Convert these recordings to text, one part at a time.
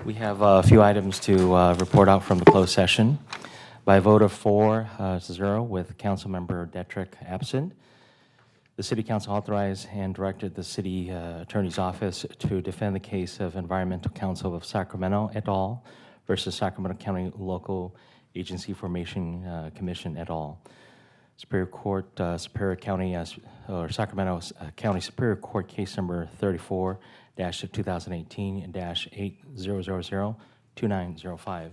We have a few items to report out from the closed session. By a vote of 4-0 with Councilmember Detrick absent, the City Council authorized and directed the City Attorney's Office to defend the case of Environmental Council of Sacramento et al. Versus Sacramento County Local Agency Formation Commission et al. Superior Court, Superior County, or Sacramento County Superior Court case number 34-2018-80002905.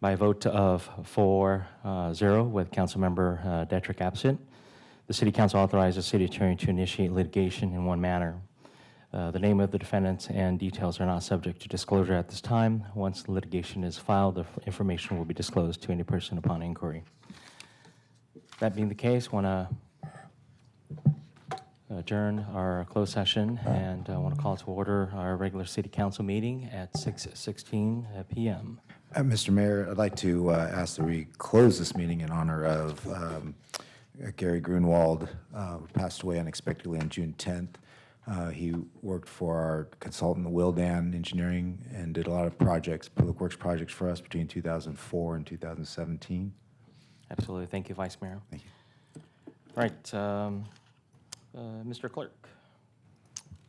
By a vote of 4-0 with Councilmember Detrick absent, the City Council authorized the City Attorney to initiate litigation in one manner. The name of the defendants and details are not subject to disclosure at this time. Once the litigation is filed, the information will be disclosed to any person upon inquiry. That being the case, I want to adjourn our closed session, and I want to call to order our regular City Council meeting at 6:16 p.m. Mr. Mayor, I'd like to ask that we close this meeting in honor of Gary Grunwald, who passed away unexpectedly on June 10th. He worked for our consultant, Wildan Engineering, and did a lot of projects, public works projects for us between 2004 and 2017. Absolutely. Thank you, Vice Mayor. Thank you. All right, Mr. Clerk.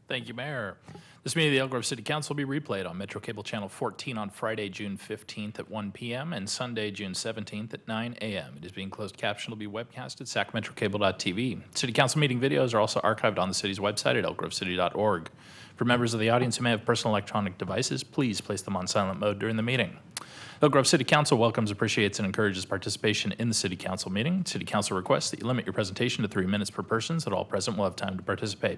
Thank you, Mayor. This meeting of the Elk Grove City Council will be replayed on Metro Cable Channel 14 on Friday, June 15th at 1 p.m. and Sunday, June 17th at 9 a.m. It is being closed captioned. Will be webcast at sacmetrocable.tv. City Council meeting videos are also archived on the city's website at elkgrovecity.org. For members of the audience who may have personal electronic devices, please place them on silent mode during the meeting. Elk Grove City Council welcomes, appreciates, and encourages participation in the City Council meeting. City Council requests that you limit your presentation to 3 minutes per person so that all present will have time to participate.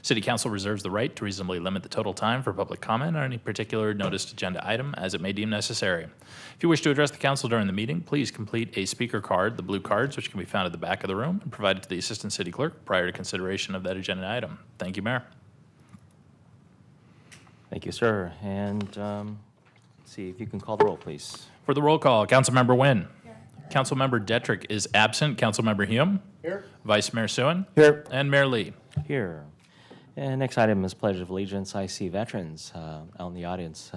City Council reserves the right to reasonably limit the total time for public comment on any particular noticed agenda item as it may deem necessary. If you wish to address the council during the meeting, please complete a speaker card, the blue cards, which can be found at the back of the room, and provide it to the Assistant City Clerk prior to consideration of that agenda item. Thank you, Mayor. Thank you, sir. And let's see if you can call the roll, please. For the roll call, Councilmember Nguyen. Here. Councilmember Detrick is absent. Councilmember Hume. Here. Vice Mayor Suen. Here. And Mayor Lee. Here. And next item is Pledge of Allegiance. I see veterans out in the audience.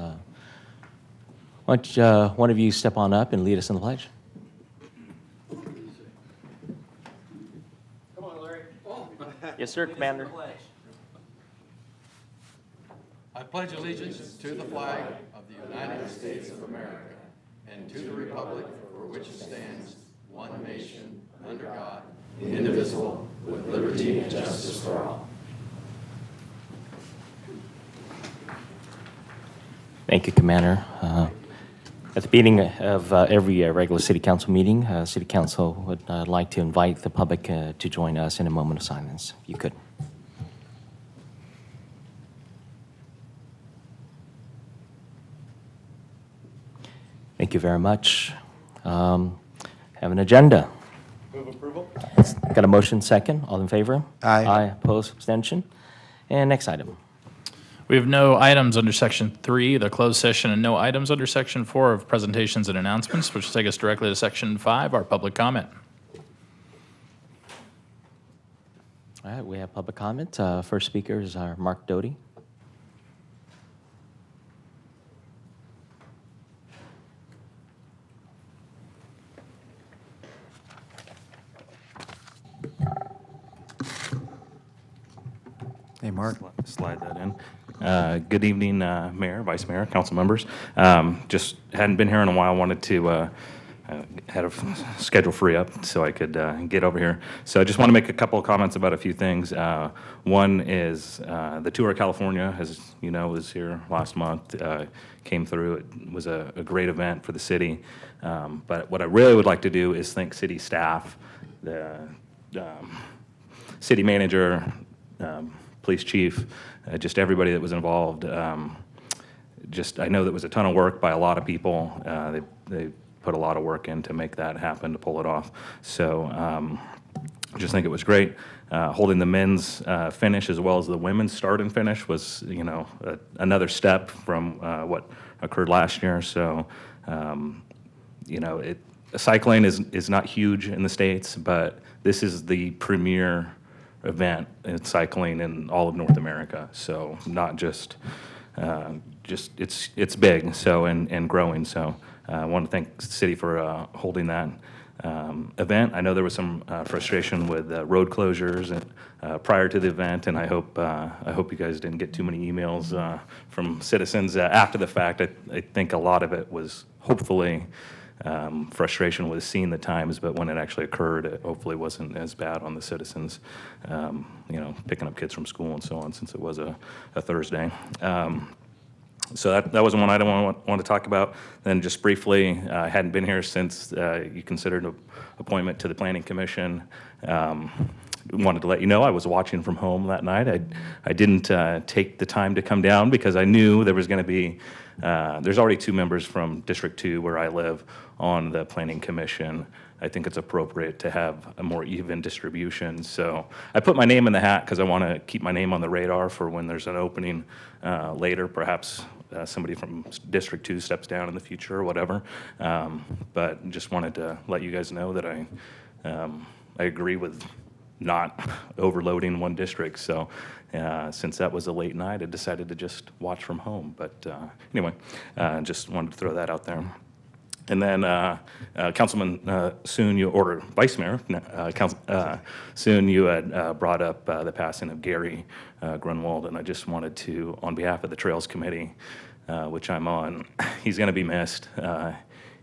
Why don't one of you step on up and lead us in the pledge? Come on, Larry. Oh. Yes, sir, Commander. I pledge allegiance to the flag of the United States of America and to the republic for which it stands, one nation, under God, indivisible, with liberty and justice for all. Thank you, Commander. At the beginning of every regular City Council meeting, City Council would like to invite the public to join us in a moment of silence, if you could. Thank you very much. Have an agenda. Move approval. Got a motion second. All in favor? Aye. Aye. Opposed? Abstention? And next item. We have no items under Section 3, the closed session, and no items under Section 4 of presentations and announcements, which will take us directly to Section 5, our public comment. All right, we have public comment. First speaker is our Mark Doty. Hey, Mark. Slide that in. Good evening, Mayor, Vice Mayor, council members. Just hadn't been here in a while. Wanted to had a schedule free up so I could get over here. So I just want to make a couple of comments about a few things. One is the Tour of California, as you know, was here last month. Came through. It was a great event for the city. But what I really would like to do is thank city staff, the city manager, police chief, just everybody that was involved. Just I know that was a ton of work by a lot of people. They put a lot of work in to make that happen, to pull it off. So just think it was great. Holding the men's finish as well as the women's start and finish was, you know, another step from what occurred last year. So, you know, cycling is not huge in the States, but this is the premier event in cycling in all of North America. So not just just it's big, so and growing. So I want to thank the city for holding that event. I know there was some frustration with road closures prior to the event, and I hope you guys didn't get too many emails from citizens after the fact. I think a lot of it was hopefully frustration with seeing the times, but when it actually occurred, it hopefully wasn't as bad on the citizens, picking up kids from school and so on, since it was a Thursday. So that was one item I want to talk about. Then just briefly, I hadn't been here since you considered an appointment to the Planning Commission. Wanted to let you know I was watching from home that night. I didn't take the time to come down because I knew there was going to be, there's already 2 members from District 2 where I live on the Planning Commission. I think it's appropriate to have a more even distribution. So I put my name in the hat because I want to keep my name on the radar for when there's an opening later. Perhaps somebody from District 2 steps down in the future or whatever. But just wanted to let you guys know that I agree with not overloading one district. So since that was a late night, I decided to just watch from home. But anyway, just wanted to throw that out there. And then Councilman Vice Mayor Soon, you had brought up the passing of Gary Grunwald, and I just wanted to, on behalf of the Trails Committee, which I'm on, he's going to be missed.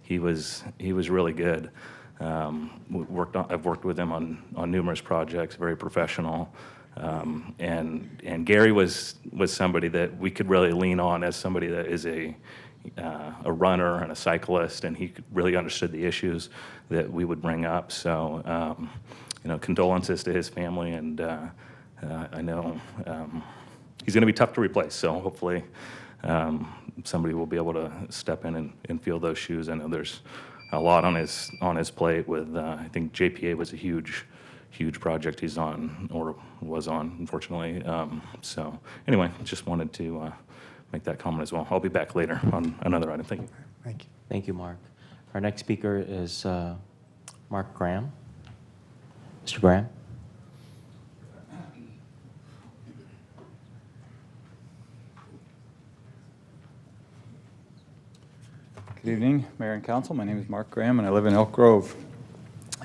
He was really good. I've worked with him on numerous projects, very professional. And Gary was somebody that we could really lean on as somebody that is a runner and a cyclist, and he really understood the issues that we would bring up. So, condolences to his family, and I know he's going to be tough to replace. So hopefully somebody will be able to step in and fill those shoes. I know there's a lot on his plate with, I think JPA was a huge project he's on, or was on, unfortunately. So anyway, just wanted to make that comment as well. I'll be back later on another item. Thank you. Thank you. Thank you, Mark. Our next speaker is Mark Graham. Mr. Graham? Good evening, Mayor and Council. My name is Mark Graham, and I live in Elk Grove.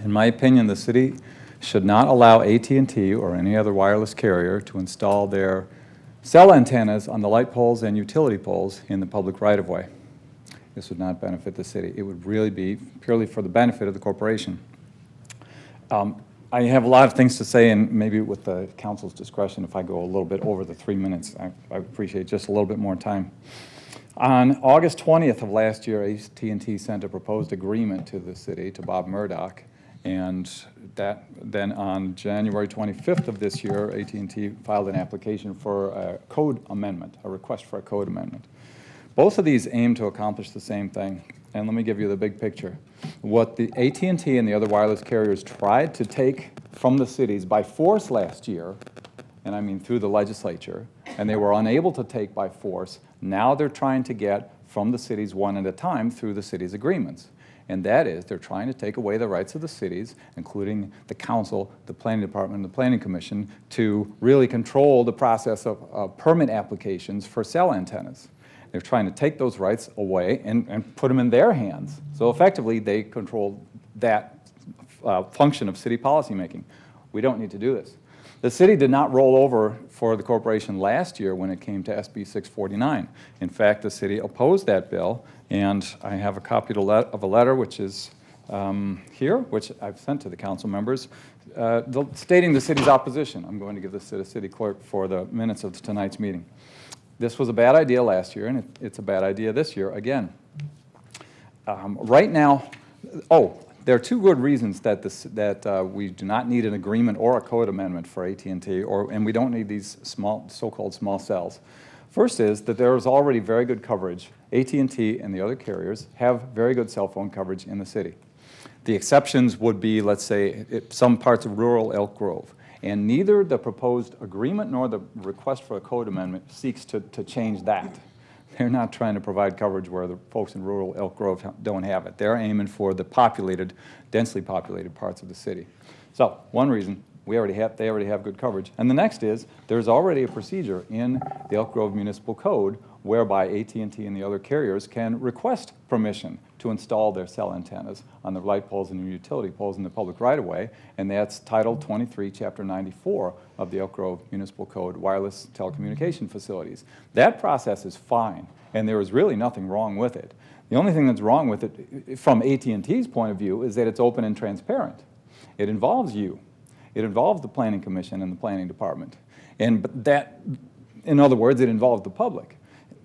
In my opinion, the city should not allow AT&T or any other wireless carrier to install their cell antennas on the light poles and utility poles in the public right-of-way. This would not benefit the city. It would really be purely for the benefit of the corporation. I have a lot of things to say, and maybe with the council's discretion, if I go a little bit over the 3 minutes, I appreciate just a little bit more time. On August 20th of last year, AT&T sent a proposed agreement to the city, to Bob Murdoch, and then on January 25th of this year, AT&T filed an application for a code amendment, a request for a code amendment. Both of these aim to accomplish the same thing, and let me give you the big picture. What the AT&T and the other wireless carriers tried to take from the cities by force last year, and I mean through the legislature, and they were unable to take by force, now they're trying to get from the cities one at a time through the cities' agreements. And that is, they're trying to take away the rights of the cities, including the council, the planning department, and the planning commission, to really control the process of permit applications for cell antennas. They're trying to take those rights away and put them in their hands. So effectively, they control that function of city policymaking. We don't need to do this. The city did not roll over for the corporation last year when it came to SB 649. In fact, the city opposed that bill, and I have a copy of a letter which is here, which I've sent to the council members, stating the city's opposition. I'm going to give this to the city clerk for the minutes of tonight's meeting. This was a bad idea last year, and it's a bad idea this year again. Right now, there are 2 good reasons that we do not need an agreement or a code amendment for AT&T, and we don't need these so-called small cells. First is that there is already very good coverage. AT&T and the other carriers have very good cell phone coverage in the city. The exceptions would be, let's say, some parts of rural Elk Grove. And neither the proposed agreement nor the request for a code amendment seeks to change that. They're not trying to provide coverage where the folks in rural Elk Grove don't have it. They're aiming for the populated, densely populated parts of the city. So one reason they already have good coverage. And the next is, there's already a procedure in the Elk Grove Municipal Code whereby AT&T and the other carriers can request permission to install their cell antennas on the light poles and the utility poles in the public right-of-way, and that's Title 23, Chapter 94 of the Elk Grove Municipal Code, wireless telecommunication facilities. That process is fine, and there is really nothing wrong with it. The only thing that's wrong with it, from AT&T's point of view, is that it's open and transparent. It involves you. It involves the Planning Commission and the Planning Department. And that, in other words, it involves the public.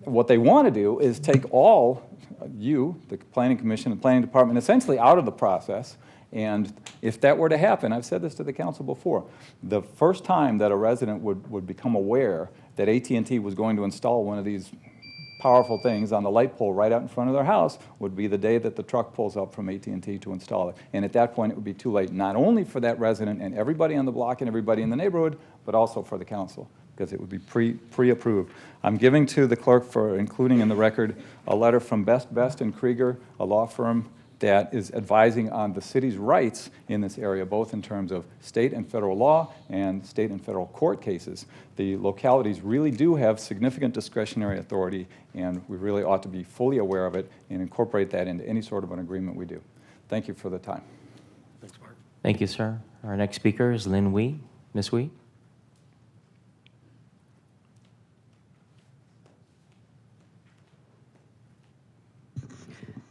What they want to do is take all you, the Planning Commission and Planning Department, essentially out of the process. And if that were to happen, I've said this to the council before, the first time that a resident would become aware that AT&T was going to install one of these powerful things on the light pole right out in front of their house would be the day that the truck pulls up from AT&T to install it. And at that point, it would be too late, not only for that resident and everybody on the block and everybody in the neighborhood, but also for the council, because it would be pre-approved. I'm giving to the clerk for including in the record a letter from Best & Krieger, a law firm that is advising on the city's rights in this area, both in terms of state and federal law and state and federal court cases. The localities really do have significant discretionary authority, and we really ought to be fully aware of it and incorporate that into any sort of an agreement we do. Thank you for the time. Thanks, Mark. Thank you, sir. Our next speaker is Lynn Wee. Ms. Wee?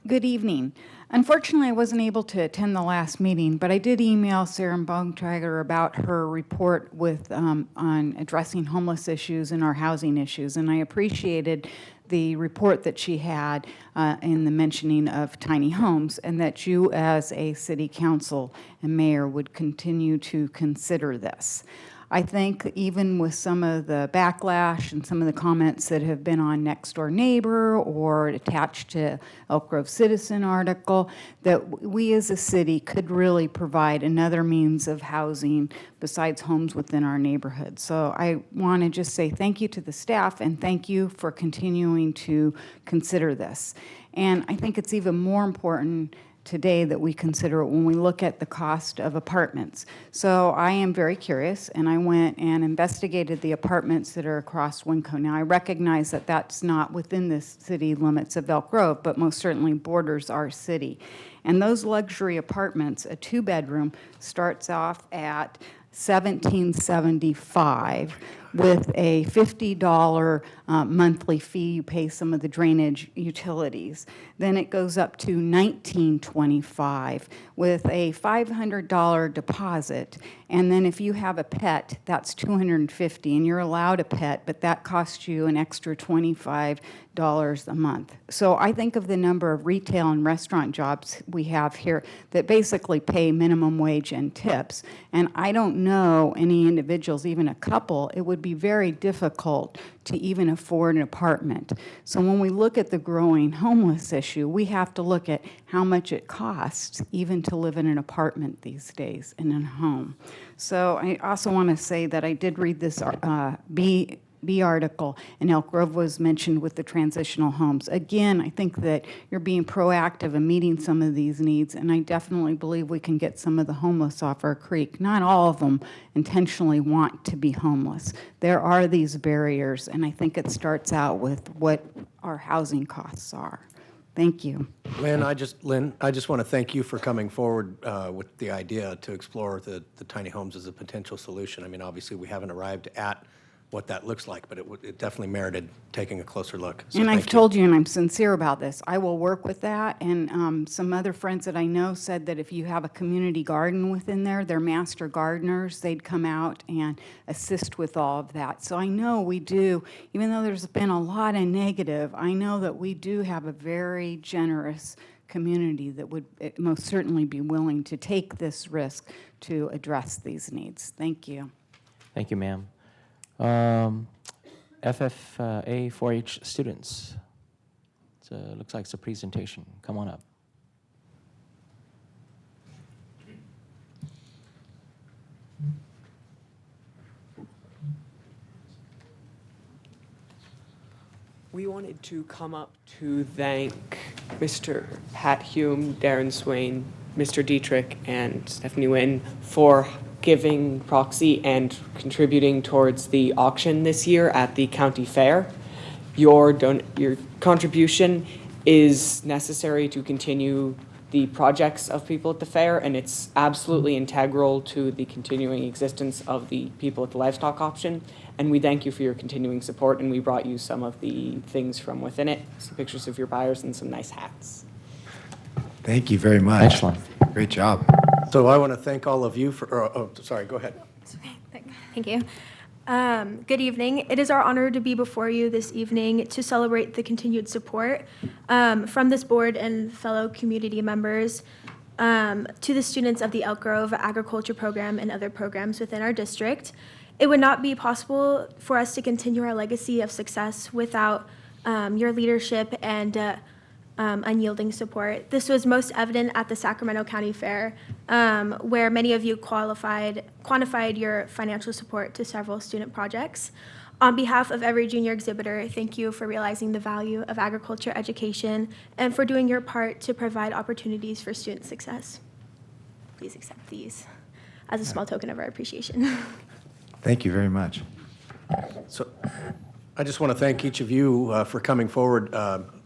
Good evening. Unfortunately, I wasn't able to attend the last meeting, but I did email Sarah Bontrager about her report with on addressing homeless issues and our housing issues, and I appreciated the report that she had in the mentioning of tiny homes, and that you as a city council and mayor would continue to consider this. I think even with some of the backlash and some of the comments that have been on Next Door Neighbor or attached to Elk Grove Citizen article, that we as a city could really provide another means of housing besides homes within our neighborhood. So I want to just say thank you to the staff and thank you for continuing to consider this. And I think it's even more important today that we consider it when we look at the cost of apartments. So I am very curious, and I went and investigated the apartments that are across Winco. Now, I recognize that that's not within the city limits of Elk Grove, but most certainly borders our city. And those luxury apartments, a two-bedroom, starts off at $1,775 with a $50 monthly fee. You pay some of the drainage utilities. Then it goes up to $1,925 with a $500 deposit. And then if you have a pet, that's $250, and you're allowed a pet, but that costs you an extra $25 a month. So I think of the number of retail and restaurant jobs we have here that basically pay minimum wage and tips. And I don't know any individuals, even a couple, it would be very difficult to even afford an apartment. So when we look at the growing homeless issue, we have to look at how much it costs even to live in an apartment these days in a home. So I also want to say that I did read this B article, and Elk Grove was mentioned with the transitional homes. Again, I think that you're being proactive in meeting some of these needs, and I definitely believe we can get some of the homeless off our creek. Not all of them intentionally want to be homeless. There are these barriers, and I think it starts out with what our housing costs are. Thank you. Lynn, I just want to thank you for coming forward with the idea to explore the tiny homes as a potential solution. I mean, obviously, we haven't arrived at what that looks like, but it definitely merited taking a closer look. So And I've thank you. told you, and I'm sincere about this, I will work with that. And some other friends that I know said that if you have a community garden within there, they're master gardeners, they'd come out and assist with all of that. So I know we do, even though there's been a lot of negative, I know that we do have a very generous community that would most certainly be willing to take this risk to address these needs. Thank you. Thank you, ma'am. FFA 4-H students. Looks like it's a presentation. Come on up. We wanted to come up to thank Mr. Pat Hume, Darren Swain, Mr. Dietrich, and Stephanie Nguyen for giving proxy and contributing towards the auction this year at the county fair. Your contribution is necessary to continue the projects of people at the fair, and it's absolutely integral to the continuing existence of the people at the livestock auction. And we thank you for your continuing support, and we brought you some of the things from within it, some pictures of your buyers and some nice hats. Thank you very much. Excellent. Great job. So I want to thank all of you for, sorry, go ahead. Thank you. Good evening. It is our honor to be before you this evening to celebrate the continued support from this board and fellow community members to the students of the Elk Grove Agriculture Program and other programs within our district. It would not be possible for us to continue our legacy of success without your leadership and unyielding support. This was most evident at the Sacramento County Fair, where many of you quantified your financial support to several student projects. On behalf of every junior exhibitor, thank you for realizing the value of agriculture education and for doing your part to provide opportunities for student success. Please accept these as a small token of our appreciation. Thank you very much. So I just want to thank each of you for coming forward.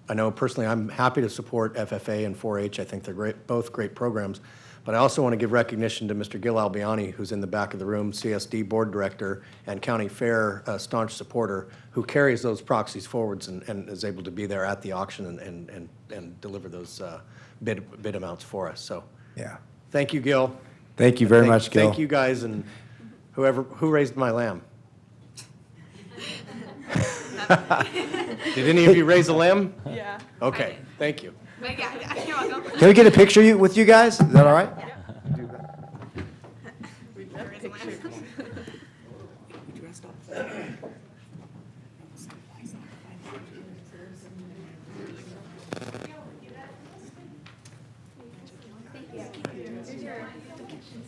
I know personally I'm happy to support FFA and 4-H. I think they're great, both great programs. But I also want to give recognition to Mr. Gil Albiani, who's in the back of the room, CSD Board Director and County Fair staunch supporter, who carries those proxies forwards and is able to be there at the auction and deliver those bid amounts for us. So Yeah. thank you, Gil. Thank you very much, Gil. Thank you guys and who raised my lamb? Did any of you raise a lamb? Yeah. Okay, thank you. Can we get a picture with you guys? Is that all right?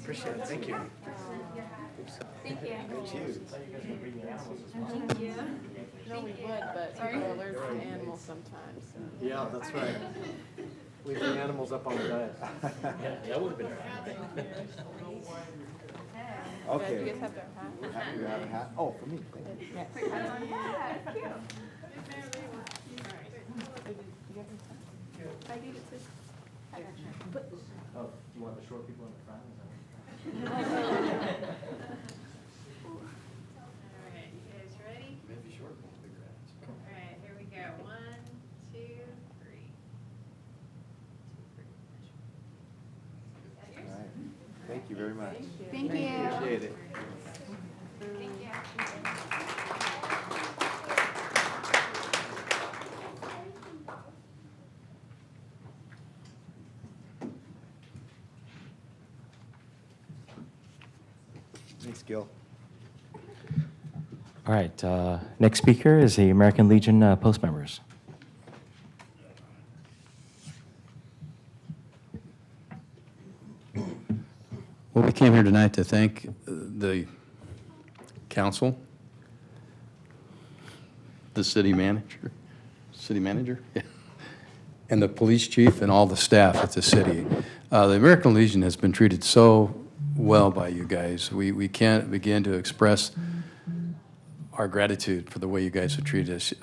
Appreciate it, thank you. Thank you. No, we would, but people are allergic to animals sometimes. So. Yeah, that's right. Leave the animals up on the diet. That would have been. Do you guys have their hat? You have a hat? Oh, for me. Thank you. Oh, you want the short people in the front? All right, you guys ready? Maybe short ones, bigger hats. All right, here we go. 1, 2, 3. All right. Thank you very much. Thank you. Appreciate it. Thanks, Gil. All right, next speaker is the American Legion Post members. Well, we came here tonight to thank the council, the city manager, yeah, and the police chief and all the staff at the city. The American Legion has been treated so well by you guys. We can't begin to express our gratitude for the way you guys have treated us.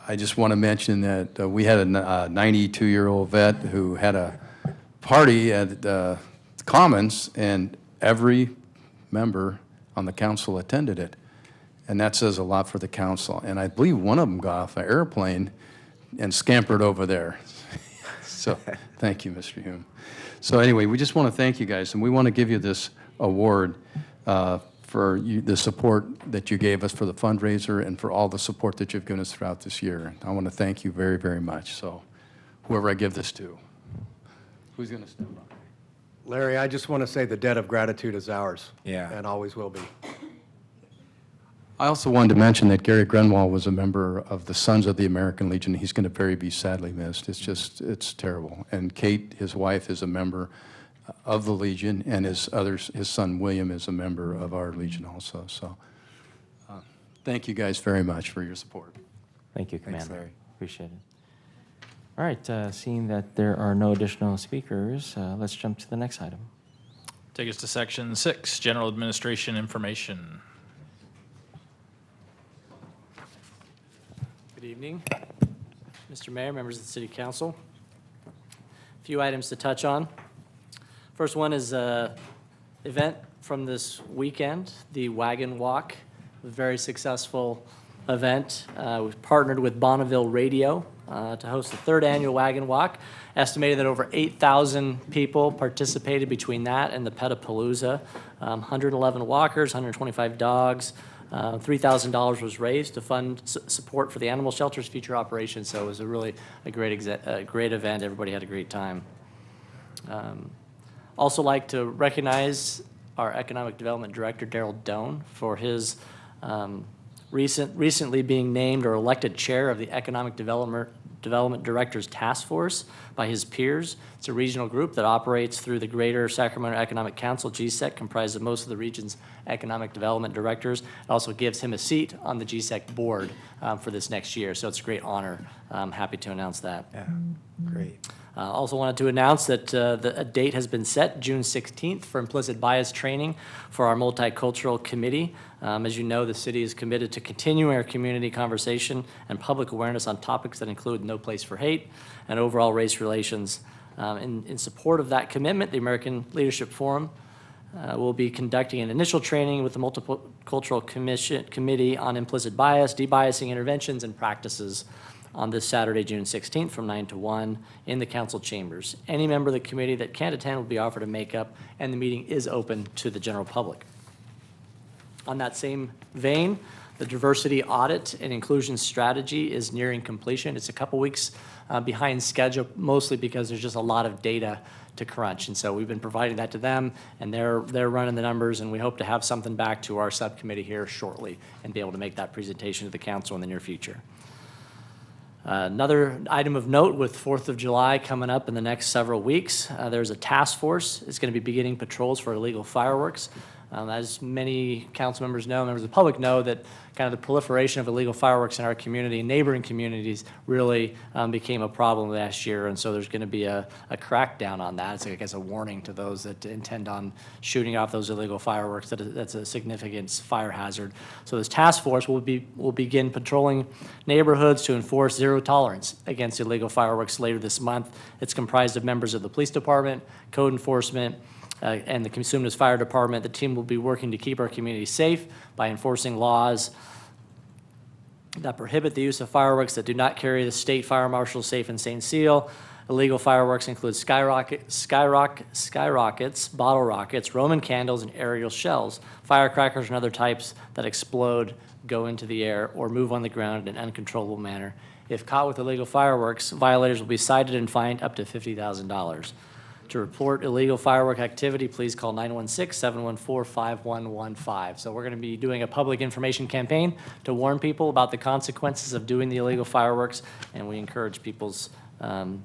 I just want to mention that we had a 92-year-old vet who had a party at Commons, and every member on the council attended it. And that says a lot for the council. And I believe one of them got off an airplane and scampered over there. So thank you, Mr. Hume. So anyway, we just want to thank you guys, and we want to give you this award for the support that you gave us for the fundraiser and for all the support that you've given us throughout this year. I want to thank you very, very much. So whoever I give this to, who's going to step up? Larry, I just want to say the debt of gratitude is ours. Yeah. And always will be. I also wanted to mention that Gary Grenwald was a member of the Sons of the American Legion. He's going to be sadly missed. It's terrible. And Kate, his wife, is a member of the Legion, and his son William is a member of our Legion also. So thank you guys very much for your support. Thank you, Thanks, Commander. Larry. Appreciate it. All right, seeing that there are no additional speakers, let's jump to the next item. Take us to section 6, general administration information. Good evening, Mr. Mayor, members of the City Council. A few items to touch on. First one is an event from this weekend, the Wagon Walk, a very successful event. We've partnered with Bonneville Radio to host the 3rd annual Wagon Walk. Estimated that over 8,000 people participated between that and the Petapalooza. 111 walkers, 125 dogs. $3,000 was raised to fund support for the animal shelter's future operations. So it was a great event. Everybody had a great time. Also like to recognize our Economic Development Director, Daryl Doan, for his recently being named or elected chair of the Economic Development Directors Task Force by his peers. It's a regional group that operates through the Greater Sacramento Economic Council, GSEC, comprised of most of the region's economic development directors. It also gives him a seat on the GSEC board for this next year, so it's a great honor. I'm happy to announce that. Yeah, great. Also wanted to announce that a date has been set, June 16th, for implicit bias training for our multicultural committee. As you know, the city is committed to continuing our community conversation and public awareness on topics that include no place for hate and overall race relations. In support of that commitment, the American Leadership Forum will be conducting an initial training with the Multicultural Committee on implicit bias, debiasing interventions, and practices on this Saturday, June 16th from 9 to 1 in the council chambers. Any member of the committee that can't attend will be offered a makeup, and the meeting is open to the general public. On that same vein, the diversity audit and inclusion strategy is nearing completion. It's a couple weeks behind schedule, mostly because there's just a lot of data to crunch. And so we've been providing that to them, and they're running the numbers, and we hope to have something back to our subcommittee here shortly and be able to make that presentation to the council in the near future. Another item of note, with 4th of July coming up in the next several weeks, there's a task force. It's going to be beginning patrols for illegal fireworks. As many council members know, members of the public know, that kind of the proliferation of illegal fireworks in our community and neighboring communities really became a problem last year, and so there's going to be a crackdown on that. It's, I guess, a warning to those that intend on shooting off those illegal fireworks that's a significant fire hazard. So this task force will begin patrolling neighborhoods to enforce zero tolerance against illegal fireworks later this month. It's comprised of members of the police department, code enforcement, and the Cosumnes Fire Department. The team will be working to keep our community safe by enforcing laws that prohibit the use of fireworks that do not carry the state fire marshal's safe and sane seal. Illegal fireworks include skyrockets, bottle rockets, Roman candles, and aerial shells. Firecrackers and other types that explode, go into the air, or move on the ground in an uncontrollable manner. If caught with illegal fireworks, violators will be cited and fined up to $50,000. To report illegal firework activity, please call 916-714-5115. So we're going to be doing a public information campaign to warn people about the consequences of doing the illegal fireworks, and we encourage people's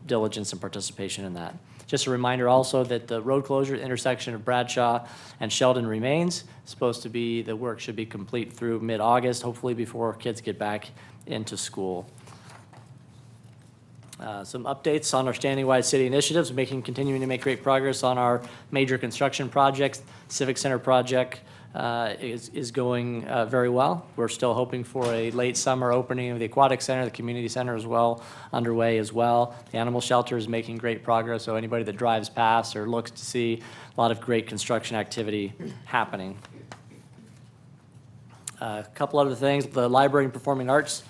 diligence and participation in that. Just a reminder also that the road closure at the intersection of Bradshaw and Sheldon remains. The work should be complete through mid-August, hopefully before kids get back into school. Some updates on our standing-wide city initiatives, continuing to make great progress on our major construction projects. Civic Center project is going very well. We're still hoping for a late summer opening of the Aquatic Center. The Community Center is well underway as well. The Animal Shelter is making great progress, so anybody that drives past or looks to see a lot of great construction activity happening. A couple other things, the Library and Performing Arts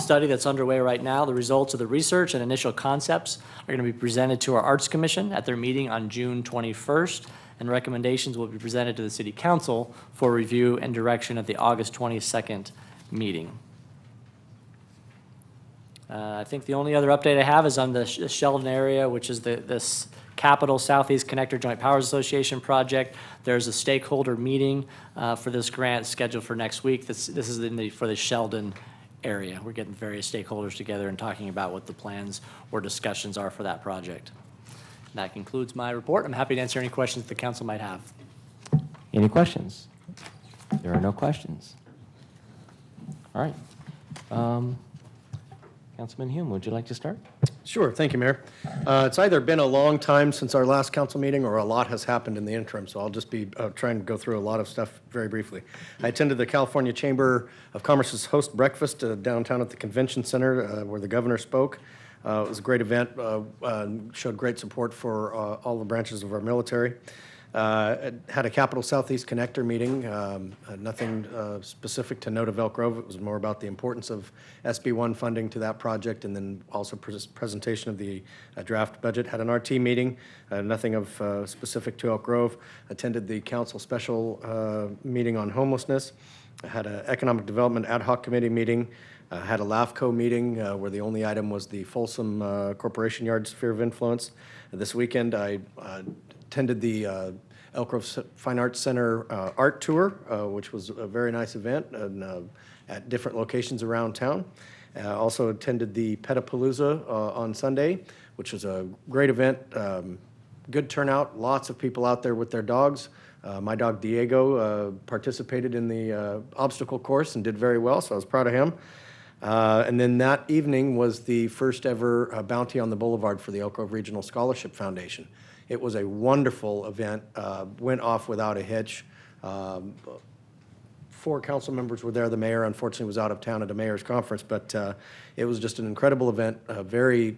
study that's underway right now. The results of the research and initial concepts are going to be presented to our Arts Commission at their meeting on June 21st, and recommendations will be presented to the City Council for review and direction at the August 22nd meeting. I think the only other update I have is on the Sheldon area, which is this Capital Southeast Connector Joint Powers Association project. There's a stakeholder meeting for this grant scheduled for next week. This is for the Sheldon area. We're getting various stakeholders together and talking about what the plans or discussions are for that project. And that concludes my report. I'm happy to answer any questions the council might have. Any questions? There are no questions. All right. Councilman Hume, would you like to start? Sure, thank you, Mayor. It's either been a long time since our last council meeting or a lot has happened in the interim, so I'll just be trying to go through a lot of stuff very briefly. I attended the California Chamber of Commerce's host breakfast downtown at the Convention Center where the governor spoke. It was a great event, showed great support for all the branches of our military. Had a Capital Southeast Connector meeting, nothing specific to note of Elk Grove. It was more about the importance of SB1 funding to that project, and then also presentation of the draft budget. Had an RT meeting, nothing of specific to Elk Grove. Attended the council special meeting on homelessness. I had an Economic Development Ad Hoc Committee meeting. Had a LAFCO meeting where the only item was the Folsom Corporation Yard Sphere of Influence. This weekend, I attended the Elk Grove Fine Arts Center art tour, which was a very nice event and, at different locations around town. Also attended the Petapalooza on Sunday, which was a great event. Good turnout, lots of people out there with their dogs. My dog Diego participated in the obstacle course and did very well, so I was proud of him. And then that evening was the first ever bounty on the boulevard for the Elk Grove Regional Scholarship Foundation. It was a wonderful event, went off without a hitch. 4 council members were there. The mayor, unfortunately, was out of town at a mayor's conference, but it was just an incredible event, very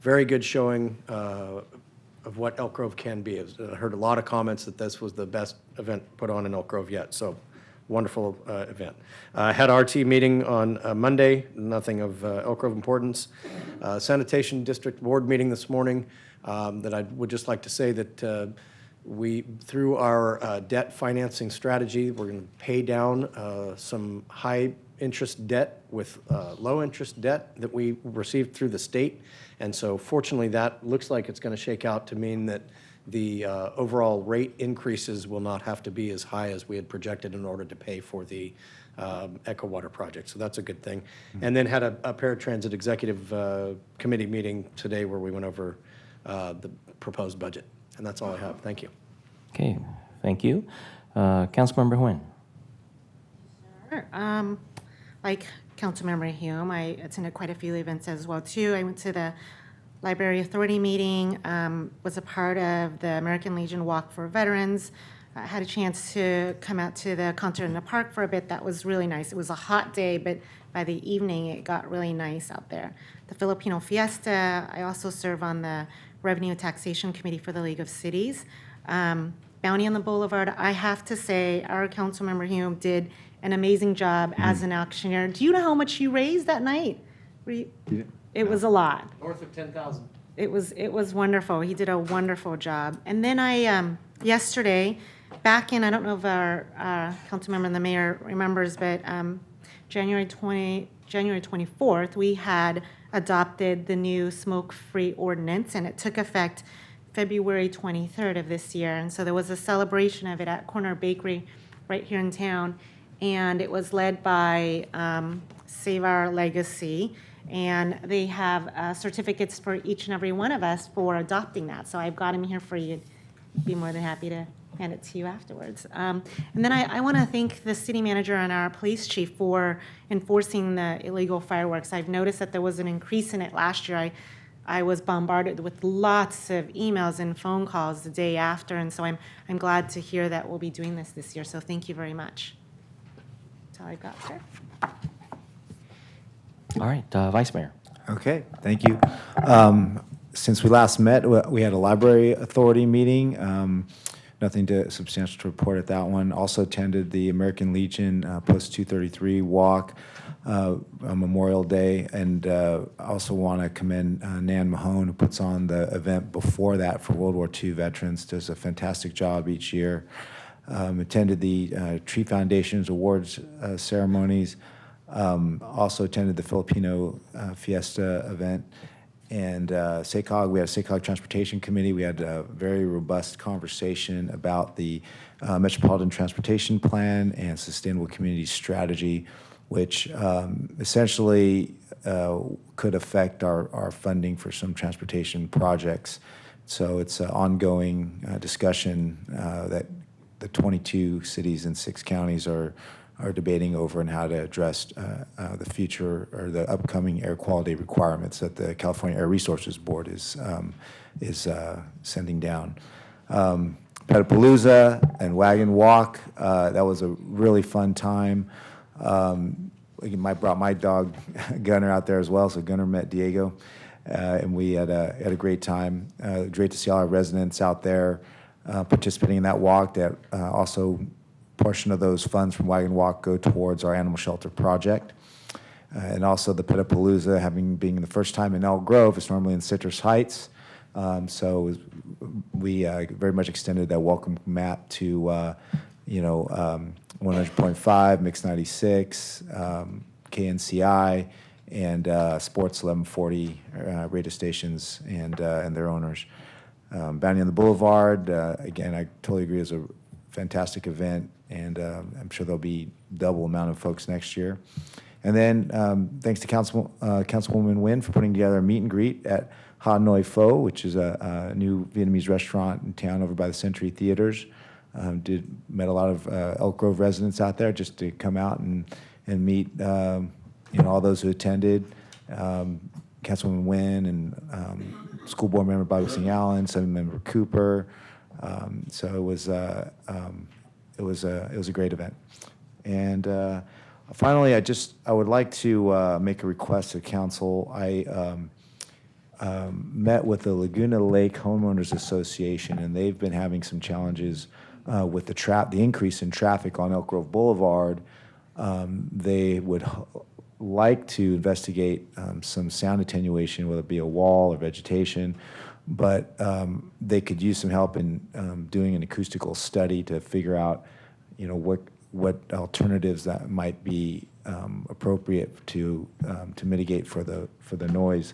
good showing of what Elk Grove can be. I heard a lot of comments that this was the best event put on in Elk Grove yet, so wonderful event. Had RT meeting on Monday, nothing of Elk Grove importance. Sanitation District Board meeting this morning. That I would just like to say that we, through our debt financing strategy, we're going to pay down some high-interest debt with low-interest debt that we received through the state. And so fortunately, that looks like it's going to shake out to mean that the overall rate increases will not have to be as high as we had projected in order to pay for the Echo Water project. So that's a good thing. And then had a paratransit executive committee meeting today where we went over the proposed budget. And that's all I have. Thank you. Okay, thank you. Councilmember Nguyen. Sure. Like Councilmember Hume, I attended quite a few events as well too. I went to the Library Authority meeting, was a part of the American Legion Walk for Veterans. I had a chance to come out to the concert in the park for a bit. That was really nice. It was a hot day, but by the evening it got really nice out there. The Filipino Fiesta, I also serve on the Revenue Taxation Committee for the League of Cities. Bounty on the Boulevard, I have to say, our Councilmember Hume did an amazing job as an auctioneer. Do you know how much you raised that night? It was a lot. North of 10,000. It was wonderful. He did a wonderful job. And then I, yesterday, back in, I don't know if our Councilmember and the Mayor remembers, but January 24th, we had adopted the new smoke-free ordinance, and it took effect February 23rd of this year. And so there was a celebration of it at Corner Bakery right here in town, and it was led by Save Our Legacy, and they have certificates for each and every one of us for adopting that. So I've got them here for you. Be more than happy to hand it to you afterwards. And then I want to thank the city manager and our police chief for enforcing the illegal fireworks. I've noticed that there was an increase in it last year. I was bombarded with lots of emails and phone calls the day after, and so I'm glad to hear that we'll be doing this year. So thank you very much. That's all I've got, sir. All right, Vice Mayor. Okay, thank you. Since we last met, we had a Library Authority meeting. Nothing substantial to report at that one. Also attended the American Legion Post 233 walk on Memorial Day, and also want to commend Nan Mahone, who puts on the event before that for World War II veterans. Does a fantastic job each year. Attended the Tree Foundation's awards ceremonies. Also attended the Filipino Fiesta event. And SACOG, we had a SACOG Transportation Committee. We had a very robust conversation about the Metropolitan Transportation Plan and Sustainable Community Strategy, which essentially could affect our funding for some transportation projects. So it's an ongoing discussion that the 22 cities and 6 counties are are debating over and how to address the future or the upcoming air quality requirements that the California Air Resources Board is sending down. Petapalooza and Wagon Walk, that was a really fun time. I brought my dog Gunner out there as well, so Gunner met Diego, and we had a great time. Great to see all our residents out there participating in that walk. That also, portion of those funds from Wagon Walk go towards our animal shelter project. And also the Petapalooza, being the first time in Elk Grove, it's normally in Citrus Heights. So we very much extended that welcome mat to, 100.5, Mix 96, KNCI, and Sports 1140 radio stations and their owners. Bounty on the Boulevard, again, I totally agree, is a fantastic event, and I'm sure there'll be double amount of folks next year. And then thanks to Councilwoman Nguyen for putting together a meet and greet at Ha Noi Pho, which is a new Vietnamese restaurant in town over by the Century Theaters. Met a lot of Elk Grove residents out there just to come out and meet all those who attended. Councilwoman Nguyen and school board member Bobby Singh Allen, Assembly member Cooper. So it was a great event. And finally, I would like to make a request to council. I met with the Laguna Lake Homeowners Association, and they've been having some challenges with the increase in traffic on Elk Grove Boulevard. They would like to investigate some sound attenuation, whether it be a wall or vegetation, but they could use some help in doing an acoustical study to figure out, what alternatives that might be appropriate to mitigate for the noise.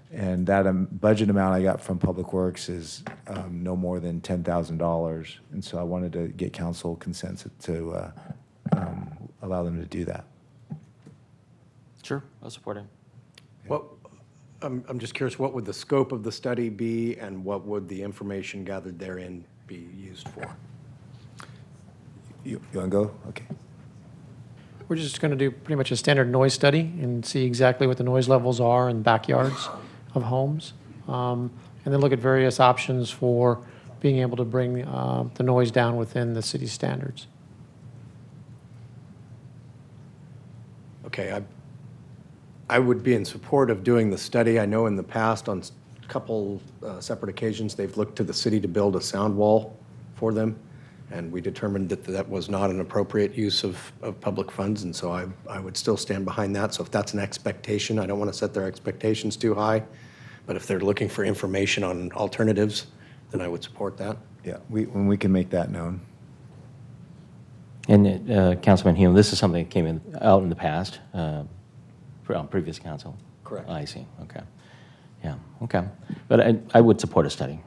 And that budget amount I got from Public Works is no more than $10,000, and so I wanted to get council consent to allow them to do that. Sure, I'll support it. I'm just curious, what would the scope of the study be, and what would the information gathered therein be used for? You want to go? Okay. We're just going to do pretty much a standard noise study and see exactly what the noise levels are in backyards of homes, and then look at various options for being able to bring the noise down within the city's standards. Okay, I would be in support of doing the study. I know in the past, on a couple separate occasions, they've looked to the city to build a sound wall for them, and we determined that that was not an appropriate use of public funds, and so I would still stand behind that. So if that's an expectation, I don't want to set their expectations too high, but if they're looking for information on alternatives, then I would support that. Yeah, when we can make that known. And Councilman Hume, this is something that came out in the past, on previous council? Correct. I see, okay. Yeah, okay. But I would support a study.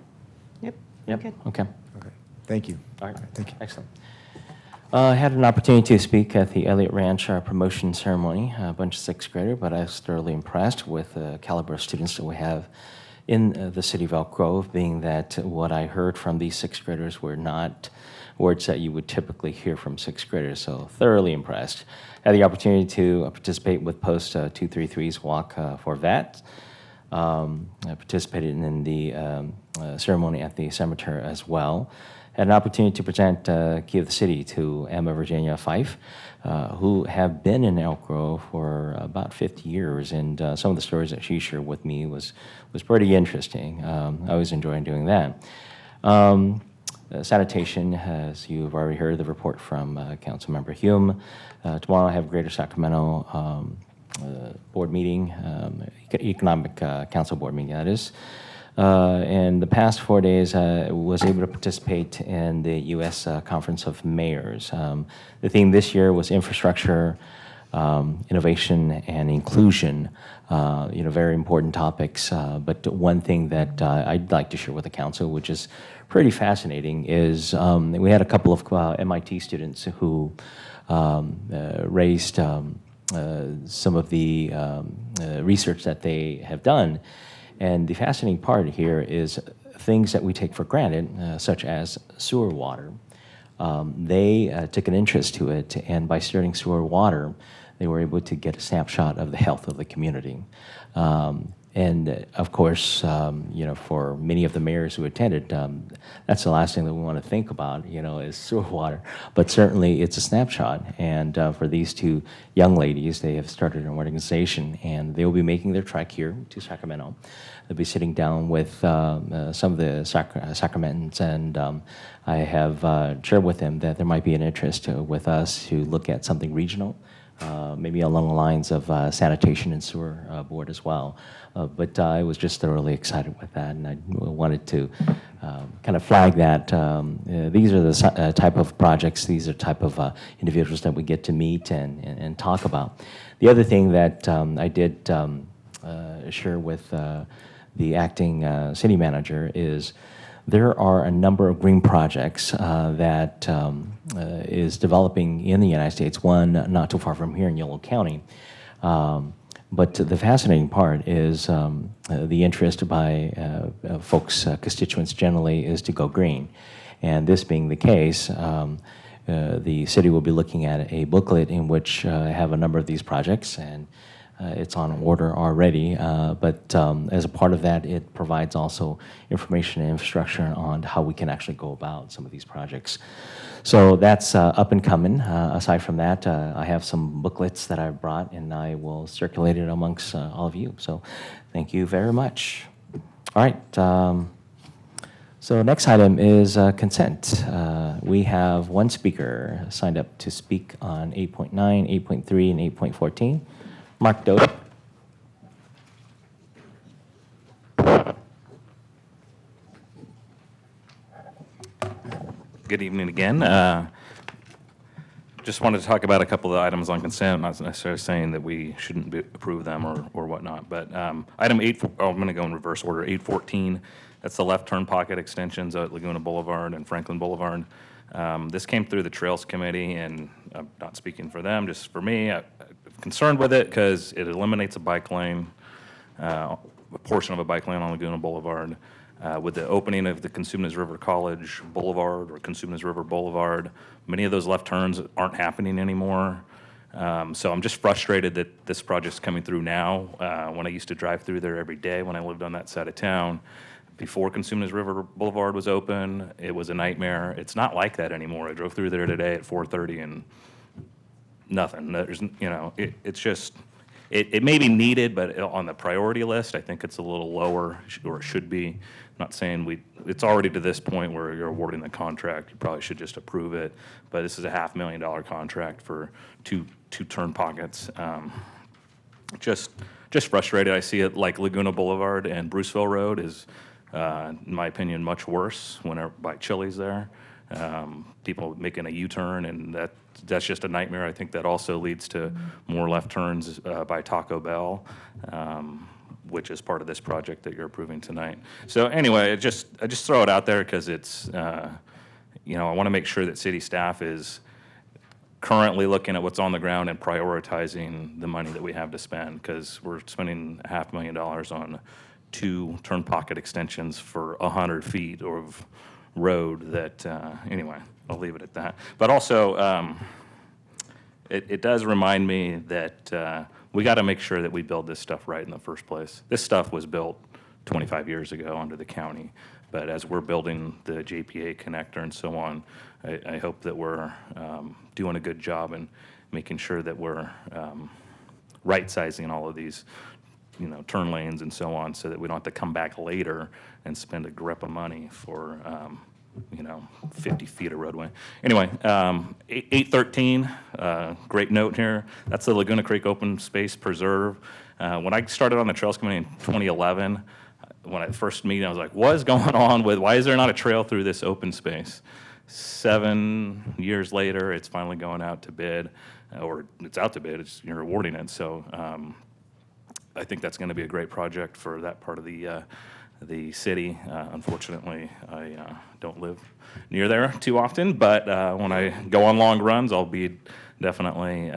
Yep. Yep, Good. okay. Okay, thank you. All right, Thank you. excellent. I had an opportunity to speak at the Elliott Ranch promotion ceremony, a bunch of sixth grader, but I was thoroughly impressed with the caliber of students that we have in the city of Elk Grove, being that what I heard from these sixth graders were not words that you would typically hear from sixth graders, so thoroughly impressed. Had the opportunity to participate with Post 233's Walk for Vets. I participated in the ceremony at the cemetery as well. Had an opportunity to present Key of the City to Emma Virginia Fife, who have been in Elk Grove for about 50 years, and some of the stories that she shared with me was pretty interesting. I was enjoying doing that. Sanitation, as you've already heard the report from Councilmember Hume. Tomorrow I have Greater Sacramento board meeting, Economic Council board meeting, that is. And the past 4 days, I was able to participate in the U.S. Conference of Mayors. The theme this year was infrastructure, innovation, and inclusion. Very important topics. But one thing that I'd like to share with the council, which is pretty fascinating, is we had a couple of MIT students who raised some of the research that they have done. And the fascinating part here is things that we take for granted, such as sewer water. they took an interest to it, and by starting sewer water, they were able to get a snapshot of the health of the community. Of course, for many of the mayors who attended, that's the last thing that we want to think about, is sewer water. But certainly, it's a snapshot. And for these two young ladies, they have started an organization, and they will be making their trek here to Sacramento. They'll be sitting down with some of the Sacramentans, and I have shared with them that there might be an interest with us to look at something regional. Maybe along the lines of sanitation and sewer board as well. But I was just thoroughly excited with that, and I wanted to kind of flag that these are the type of projects, these are type of individuals that we get to meet and talk about. The other thing that I did share with the acting city manager is there are a number of green projects that is developing in the United States, one not too far from here in Yolo County. But the fascinating part is the interest by folks, constituents generally, is to go green. And this being the case, the city will be looking at a booklet in which have a number of these projects, and it's on order already, but as a part of that, it provides also information and infrastructure on how we can actually go about some of these projects. So that's up and coming. Aside from that, I have some booklets that I've brought, and I will circulate it amongst all of you. So thank you very much. All right. So next item is consent. We have one speaker signed up to speak on 8.9, 8.3, and 8.14. Mark Doty. Good evening again. Just wanted to talk about a couple of items on consent, not necessarily saying that we shouldn't approve them or whatnot, but item 8, I'm going to go in reverse order. 814, that's the left turn pocket extensions at Laguna Boulevard and Franklin Boulevard. This came through the Trails Committee, and I'm not speaking for them, just for me. I'm concerned with it because it eliminates a bike lane, a portion of a bike lane on Laguna Boulevard. With the opening of the Cosumnes River College Boulevard or Cosumnes River Boulevard, many of those left turns aren't happening anymore. So I'm just frustrated that this project's coming through now. When I used to drive through there every day when I lived on that side of town, before Cosumnes River Boulevard was open, it was a nightmare. It's not like that anymore. I drove through there today at 4:30 and nothing. There's, it's just, it may be needed, but on the priority list, I think it's a little lower, or it should be. I'm not saying it's already to this point where you're awarding the contract. You probably should just approve it. But this is a $500,000 contract for two turn pockets. Just frustrated. I see it like Laguna Boulevard and Bruceville Road is, in my opinion, much worse whenever by Chili's there. People making a U-turn, and that's just a nightmare. I think that also leads to more left turns by Taco Bell, which is part of this project that you're approving tonight. So anyway, I just throw it out there because it's, I want to make sure that city staff is currently looking at what's on the ground and prioritizing the money that we have to spend, because we're spending $500,000 on 2 turn pocket extensions for 100 feet of road that, anyway, I'll leave it at that. But also, it does remind me that we got to make sure that we build this stuff right in the first place. This stuff was built 25 years ago under the county, but as we're building the JPA connector and so on, I hope that we're doing a good job and making sure that we're right-sizing all of these turn lanes and so on, so that we don't have to come back later and spend a grip of money for, 50 feet of roadway. Anyway, 813, great note here. That's the Laguna Creek Open Space Preserve. When I started on the Trails Committee in 2011, when I first meeting, I was like, what is going on why is there not a trail through this open space? 7 years later, it's finally going out to bid, or it's out to bid, you're awarding it. So I think that's going to be a great project for that part of the city. Unfortunately, I don't live near there too often, but when I go on long runs, I'll be definitely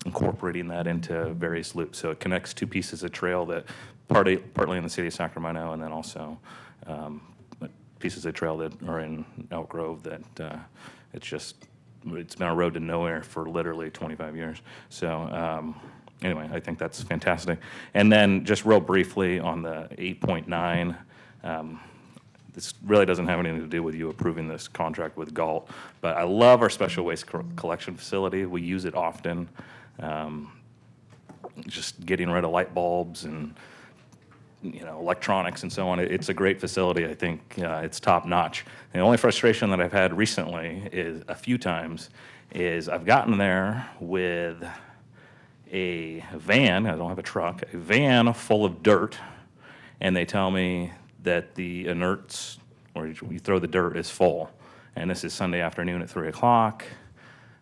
incorporating that into various loops. So it connects 2 pieces of trail that partly in the city of Sacramento, and then also pieces of trail that are in Elk Grove that it's been a road to nowhere for literally 25 years. So anyway, I think that's fantastic. And then just real briefly on the 8.9, this really doesn't have anything to do with you approving this contract with Galt, but I love our special waste collection facility. We use it often. Just getting rid of light bulbs and electronics and so on. It's a great facility. I think it's top notch. The only frustration that I've had recently is a few times is I've gotten there with a van, I don't have a truck, a van full of dirt, and they tell me that the inerts, where you throw the dirt, is full. And this is Sunday afternoon at 3 o'clock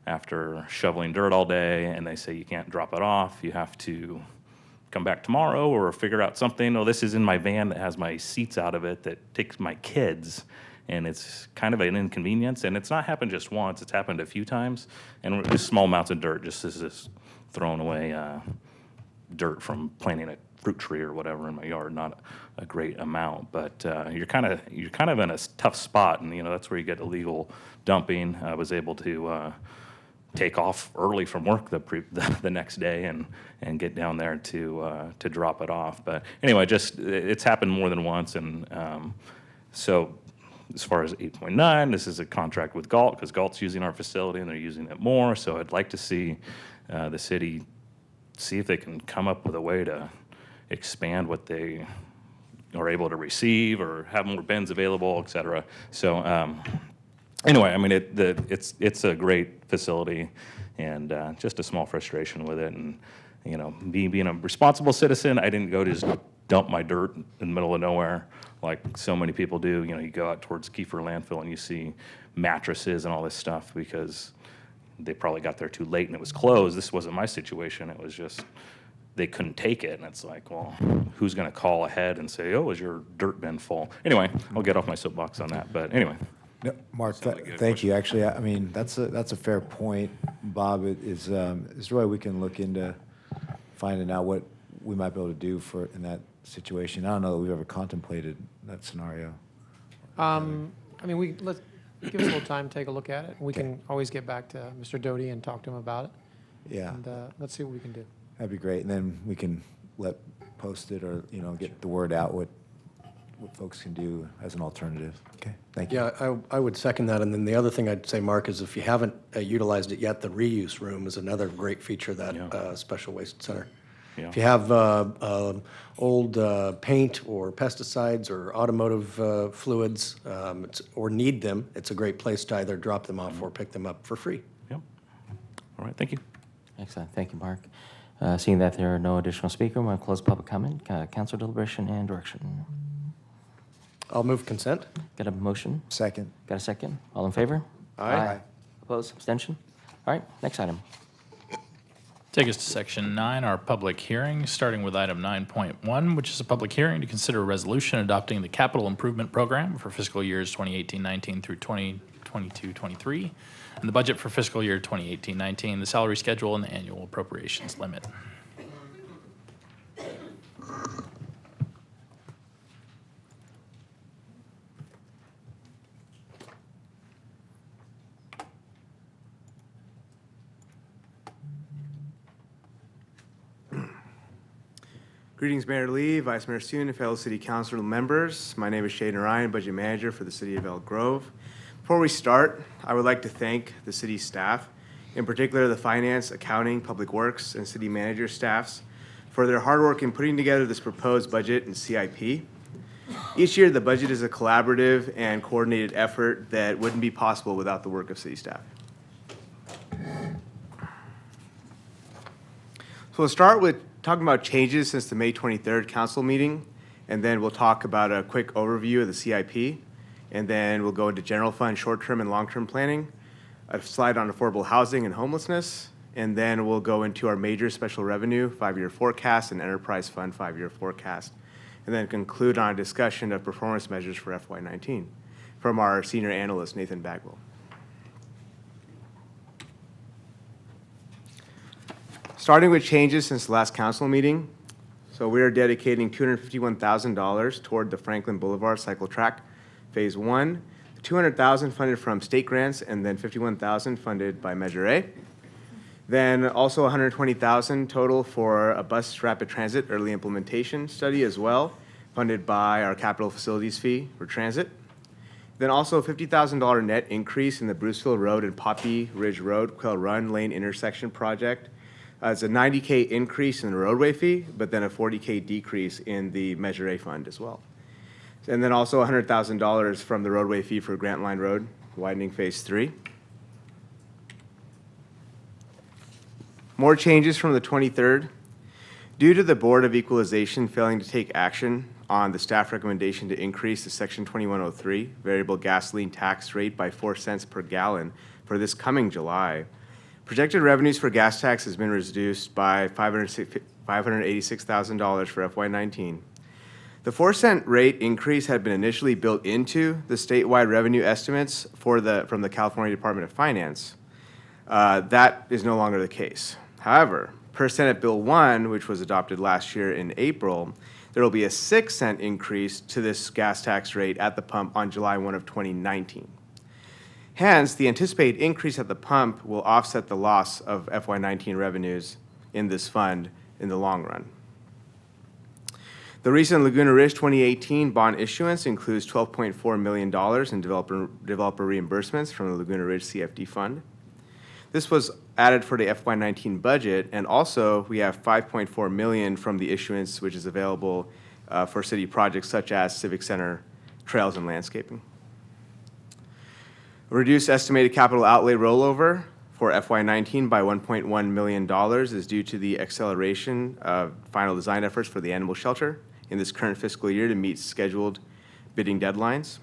after shoveling dirt all day, and they say you can't drop it off. You have to come back tomorrow or figure out something. Oh, this is in my van that has my seats out of it that takes my kids, and it's kind of an inconvenience. And it's not happened just once, it's happened a few times. And just small amounts of dirt, just this throwing away dirt from planting a fruit tree or whatever in my yard, not a great amount. But you're kind of in a tough spot, and that's where you get illegal dumping. I was able to take off early from work the next day and get down there to drop it off. But anyway, just it's happened more than once, and so as far as 8.9, this is a contract with Galt because Galt's using our facility and they're using it more. So I'd like to see the city see if they can come up with a way to expand what they are able to receive or have more bins available, et cetera. So anyway, I mean, it's a great facility, and just a small frustration with it. And being a responsible citizen, I didn't go to just dump my dirt in the middle of nowhere like so many people do. You go out towards Kiefer landfill and you see mattresses and all this stuff because they probably got there too late and it was closed. This wasn't my situation. It was just they couldn't take it, and it's like, well, who's going to call ahead and say, oh, is your dirt bin full? Anyway, I'll get off my soapbox on that. But anyway. No, Mark, thank you. Actually, I mean, that's a fair point, Bob. Is really we can look into finding out what we might be able to do in that situation. I don't know that we've ever contemplated that scenario. I mean, let's give us a little time, take a look at it. We can always get back to Mr. Doty and talk to him about it. Yeah. And let's see what we can do. That'd be great. And then we can post it or, get the word out what folks can do as an alternative. Okay, thank you. Yeah, I would second that. And then the other thing I'd say, Mark, is if you haven't utilized it yet, the reuse room is another great feature of that special waste center. Yeah. If you have old paint or pesticides or automotive fluids or need them, it's a great place to either drop them off or pick them up for free. Yep. All right, thank you. Excellent. Thank you, Mark. Seeing that there are no additional speakers, I'm going to close public comment, council deliberation and direction. I'll move consent. Got a motion? Second. Got a second? All in favor? Aye. Opposed? Abstention? All right, next item. Take us to section 9, our public hearing, starting with item 9.1, which is a public hearing to consider a resolution adopting the capital improvement program for fiscal years 2018-19 through 2022-23, and the budget for fiscal year 2018-19, the salary schedule, and the annual appropriations limit. Greetings, Mayor Lee, Vice Mayor Soon, and fellow City Council members. My name is Shaden Ryan, Budget Manager for the City of Elk Grove. Before we start, I would like to thank the city staff, in particular the Finance, Accounting, Public Works, and City Manager staffs, for their hard work in putting together this proposed budget and CIP. Each year, the budget is a collaborative and coordinated effort that wouldn't be possible without the work of city staff. So we'll start with talking about changes since the May 23rd council meeting, and then we'll talk about a quick overview of the CIP, and then we'll go into general fund short-term and long-term planning, a slide on affordable housing and homelessness, and then we'll go into our major special revenue 5-year forecast and enterprise fund 5-year forecast, and then conclude on a discussion of performance measures for FY19 from our senior analyst, Nathan Bagwell. Starting with changes since the last council meeting. So we are dedicating $251,000 toward the Franklin Boulevard Cycle Track Phase 1, 200,000 funded from state grants, and then 51,000 funded by Measure A. Then also 120,000 total for a bus rapid transit early implementation study as well, funded by our capital facilities fee for transit. Then also a $50,000 net increase in the Bruceville Road and Poppy Ridge Road Quail Run Lane intersection project. It's a $90K increase in the roadway fee, but then a $40K decrease in the Measure A fund as well. And then also $100,000 from the roadway fee for Grant Line Road, widening Phase 3. More changes from the 23rd. Due to the Board of Equalization failing to take action on the staff recommendation to increase the Section 2103 variable gasoline tax rate by 4 cents per gallon for this coming July, projected revenues for gas tax has been reduced by $586,000 for FY19. The 4-cent rate increase had been initially built into the statewide revenue estimates from the California Department of Finance. That is no longer the case. However, per Senate Bill 1, which was adopted last year in April, there will be a 6-cent increase to this gas tax rate at the pump on July 1 of 2019. Hence, the anticipated increase at the pump will offset the loss of FY19 revenues in this fund in the long run. The recent Laguna Ridge 2018 bond issuance includes $12.4 million in developer reimbursements from the Laguna Ridge CFD fund. This was added for the FY19 budget, and also we have $5.4 million from the issuance, which is available for city projects such as Civic Center, trails, and landscaping. Reduced estimated capital outlay rollover for FY19 by $1.1 million is due to the acceleration of final design efforts for the animal shelter in this current fiscal year to meet scheduled bidding deadlines.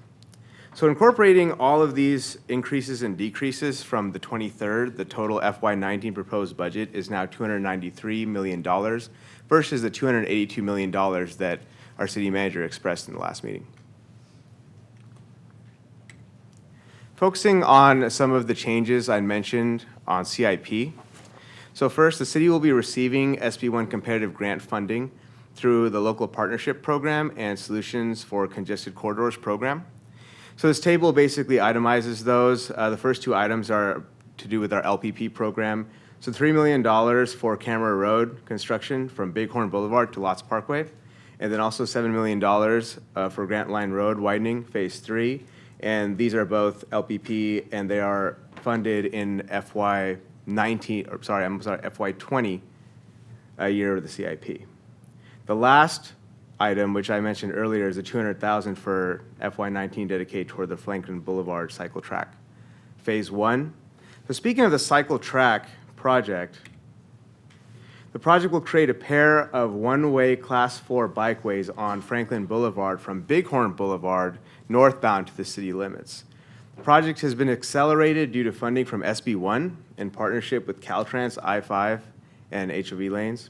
So incorporating all of these increases and decreases from the 23rd, the total FY19 proposed budget is now $293 million versus the $282 million that our city manager expressed in the last meeting. Focusing on some of the changes I mentioned on CIP. So first, the city will be receiving SB1 competitive grant funding through the Local Partnership Program and Solutions for Congested Corridors Program. So this table basically itemizes those. The first two items are to do with our LPP program. So $3 million for Camera Road construction from Bighorn Boulevard to Lots Parkway, and then also $7 million for Grant Line Road widening, Phase 3. And these are both LPP, and they are funded in FY20 year of the CIP. The last item, which I mentioned earlier, is the $200,000 for FY19 dedicated toward the Franklin Boulevard cycle track, Phase 1. So speaking of the cycle track project, the project will create a pair of one-way Class 4 bikeways on Franklin Boulevard from Bighorn Boulevard northbound to the city limits. The project has been accelerated due to funding from SB1 in partnership with Caltrans, I-5, and HOV lanes.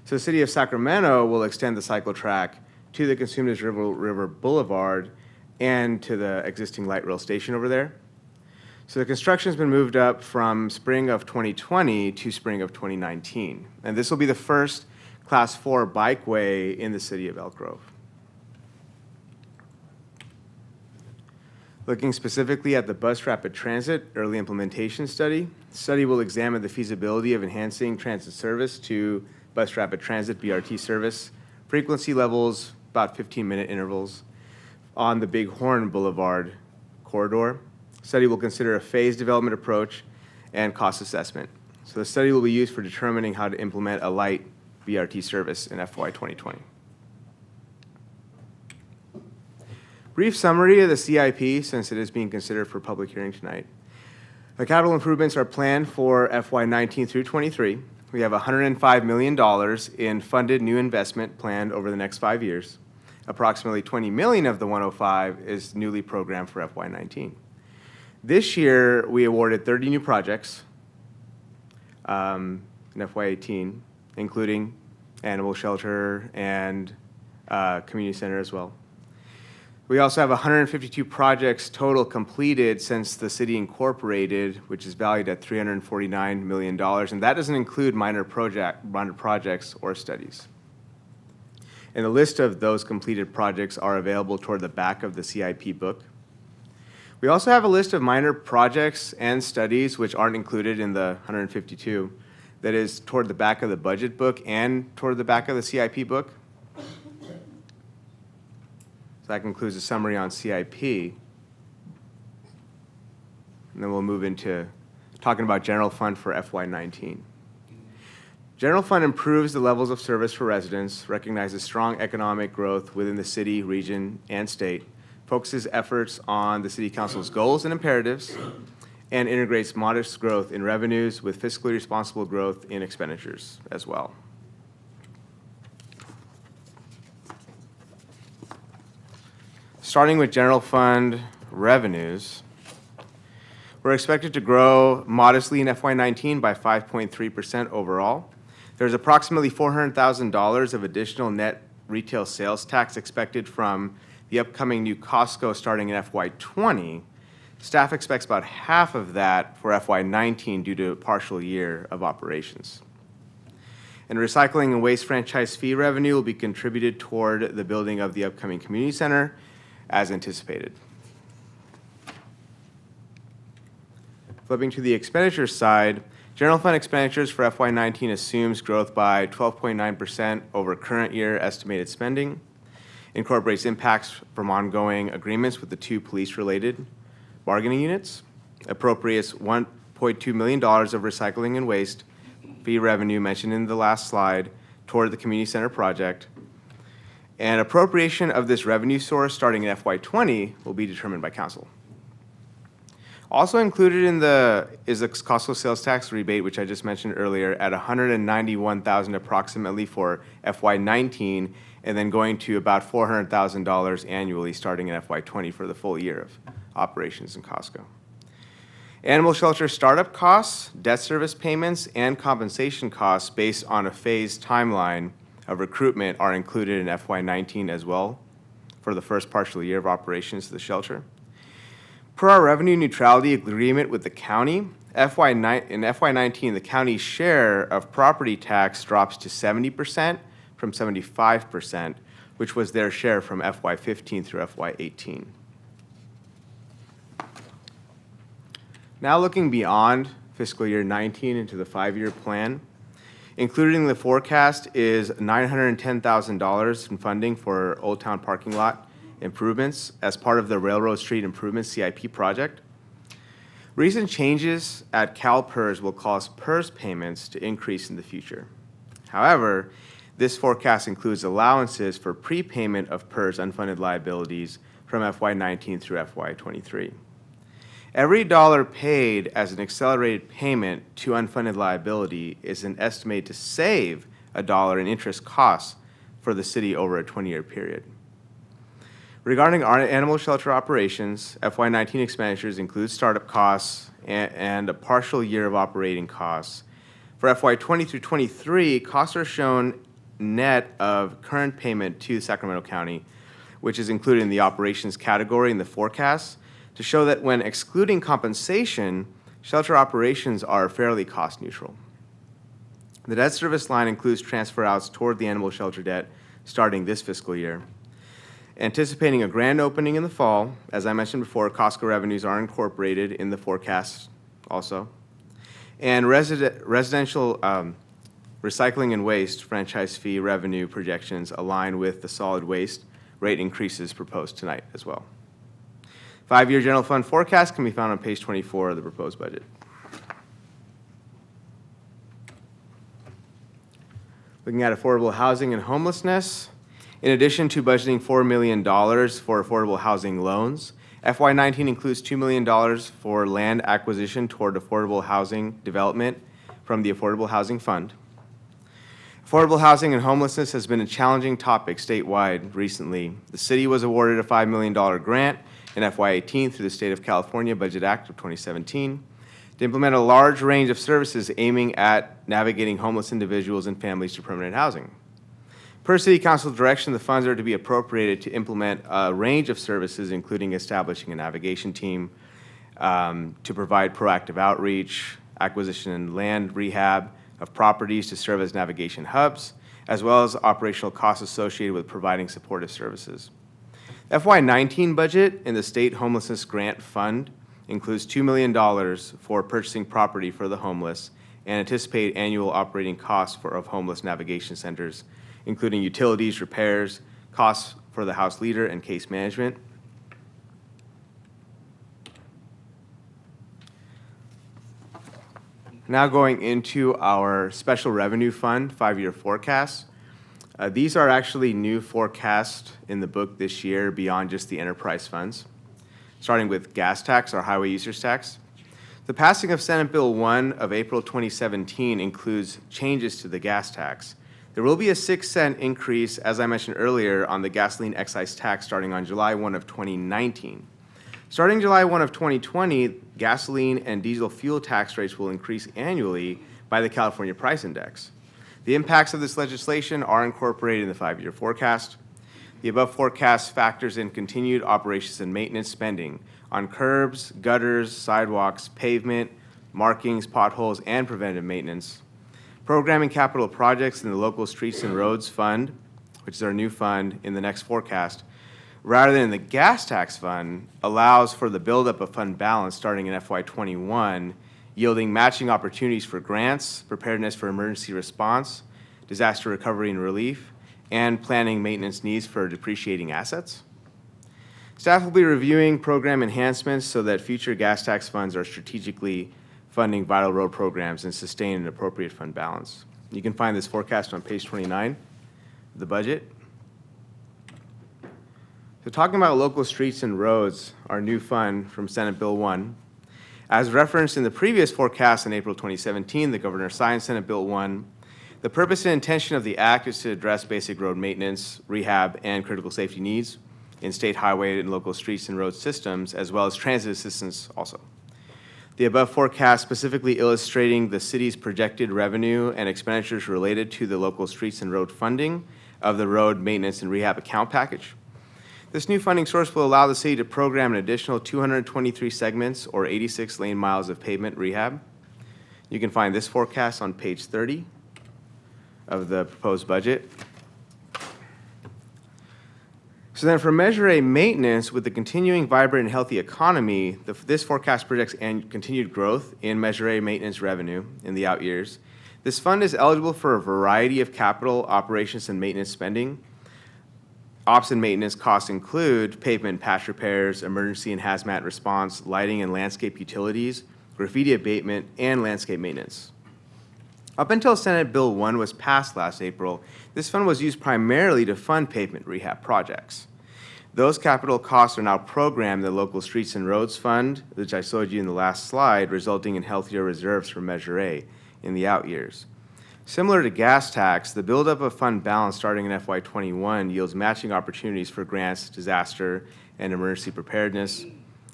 So the city of Sacramento will extend the cycle track to the Cosumnes River Boulevard and to the existing light rail station over there. So the construction has been moved up from spring of 2020 to spring of 2019. And this will be the first Class 4 bikeway in the city of Elk Grove. Looking specifically at the bus rapid transit early implementation study, the study will examine the feasibility of enhancing transit service to bus rapid transit BRT service, frequency levels, about 15-minute intervals on the Bighorn Boulevard corridor. The study will consider a phased development approach and cost assessment. So the study will be used for determining how to implement a light BRT service in FY 2020. Brief summary of the CIP, since it is being considered for public hearing tonight. The capital improvements are planned for FY 19 through 23. We have $105 million in funded new investment planned over the next 5 years. Approximately $20 million of the 105 is newly programmed for FY 19. This year, we awarded 30 new projects in FY 18, including animal shelter and community center as well. We also have 152 projects total completed since the city incorporated, which is valued at $349 million, and that doesn't include minor projects or studies. And the list of those completed projects are available toward the back of the CIP book. We also have a list of minor projects and studies which aren't included in the 152 that is toward the back of the budget book and toward the back of the CIP book. So that concludes the summary on CIP. And then we'll move into talking about general fund for FY19. General fund improves the levels of service for residents, recognizes strong economic growth within the city, region, and state, focuses efforts on the city council's goals and imperatives, and integrates modest growth in revenues with fiscally responsible growth in expenditures as well. Starting with general fund revenues, we're expected to grow modestly in FY19 by 5.3% overall. There's approximately $400,000 of additional net retail sales tax expected from the upcoming new Costco starting in FY20. Staff expects about half of that for FY19 due to a partial year of operations. And recycling and waste franchise fee revenue will be contributed toward the building of the upcoming community center as anticipated. Flipping to the expenditure side, general fund expenditures for FY19 assumes growth by 12.9% over current year estimated spending, incorporates impacts from ongoing agreements with the 2 police-related bargaining units, appropriates $1.2 million of recycling and waste fee revenue mentioned in the last slide toward the community center project, and appropriation of this revenue source starting in FY20 will be determined by council. Also included in is the Costco sales tax rebate, which I just mentioned earlier, at $191,000 approximately for FY19, and then going to about $400,000 annually starting in FY20 for the full year of operations in Costco. Animal shelter startup costs, debt service payments, and compensation costs based on a phased timeline of recruitment are included in FY19 as well for the first partial year of operations of the shelter. Per our revenue neutrality agreement with the county, in FY19, the county's share of property tax drops to 70% from 75%, which was their share from FY15 through FY18. Now looking beyond fiscal year 19 into the 5-year plan, included in the forecast is $910,000 in funding for Old Town parking lot improvements as part of the Railroad Street Improvement CIP project. Recent changes at CalPERS will cause PERS payments to increase in the future. However, this forecast includes allowances for prepayment of PERS unfunded liabilities from FY19 through FY23. Every dollar paid as an accelerated payment to unfunded liability is an estimate to save $1 in interest costs for the city over a 20-year period. Regarding our animal shelter operations, FY19 expenditures include startup costs and a partial year of operating costs. For FY20 through 23, costs are shown net of current payment to Sacramento County, which is included in the operations category in the forecast, to show that when excluding compensation, shelter operations are fairly cost neutral. The debt service line includes transfer outs toward the animal shelter debt starting this fiscal year. Anticipating a grand opening in the fall, as I mentioned before, Costco revenues are incorporated in the forecast also. And residential recycling and waste franchise fee revenue projections align with the solid waste rate increases proposed tonight as well. 5-year general fund forecast can be found on page 24 of the proposed budget. Looking at affordable housing and homelessness, in addition to budgeting $4 million for affordable housing loans, FY19 includes $2 million for land acquisition toward affordable housing development from the Affordable Housing Fund. Affordable housing and homelessness has been a challenging topic statewide recently. The city was awarded a $5 million grant in FY18 through the State of California Budget Act of 2017 to implement a large range of services aiming at navigating homeless individuals and families to permanent housing. Per City Council direction, the funds are to be appropriated to implement a range of services, including establishing a navigation team to provide proactive outreach, acquisition and land rehab of properties to serve as navigation hubs, as well as operational costs associated with providing supportive services. FY19 budget in the State Homelessness Grant Fund includes $2 million for purchasing property for the homeless and anticipate annual operating costs of homeless navigation centers, including utilities, repairs, costs for the house leader, and case management. Now going into our special revenue fund 5-year forecast. These are actually new forecasts in the book this year beyond just the enterprise funds. Starting with gas tax, or highway users tax. The passing of Senate Bill 1 of April 2017 includes changes to the gas tax. There will be a 6-cent increase, as I mentioned earlier, on the gasoline excise tax starting on July 1 of 2019. Starting July 1 of 2020, gasoline and diesel fuel tax rates will increase annually by the California Price Index. The impacts of this legislation are incorporated in the 5-year forecast. The above forecast factors in continued operations and maintenance spending on curbs, gutters, sidewalks, pavement, markings, potholes, and preventive maintenance. Programming capital projects in the local streets and roads fund, which is our new fund in the next forecast, rather than the gas tax fund, allows for the buildup of fund balance starting in FY21, yielding matching opportunities for grants, preparedness for emergency response, disaster recovery and relief, and planning maintenance needs for depreciating assets. Staff will be reviewing program enhancements so that future gas tax funds are strategically funding vital road programs and sustain an appropriate fund balance. You can find this forecast on page 29 of the budget. So talking about local streets and roads, our new fund from Senate Bill 1, as referenced in the previous forecast in April 2017, the governor signed Senate Bill 1. The purpose and intention of the act is to address basic road maintenance, rehab, and critical safety needs in state highway and local streets and road systems, as well as transit assistance also. The above forecast specifically illustrating the city's projected revenue and expenditures related to the local streets and road funding of the road maintenance and rehab account package. This new funding source will allow the city to program an additional 223 segments or 86 lane miles of pavement rehab. You can find this forecast on page 30 of the proposed budget. So then for Measure A maintenance, with the continuing vibrant and healthy economy, this forecast projects continued growth in Measure A maintenance revenue in the out years. This fund is eligible for a variety of capital operations and maintenance spending. Ops and maintenance costs include pavement and patch repairs, emergency and hazmat response, lighting and landscape utilities, graffiti abatement, and landscape maintenance. Up until Senate Bill 1 was passed last April, this fund was used primarily to fund pavement rehab projects. Those capital costs are now programmed in the Local Streets and Roads Fund, which I showed you in the last slide, resulting in healthier reserves for Measure A in the out years. Similar to gas tax, the buildup of fund balance starting in FY21 yields matching opportunities for grants, disaster, and emergency preparedness,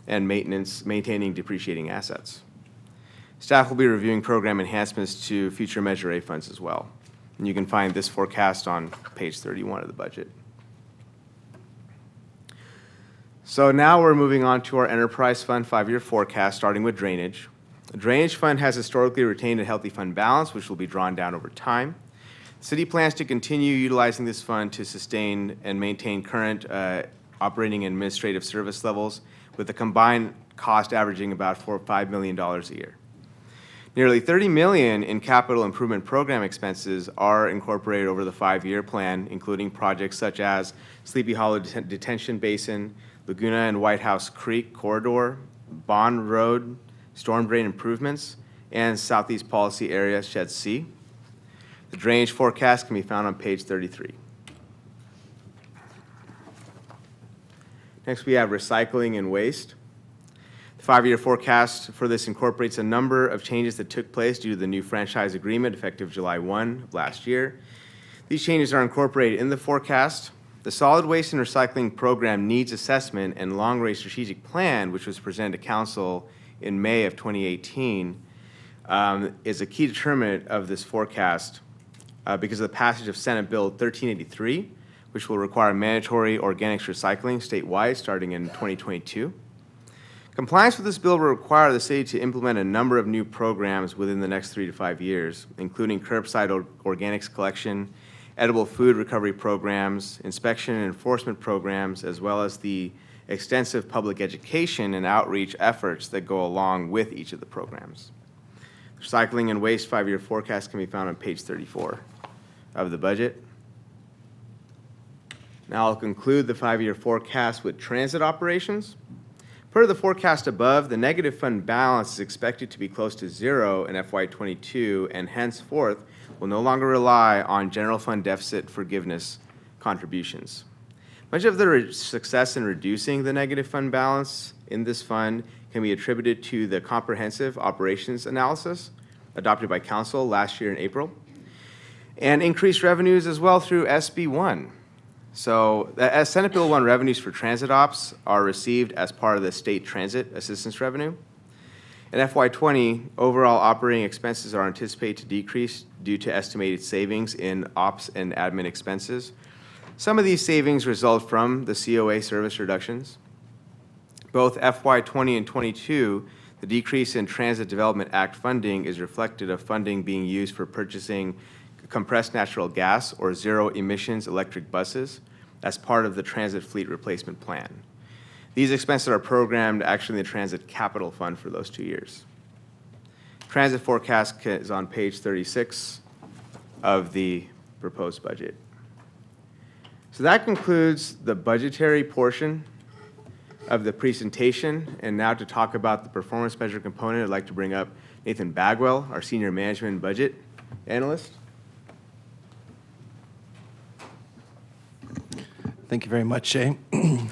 and maintenance, maintaining depreciating assets. Staff will be reviewing program enhancements to future Measure A funds as well. And you can find this forecast on page 31 of the budget. So now we're moving on to our enterprise fund 5-year forecast, starting with drainage. The drainage fund has historically retained a healthy fund balance, which will be drawn down over time. The city plans to continue utilizing this fund to sustain and maintain current operating and administrative service levels, with a combined cost averaging about $4 or $5 million a year. Nearly $30 million in capital improvement program expenses are incorporated over the 5-year plan, including projects such as Sleepy Hollow Detention Basin, Laguna and White House Creek Corridor, Bond Road, storm drain improvements, and Southeast Policy Area Shed C. The drainage forecast can be found on page 33. Next, we have recycling and waste. The 5-year forecast for this incorporates a number of changes that took place due to the new franchise agreement effective July 1 of last year. These changes are incorporated in the forecast. The solid waste and recycling program needs assessment and long-range strategic plan, which was presented to Council in May of 2018, is a key determinant of this forecast because of the passage of Senate Bill 1383, which will require mandatory organics recycling statewide starting in 2022. Compliance with this bill will require the city to implement a number of new programs within the next 3 to 5 years, including curbside organics collection edible food recovery programs, inspection and enforcement programs, as well as the extensive public education and outreach efforts that go along with each of the programs. Recycling and waste 5-year forecast can be found on page 34 of the budget. Now I'll conclude the 5-year forecast with transit operations. Per the forecast above, the negative fund balance is expected to be close to zero in FY22 and henceforth will no longer rely on general fund deficit forgiveness contributions. Much of the success in reducing the negative fund balance in this fund can be attributed to the comprehensive operations analysis adopted by Council last year in April, and increased revenues as well through SB 1. So, as Senate Bill 1 revenues for transit ops are received as part of the state transit assistance revenue. In FY20, overall operating expenses are anticipated to decrease due to estimated savings in ops and admin expenses. Some of these savings result from the COA service reductions. Both FY20 and 22, the decrease in Transit Development Act funding is reflected of funding being used for purchasing compressed natural gas or zero emissions electric buses as part of the transit fleet replacement plan. These expenses are programmed actually in the Transit Capital Fund for those 2 years. Transit forecast is on page 36 of the proposed budget. So that concludes the budgetary portion of the presentation. And now to talk about the performance measure component, I'd like to bring up Nathan Bagwell, our Senior Management and Budget Analyst. Thank you very much, Shay. Good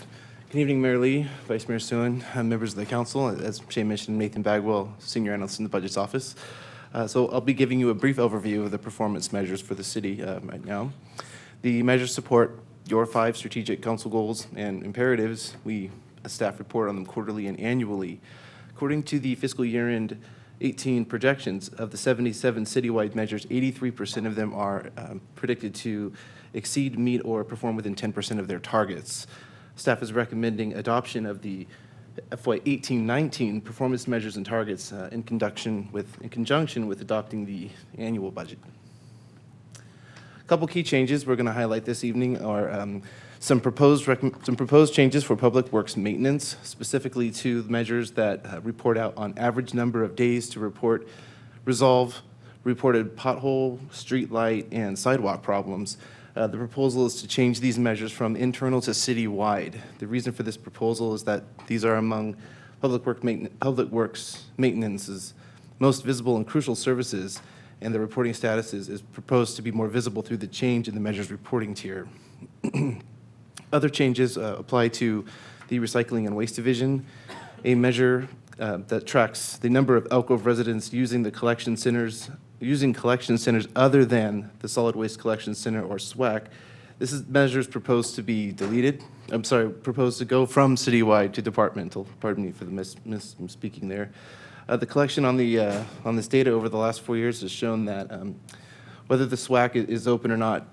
evening, Mayor Lee, Vice Mayor Suen, members of the council. As Shay mentioned, Nathan Bagwell, Senior Analyst in the Budget's Office. So I'll be giving you a brief overview of the performance measures for the city right now. The measures support your 5 strategic council goals and imperatives. We, as staff, report on them quarterly and annually. According to the fiscal year-end 18 projections of the 77 citywide measures, 83% of them are predicted to exceed, meet, or perform within 10% of their targets. Staff is recommending adoption of the FY 18-19 performance measures and targets in conjunction with adopting the annual budget. A couple key changes we're going to highlight this evening are some proposed changes for public works maintenance, specifically to the measures that report out on average number of days to resolve reported pothole, street light, and sidewalk problems. The proposal is to change these measures from internal to citywide. The reason for this proposal is that these are among public works maintenance's most visible and crucial services, and the reporting status is proposed to be more visible through the change in the measures reporting tier. Other changes apply to the Recycling and Waste Division, a measure that tracks the number of Elk Grove residents using collection centers other than the Solid Waste Collection Center or SWAC. This measure is proposed to be deleted. Proposed to go from citywide to departmental. Pardon me for the misspeaking there. The collection on this data over the last 4 years has shown that whether the SWAC is open or not,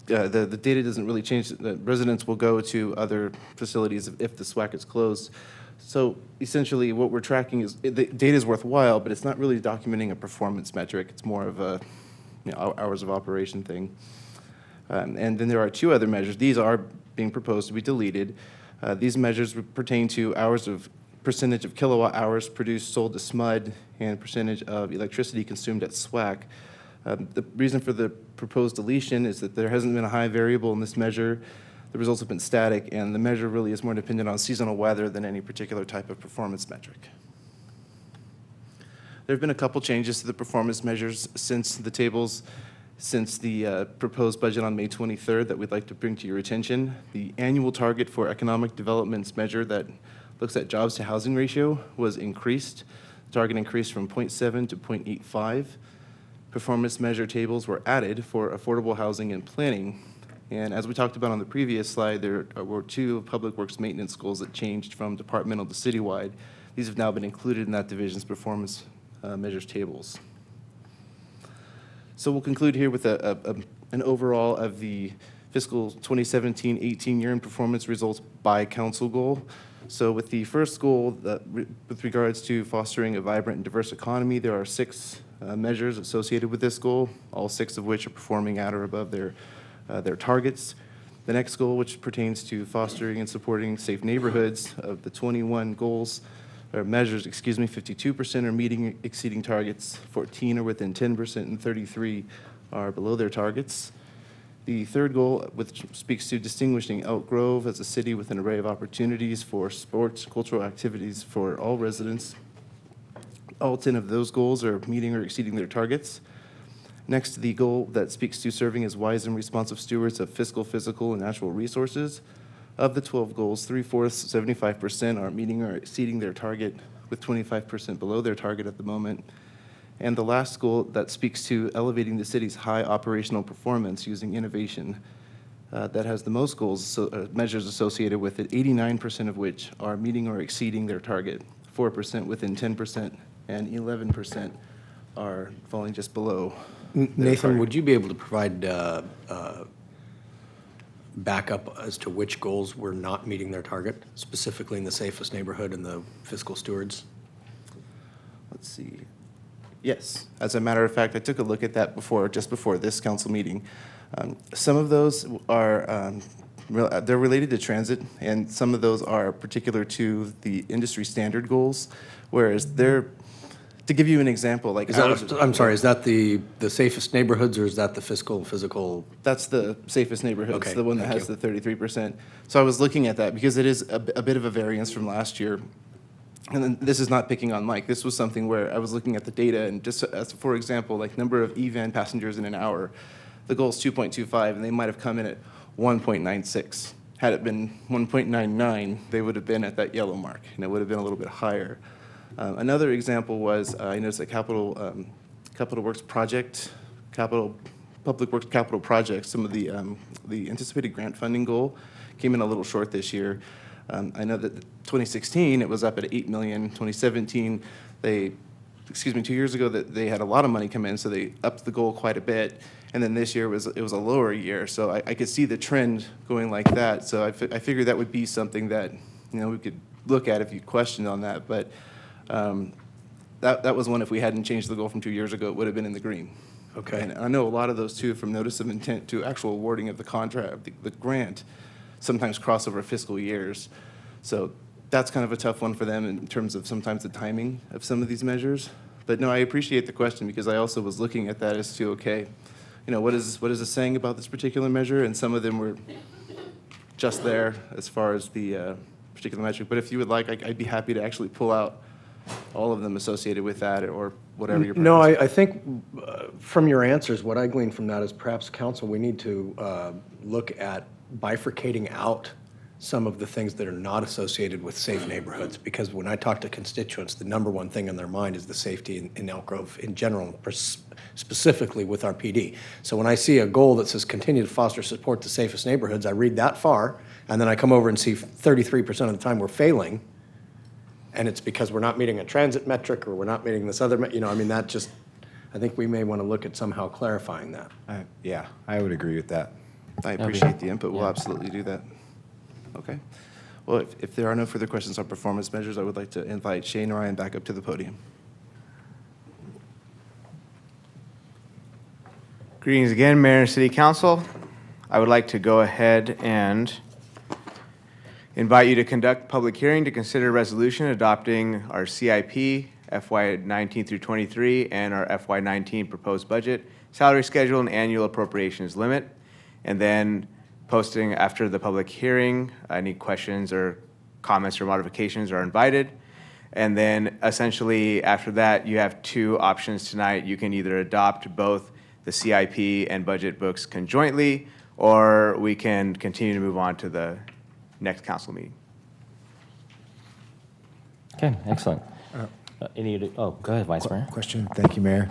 the data doesn't really change. The residents will go to other facilities if the SWAC is closed. So essentially what we're tracking is, the data is worthwhile, but it's not really documenting a performance metric. It's more of a hours of operation thing. And then there are 2 other measures. These are being proposed to be deleted. These measures pertain to percentage of kilowatt hours produced sold to SMUD and percentage of electricity consumed at SWAC. The reason for the proposed deletion is that there hasn't been a high variable in this measure. The results have been static, and the measure really is more dependent on seasonal weather than any particular type of performance metric. There have been a couple changes to the performance measures since the proposed budget on May 23rd that we'd like to bring to your attention. The annual target for economic development's measure that looks at jobs to housing ratio was increased. The target increased from 0.7 to 0.85. Performance measure tables were added for affordable housing and planning. And as we talked about on the previous slide, there were 2 public works maintenance goals that changed from departmental to citywide. These have now been included in that division's performance measures tables. So we'll conclude here with an overall of the fiscal 2017-18 year-end performance results by council goal. So with the first goal, with regards to fostering a vibrant and diverse economy, there are 6 measures associated with this goal, all 6 of which are performing at or above their targets. The next goal, which pertains to fostering and supporting safe neighborhoods, of the 21 goals, or measures, 52% are meeting, exceeding targets, 14 are within 10%, and 33 are below their targets. The third goal, which speaks to distinguishing Elk Grove as a city with an array of opportunities for sports, cultural activities for all residents. All 10 of those goals are meeting or exceeding their targets. Next, the goal that speaks to serving as wise and responsive stewards of fiscal, physical, and natural resources. Of the 12 goals, 3/4, 75% are meeting or exceeding their target, with 25% below their target at the moment. And the last goal that speaks to elevating the city's high operational performance using innovation, that has the most goals, measures associated with it, 89% of which are meeting or exceeding their target, 4% within 10%, and 11% are falling just below. Nathan, would you be able to provide backup as to which goals were not meeting their target, specifically in the safest neighborhood and the fiscal stewards? Let's see. Yes, as a matter of fact, I took a look at that just before this council meeting. Some of those are, they're related to transit, and some of those are particular to the industry standard goals, whereas they're, to give you an example, like I'm sorry, is that the safest neighborhoods, or is that the fiscal and physical? That's the safest neighborhoods, Okay, the one that thank has the 33%. So I was looking at that because it is a bit of a variance from last year. And then this is not picking on Mike. This was something where I was looking at the data, and just as, for example, like number of EVAN passengers in an hour, the goal is 2.25, and they might have come in at 1.96. Had it been 1.99, they would have been at that yellow mark, and it would have been a little bit higher. Another example was, I noticed that Capital Works project, Public Works capital projects, some of the anticipated grant funding goal came in a little short this year. I know that 2016, it was up at 8 million. 2017, 2 years ago, that they had a lot of money come in, so they upped the goal quite a bit. And then this year it was a lower year, so I could see the trend going like that. So I figured that would be something that, you know, we could look at if you questioned on that. But that was one, if we hadn't changed the goal from 2 years ago, it would have been in the green. Okay. And I know a lot of those too, from notice of intent to actual awarding of the contract, the grant, sometimes cross over fiscal years. So that's kind of a tough one for them in terms of sometimes the timing of some of these measures. But no, I appreciate the question, because I also was looking at that as to, okay, you know, what is it saying about this particular measure? And some of them were just there as far as the particular metric. But if you would like, I'd be happy to actually pull out all of them associated with that, or whatever your No, preference. I think from your answers, what I gleaned from that is perhaps, council, we need to look at bifurcating out some of the things that are not associated with safe neighborhoods, because when I talk to constituents, the number one thing on their mind is the safety in Elk Grove in general, specifically with our PD. So when I see a goal that says continue to foster support the safest neighborhoods, I read that far, and then I come over and see 33% of the time we're failing, and it's because we're not meeting a transit metric, or we're not meeting this other, you know, I mean, that just, I think we may want to look at somehow clarifying that. Yeah, I would agree with that. I appreciate the input. We'll absolutely do that. Okay. Well, if there are no further questions on performance measures, I would like to invite Shane Ryan back up to the podium. Greetings again, Mayor and City Council. I would like to go ahead and invite you to conduct public hearing to consider a resolution adopting our CIP FY19 through 23 and our FY19 proposed budget, salary schedule, and annual appropriations limit. And then posting after the public hearing, any questions or comments or modifications are invited. And then essentially after that, you have two options tonight. You can either adopt both the CIP and budget books conjointly, or we can continue to move on to the next council meeting. Okay, excellent. Go ahead, Vice Mayor. Question. Thank you, Mayor.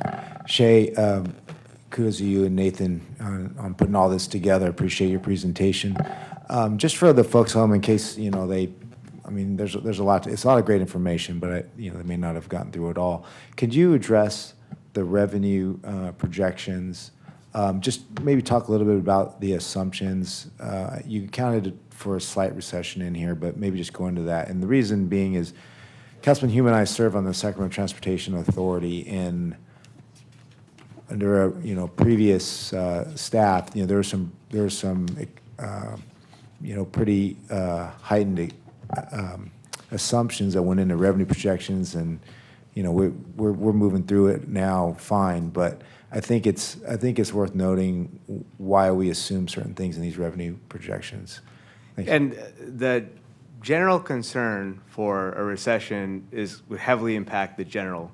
Shay, kudos to you and Nathan on putting all this together. Appreciate your presentation. Just for the folks home, in case, you know, there's a lot, it's a lot of great information, but they may not have gotten through it all. Could you address the revenue projections? Just maybe talk a little bit about the assumptions. You accounted for a slight recession in here, but maybe just go into that. And the reason being is Councilman Hume and I serve on the Sacramento Transportation Authority, and under previous staff, there were some pretty heightened assumptions that went into revenue projections, and we're moving through it now fine. But I think it's worth noting why we assume certain things in these revenue projections. Thanks. And the general concern for a recession would heavily impact the general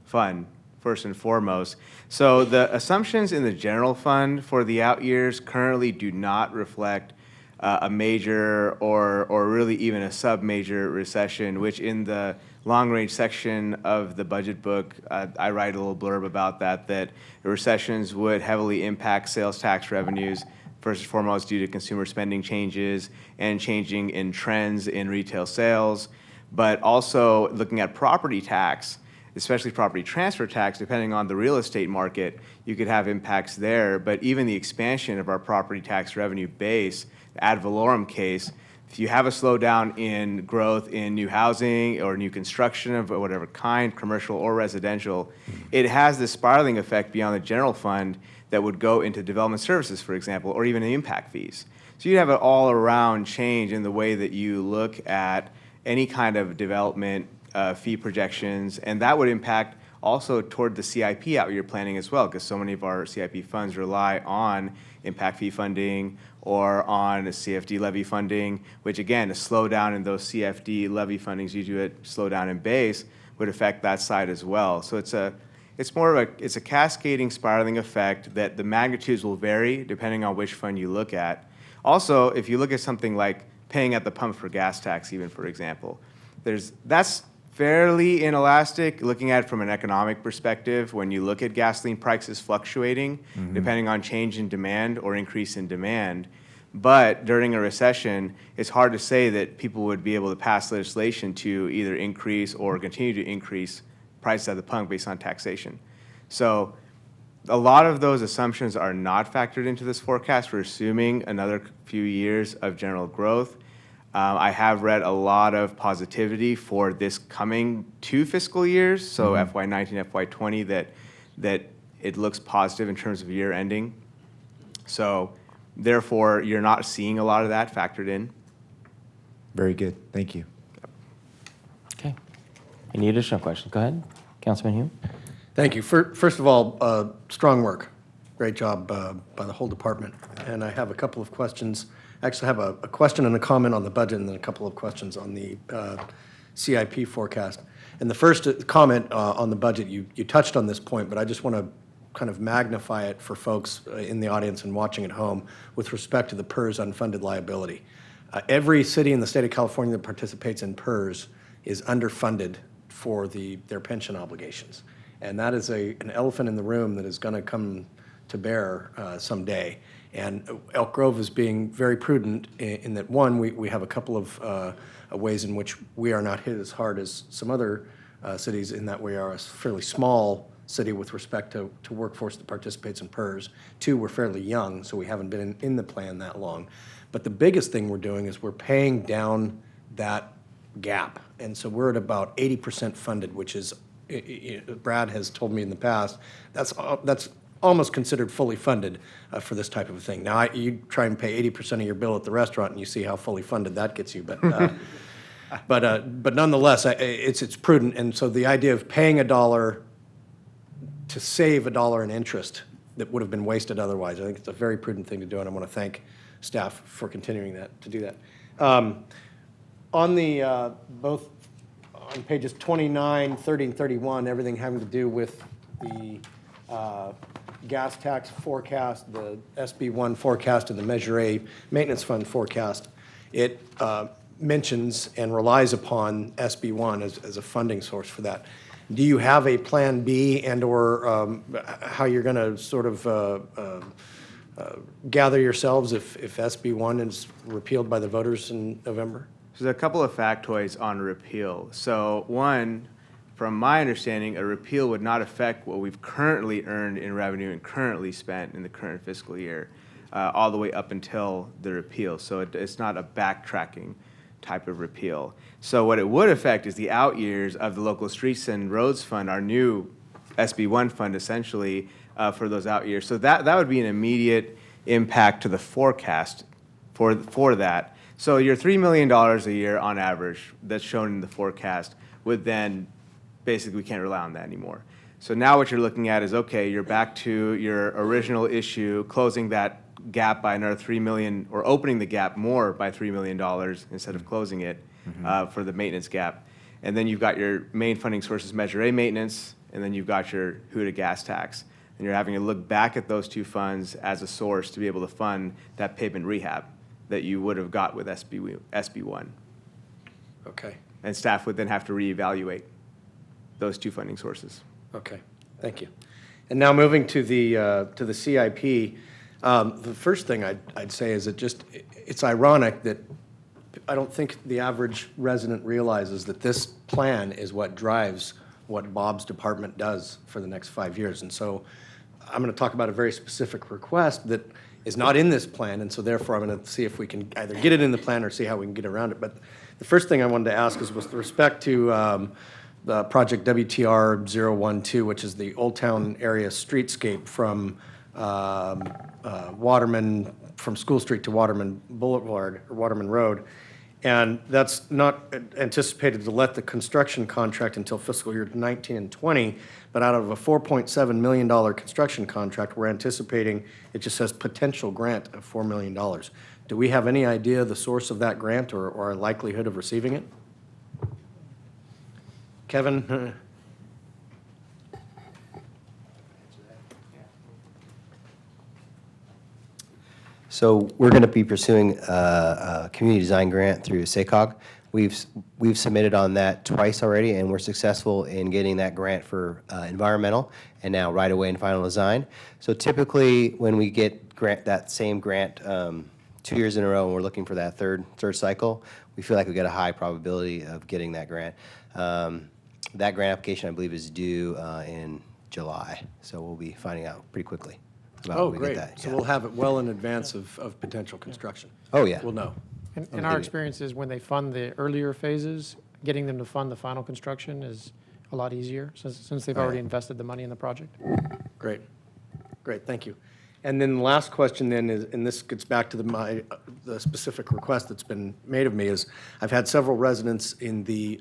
fund, first and foremost. So the assumptions in the general fund for the out years currently do not reflect a major or really even a sub-major recession, which in the long-range section of the budget book, I write a little blurb about that the recessions would heavily impact sales tax revenues, first and foremost due to consumer spending changes and changing in trends in retail sales, but also looking at property tax, especially property transfer tax, depending on the real estate market, you could have impacts there. But even the expansion of our property tax revenue base, the ad valorem case, if you have a slowdown in growth in new housing or new construction of whatever kind, commercial or residential, it has this spiraling effect beyond the general fund that would go into development services, for example, or even impact fees. So you have an all-around change in the way that you look at any kind of development fee projections, and that would impact also toward the CIP out-year planning as well, because so many of our CIP funds rely on impact fee funding or on CFD levy funding, which again, a slowdown in those CFD levy fundings due to a slowdown in base would affect that side as well. So it's a cascading spiraling effect that the magnitudes will vary depending on which fund you look at. Also, if you look at something like paying at the pump for gas tax, even for example, that's fairly inelastic, looking at it from an economic perspective. When you look at gasoline prices fluctuating, depending on change in demand or increase in demand. But during a recession, it's hard to say that people would be able to pass legislation to either increase or continue to increase prices at the pump based on taxation. So a lot of those assumptions are not factored into this forecast. We're assuming another few years of general growth. I have read a lot of positivity for this coming 2 fiscal years, so FY19, FY20, that it looks positive in terms of year ending. So therefore, you're not seeing a lot of that factored in. Very good. Thank you. Okay. Any additional questions? Go ahead, Councilman Hume. Thank you. First of all, strong work. Great job by the whole department. And I have a couple of questions. Actually, I have a question and a comment on the budget, and then a couple of questions on the CIP forecast. And the first comment on the budget, you touched on this point, but I just want to kind of magnify it for folks in the audience and watching at home with respect to the PERS unfunded liability. Every city in the state of California that participates in PERS is underfunded for their pension obligations. And that is an elephant in the room that is going to come to bear someday. And Elk Grove is being very prudent in that, one, we have a couple of ways in which we are not hit as hard as some other cities, in that we are a fairly small city with respect to workforce that participates in PERS. Two, we're fairly young, so we haven't been in the plan that long. But the biggest thing we're doing is we're paying down that gap. And so we're at about 80% funded, which is, Brad has told me in the past, that's almost considered fully funded for this type of a thing. Now, you try and pay 80% of your bill at the restaurant, and you see how fully funded that gets you. But nonetheless, it's prudent. And so the idea of paying $1 to save $1 in interest that would have been wasted otherwise, I think it's a very prudent thing to do, and I want to thank staff for continuing to do that. On the both on pages 29, 30, and 31, everything having to do with the gas tax forecast, the SB1 forecast, and the Measure A maintenance fund forecast, it mentions and relies upon SB1 as a funding source for that. Do you have a plan B and or how you're going to sort of gather yourselves if SB1 is repealed by the voters in November? There's a couple of factoids on repeal. So one, from my understanding, a repeal would not affect what we've currently earned in revenue and currently spent in the current fiscal year, all the way up until the repeal. So it's not a backtracking type of repeal. So what it would affect is the out years of the local streets and roads fund, our new SB1 fund essentially, for those out years. So that would be an immediate impact to the forecast for that. So your $3 million a year on average that's shown in the forecast would then, basically, we can't rely on that anymore. So now what you're looking at is, okay, you're back to your original issue, closing that gap by another $3 million, or opening the gap more by $3 million instead of closing it for the maintenance gap. And then you've got your main funding sources, Measure A maintenance, and then you've got your HUDA gas tax. And you're having to look back at those two funds as a source to be able to fund that pavement rehab that you would have got with SB1. Okay, And staff would then have to reevaluate those two funding sources. okay, thank you. And now moving to the CIP, the first thing I'd say is it's ironic that I don't think the average resident realizes that this plan is what drives what Bob's department does for the next 5 years. And so I'm going to talk about a very specific request that is not in this plan, and so therefore I'm going to see if we can either get it in the plan or see how we can get around it. But the first thing I wanted to ask is with respect to the project WTR 012, which is the Old Town area streetscape from Waterman, from School Street to Waterman Boulevard, or Waterman Road. And that's not anticipated to let the construction contract until fiscal year 19 and 20, but out of a $4.7 million construction contract, we're anticipating, it just says potential grant of $4 million. Do we have any idea the source of that grant or our likelihood of receiving it? Kevin? So we're going to be pursuing a community design grant through SACOG. We've submitted on that twice already, and we're successful in getting that grant for environmental and now right-of-way and final design. So typically, when we get that same grant 2 years in a row, and we're looking for that third cycle, we feel like we get a high probability of getting that grant. That grant application, I believe, is due in July, so we'll be finding out pretty quickly. Oh, great. So we'll have it well in advance of potential construction. Oh, yeah. We'll know. And our experience is when they fund the earlier phases, getting them to fund the final construction is a lot easier since they've already invested the money in the project. Great. Great, thank you. And then the last question then is, and this gets back to the specific request that's been made of me, is I've had several residents in the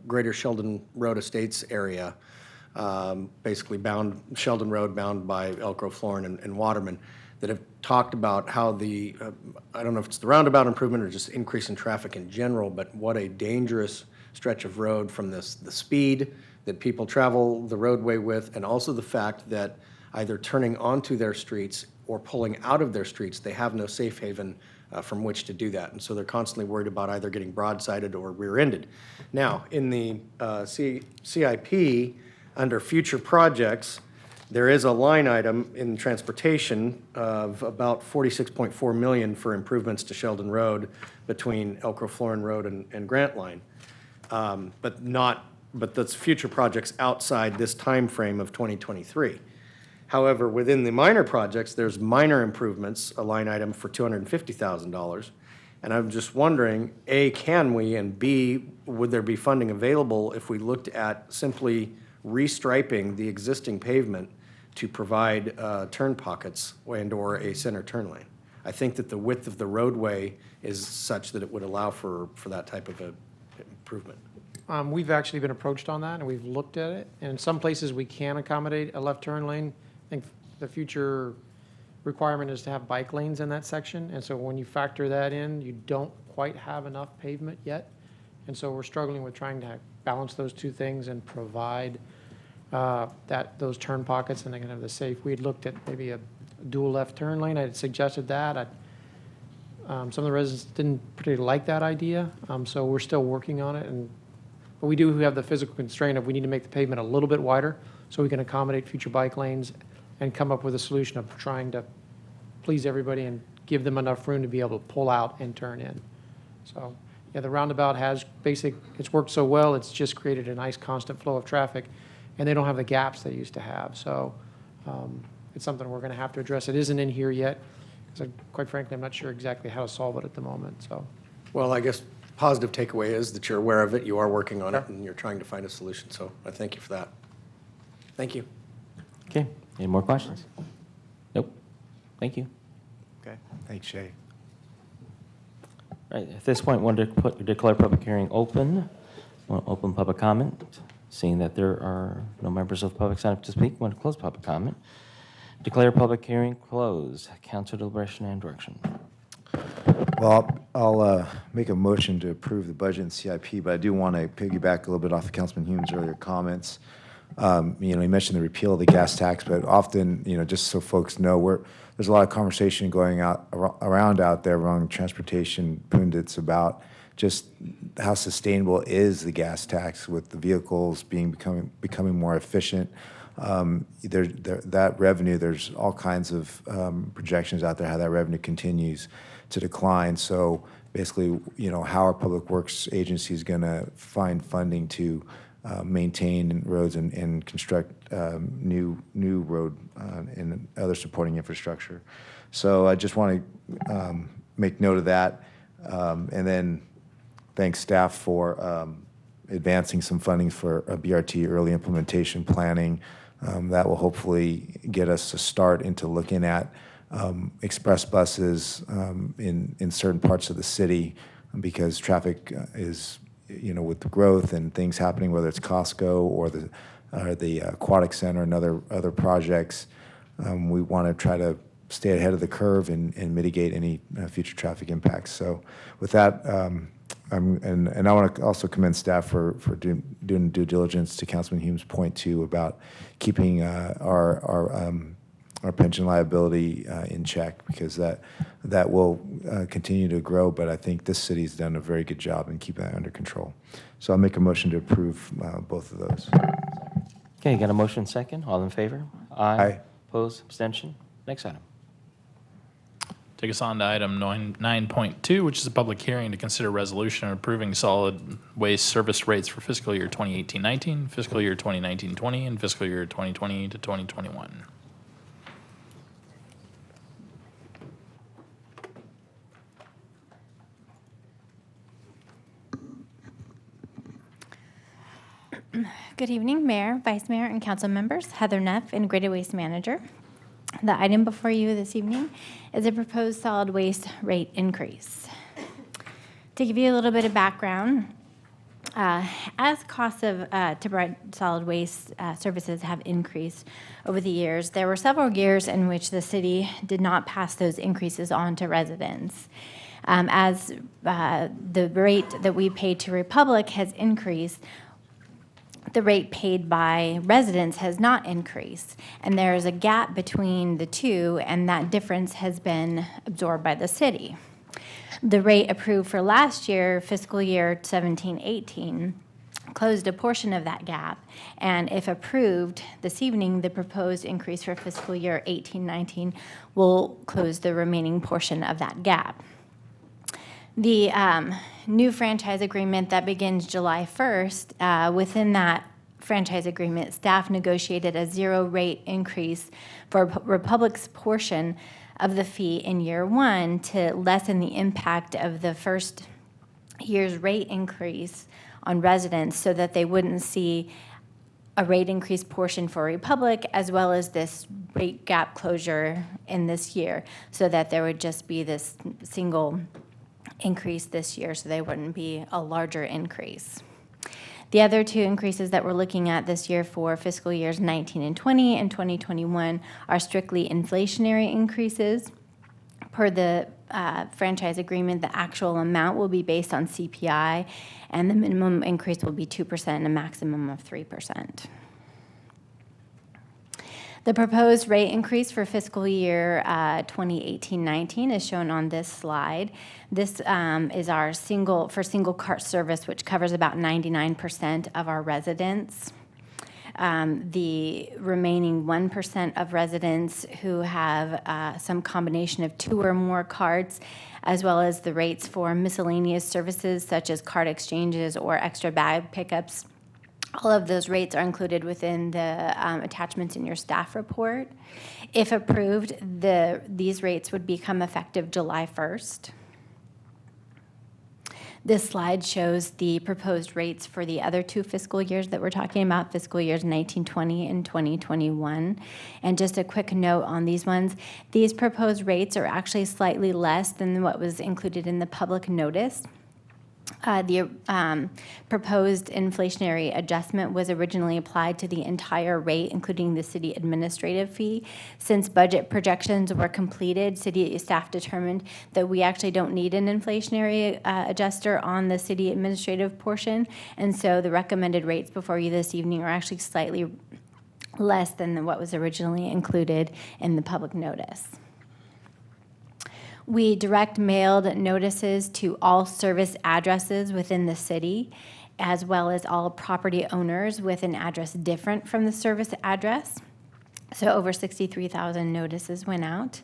greater Sheldon Road Estates area, basically Sheldon Road bound by Elk Grove, Florin, and Waterman, that have talked about how the, I don't know if it's the roundabout improvement or just increase in traffic in general, but what a dangerous stretch of road from the speed that people travel the roadway with, and also the fact that either turning onto their streets or pulling out of their streets, they have no safe haven from which to do that. And so they're constantly worried about either getting broadsided or rear-ended. Now, in the CIP, under future projects, there is a line item in transportation of about $46.4 million for improvements to Sheldon Road between Elk Grove Florin Road and Grant Line. But that's future projects outside this time frame of 2023. However, within the minor projects, there's minor improvements, a line item for $250,000. And I'm just wondering, A, can we, and B, would there be funding available if we looked at simply restriping the existing pavement to provide turn pockets and/or a center turn lane? I think that the width of the roadway is such that it would allow for that type of a improvement. We've actually been approached on that, and we've looked at it. And in some places, we can accommodate a left turn lane. I think the future requirement is to have bike lanes in that section. And so when you factor that in, you don't quite have enough pavement yet. And so we're struggling with trying to balance those two things and provide those turn pockets, and they're going to have the safe. We had looked at maybe a dual left turn lane. I had suggested that. Some of the residents didn't particularly like that idea, so we're still working on it. But we do have the physical constraint of we need to make the pavement a little bit wider so we can accommodate future bike lanes and come up with a solution of trying to please everybody and give them enough room to be able to pull out and turn in. So, yeah, the roundabout it's worked so well, it's just created a nice constant flow of traffic, and they don't have the gaps they used to have. So it's something we're going to have to address. It isn't in here yet, because quite frankly, I'm not sure exactly how to solve it at the moment. So, well, I guess positive takeaway is that you're aware of it, you are working on it, and you're trying to find a solution. So I thank you for that. Thank you. Okay. Any more questions? Nope. Thank you. Okay, thanks, Shay. Right, at this point, I want to declare public hearing open. Want to open public comment. Seeing that there are no members of the public signed up to speak, want to close public comment. Declare public hearing closed. Council deliberation and direction. Well, I'll make a motion to approve the budget and CIP, but I do want to piggyback a little bit off of Councilman Hume's earlier comments. He mentioned the repeal of the gas tax, but often, just so folks know, there's a lot of conversation going around out there among transportation pundits about just how sustainable is the gas tax with the vehicles becoming more efficient. That revenue, there's all kinds of projections out there how that revenue continues to decline. So basically, how are public works agencies going to find funding to maintain roads and construct new road and other supporting infrastructure? So I just want to make note of that, and then thank staff for advancing some funding for a BRT early implementation planning. That will hopefully get us a start into looking at express buses in certain parts of the city, because traffic is, with the growth and things happening, whether it's Costco or the Aquatic Center and other projects, we want to try to stay ahead of the curve and mitigate any future traffic impacts. So with that, and I want to also commend staff for doing due diligence to Councilman Hume's point too about keeping our pension liability in check, because that will continue to grow. But I think this city's done a very good job in keeping that under control. So I'll make a motion to approve both of those. Okay, got a motion second. All in favor? Aye. Opposed? Abstention? Next item. Take us on to item 9.2, which is a public hearing to consider resolution approving solid waste service rates for fiscal year 2018-19, fiscal year 2019-20, and fiscal year 2020 to 2021. Good evening, Mayor, Vice Mayor, and council members. Heather Neff, Integrated Waste Manager. The item before you this evening is a proposed solid waste rate increase. To give you a little bit of background, as costs of to provide solid waste services have increased over the years, there were several years in which the city did not pass those increases on to residents. As the rate that we pay to Republic has increased, the rate paid by residents has not increased, and there is a gap between the two, and that difference has been absorbed by the city. The rate approved for last year, fiscal year 17-18, closed a portion of that gap, and if approved this evening, the proposed increase for fiscal year 18-19 will close the remaining portion of that gap. The new franchise agreement that begins July 1st, within that franchise agreement, staff negotiated a zero rate increase for Republic's portion of the fee in year one to lessen the impact of the first year's rate increase on residents, so that they wouldn't see a rate increase portion for Republic as well as this rate gap closure in this year, so that there would just be this single increase this year, so they wouldn't be a larger increase. The other two increases that we're looking at this year for fiscal years 19 and 20 and 2021 are strictly inflationary increases. Per the franchise agreement, the actual amount will be based on CPI, and the minimum increase will be 2% and a maximum of 3%. The proposed rate increase for fiscal year 2018-19 is shown on this slide. This is our single cart service, which covers about 99% of our residents. The remaining 1% of residents who have some combination of 2 or more carts, as well as the rates for miscellaneous services such as cart exchanges or extra bag pickups. All of those rates are included within the attachments in your staff report. If approved, these rates would become effective July 1st. This slide shows the proposed rates for the other two fiscal years that we're talking about, fiscal years 1920 and 2021. And just a quick note on these ones, these proposed rates are actually slightly less than what was included in the public notice. The proposed inflationary adjustment was originally applied to the entire rate, including the city administrative fee. Since budget projections were completed, city staff determined that we actually don't need an inflationary adjuster on the city administrative portion. And so the recommended rates before you this evening are actually slightly less than what was originally included in the public notice. We direct mailed notices to all service addresses within the city, as well as all property owners with an address different from the service address. So over 63,000 notices went out.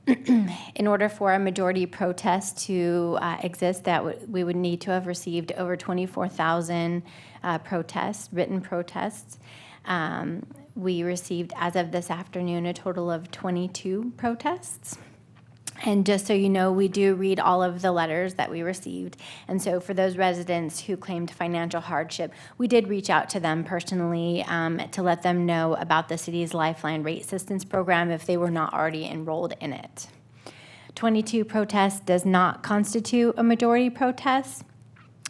In order for a majority protest to exist, we would need to have received over 24,000 written protests. We received, as of this afternoon, a total of 22 protests. And just so you know, we do read all of the letters that we received. And so for those residents who claimed financial hardship, we did reach out to them personally to let them know about the city's Lifeline Rate Assistance Program if they were not already enrolled in it. 22 protests does not constitute a majority protest.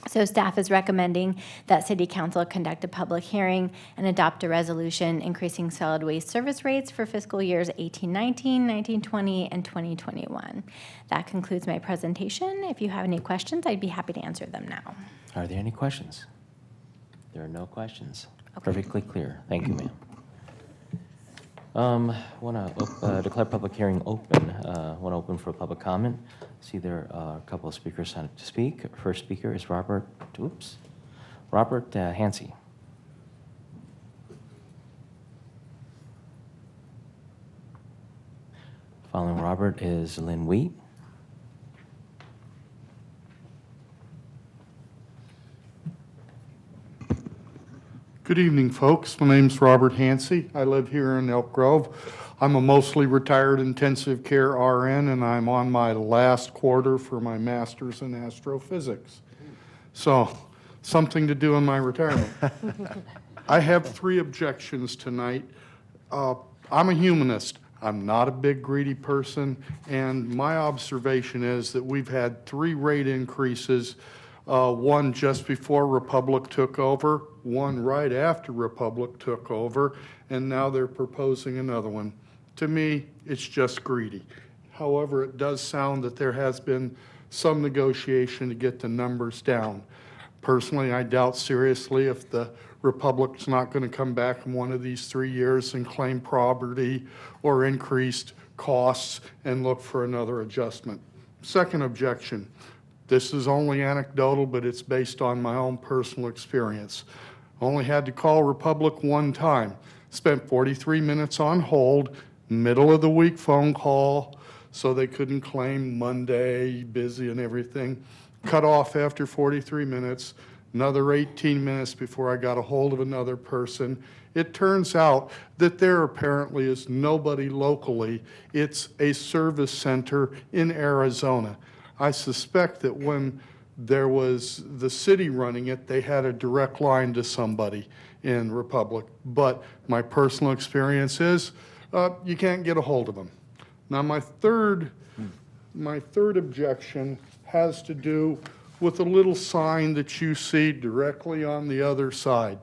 So staff is recommending that City Council conduct a public hearing and adopt a resolution increasing solid waste service rates for fiscal years 1819, 1920, and 2021. That concludes my presentation. If you have any questions, I'd be happy to answer them now. Are there any questions? There are no questions. Perfectly clear. Thank you, ma'am. Want to declare public hearing open. Want to open for public comment. See there are a couple of speakers signed up to speak. First speaker is Robert Hansey. Following Robert is Lynn Wheat. Good evening, folks. My name's Robert Hansey. I live here in Elk Grove. I'm a mostly retired intensive care RN, and I'm on my last quarter for my master's in astrophysics. So, something to do in my retirement. I have 3 objections tonight. I'm a humanist. I'm not a big greedy person, and my observation is that we've had 3 rate increases, one just before Republic took over, one right after Republic took over, and now they're proposing another one. To me, it's just greedy. However, it does sound that there has been some negotiation to get the numbers down. Personally, I doubt seriously if the Republic's not going to come back in one of these 3 years and claim property or increased costs and look for another adjustment. Second objection. This is only anecdotal, but it's based on my own personal experience. Only had to call Republic one time. Spent 43 minutes on hold, middle of the week phone call, so they couldn't claim Monday, busy and everything. Cut off after 43 minutes, another 18 minutes before I got a hold of another person. It turns out that there apparently is nobody locally. It's a service center in Arizona. I suspect that when there was the city running it, they had a direct line to somebody in Republic. But my personal experience is you can't get a hold of them. Now, my third objection has to do with a little sign that you see directly on the other side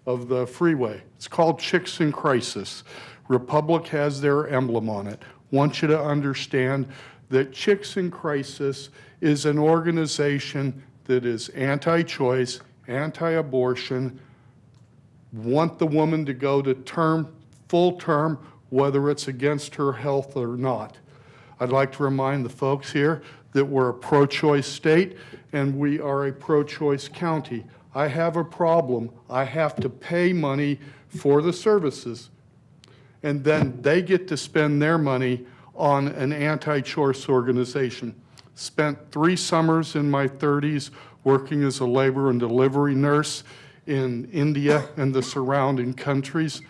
of the freeway. It's called Chicks in Crisis. Republic has their emblem on it. Want you to understand that Chicks in Crisis is an organization that is anti-choice, anti-abortion, want the woman to go to full term, whether it's against her health or not. I'd like to remind the folks here that we're a pro-choice state and we are a pro-choice county. I have a problem. I have to pay money for the services, and then they get to spend their money on an anti-choice organization. Spent 3 summers in my 30s working as a labor and delivery nurse in India and the surrounding countries.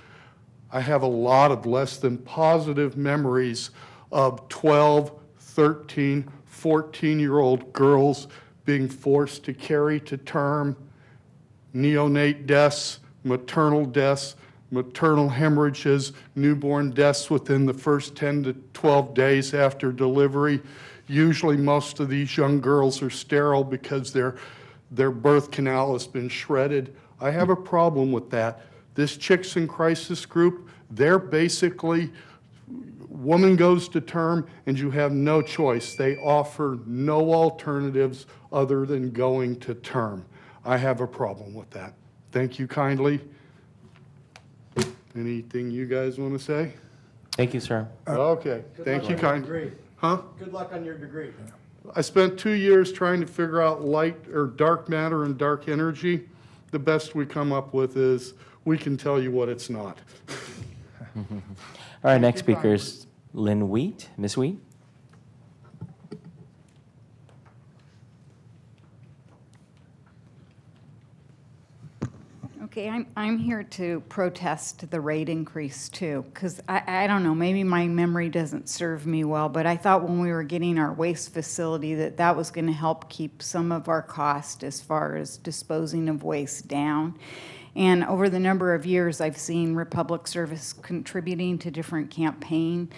I have a lot of less than positive memories of 12, 13, 14-year-old girls being forced to carry to term, neonate deaths, maternal hemorrhages, newborn deaths within the first 10 to 12 days after delivery. Usually most of these young girls are sterile because their birth canal has been shredded. I have a problem with that. This Chicks in Crisis group, they're basically, woman goes to term and you have no choice. They offer no alternatives other than going to term. I have a problem with that. Thank you kindly. Anything you guys want to say? Thank you, sir. Okay, thank you kindly. Huh? Good luck on your degree. I spent 2 years trying to figure out light or dark matter and dark energy. The best we come up with is we can tell you what it's not. All right, next speaker is Lynn Wheat. Ms. Wheat? Okay, I'm here to protest the rate increase too, because I don't know, maybe my memory doesn't serve me well, but I thought when we were getting our waste facility that was going to help keep some of our cost as far as disposing of waste down. And over the number of years, I've seen Republic Service contributing to different campaigns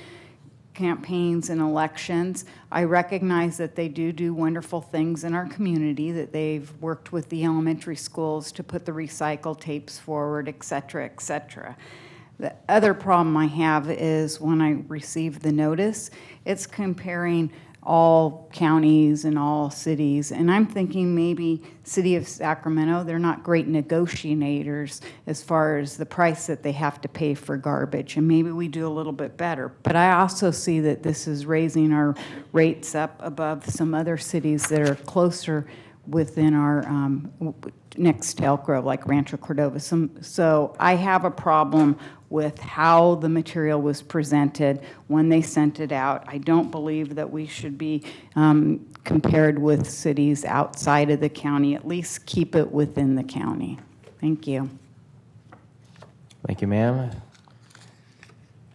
and elections. I recognize that they do wonderful things in our community, that they've worked with the elementary schools to put the recycle tapes forward, et cetera, et cetera. The other problem I have is when I receive the notice, it's comparing all counties and all cities, and I'm thinking maybe City of Sacramento, they're not great negotiators as far as the price that they have to pay for garbage, and maybe we do a little bit better. But I also see that this is raising our rates up above some other cities that are closer within our next to Elk Grove, like Rancho Cordova. So I have a problem with how the material was presented when they sent it out. I don't believe that we should be compared with cities outside of the county. At least keep it within the county. Thank you. Thank you, ma'am.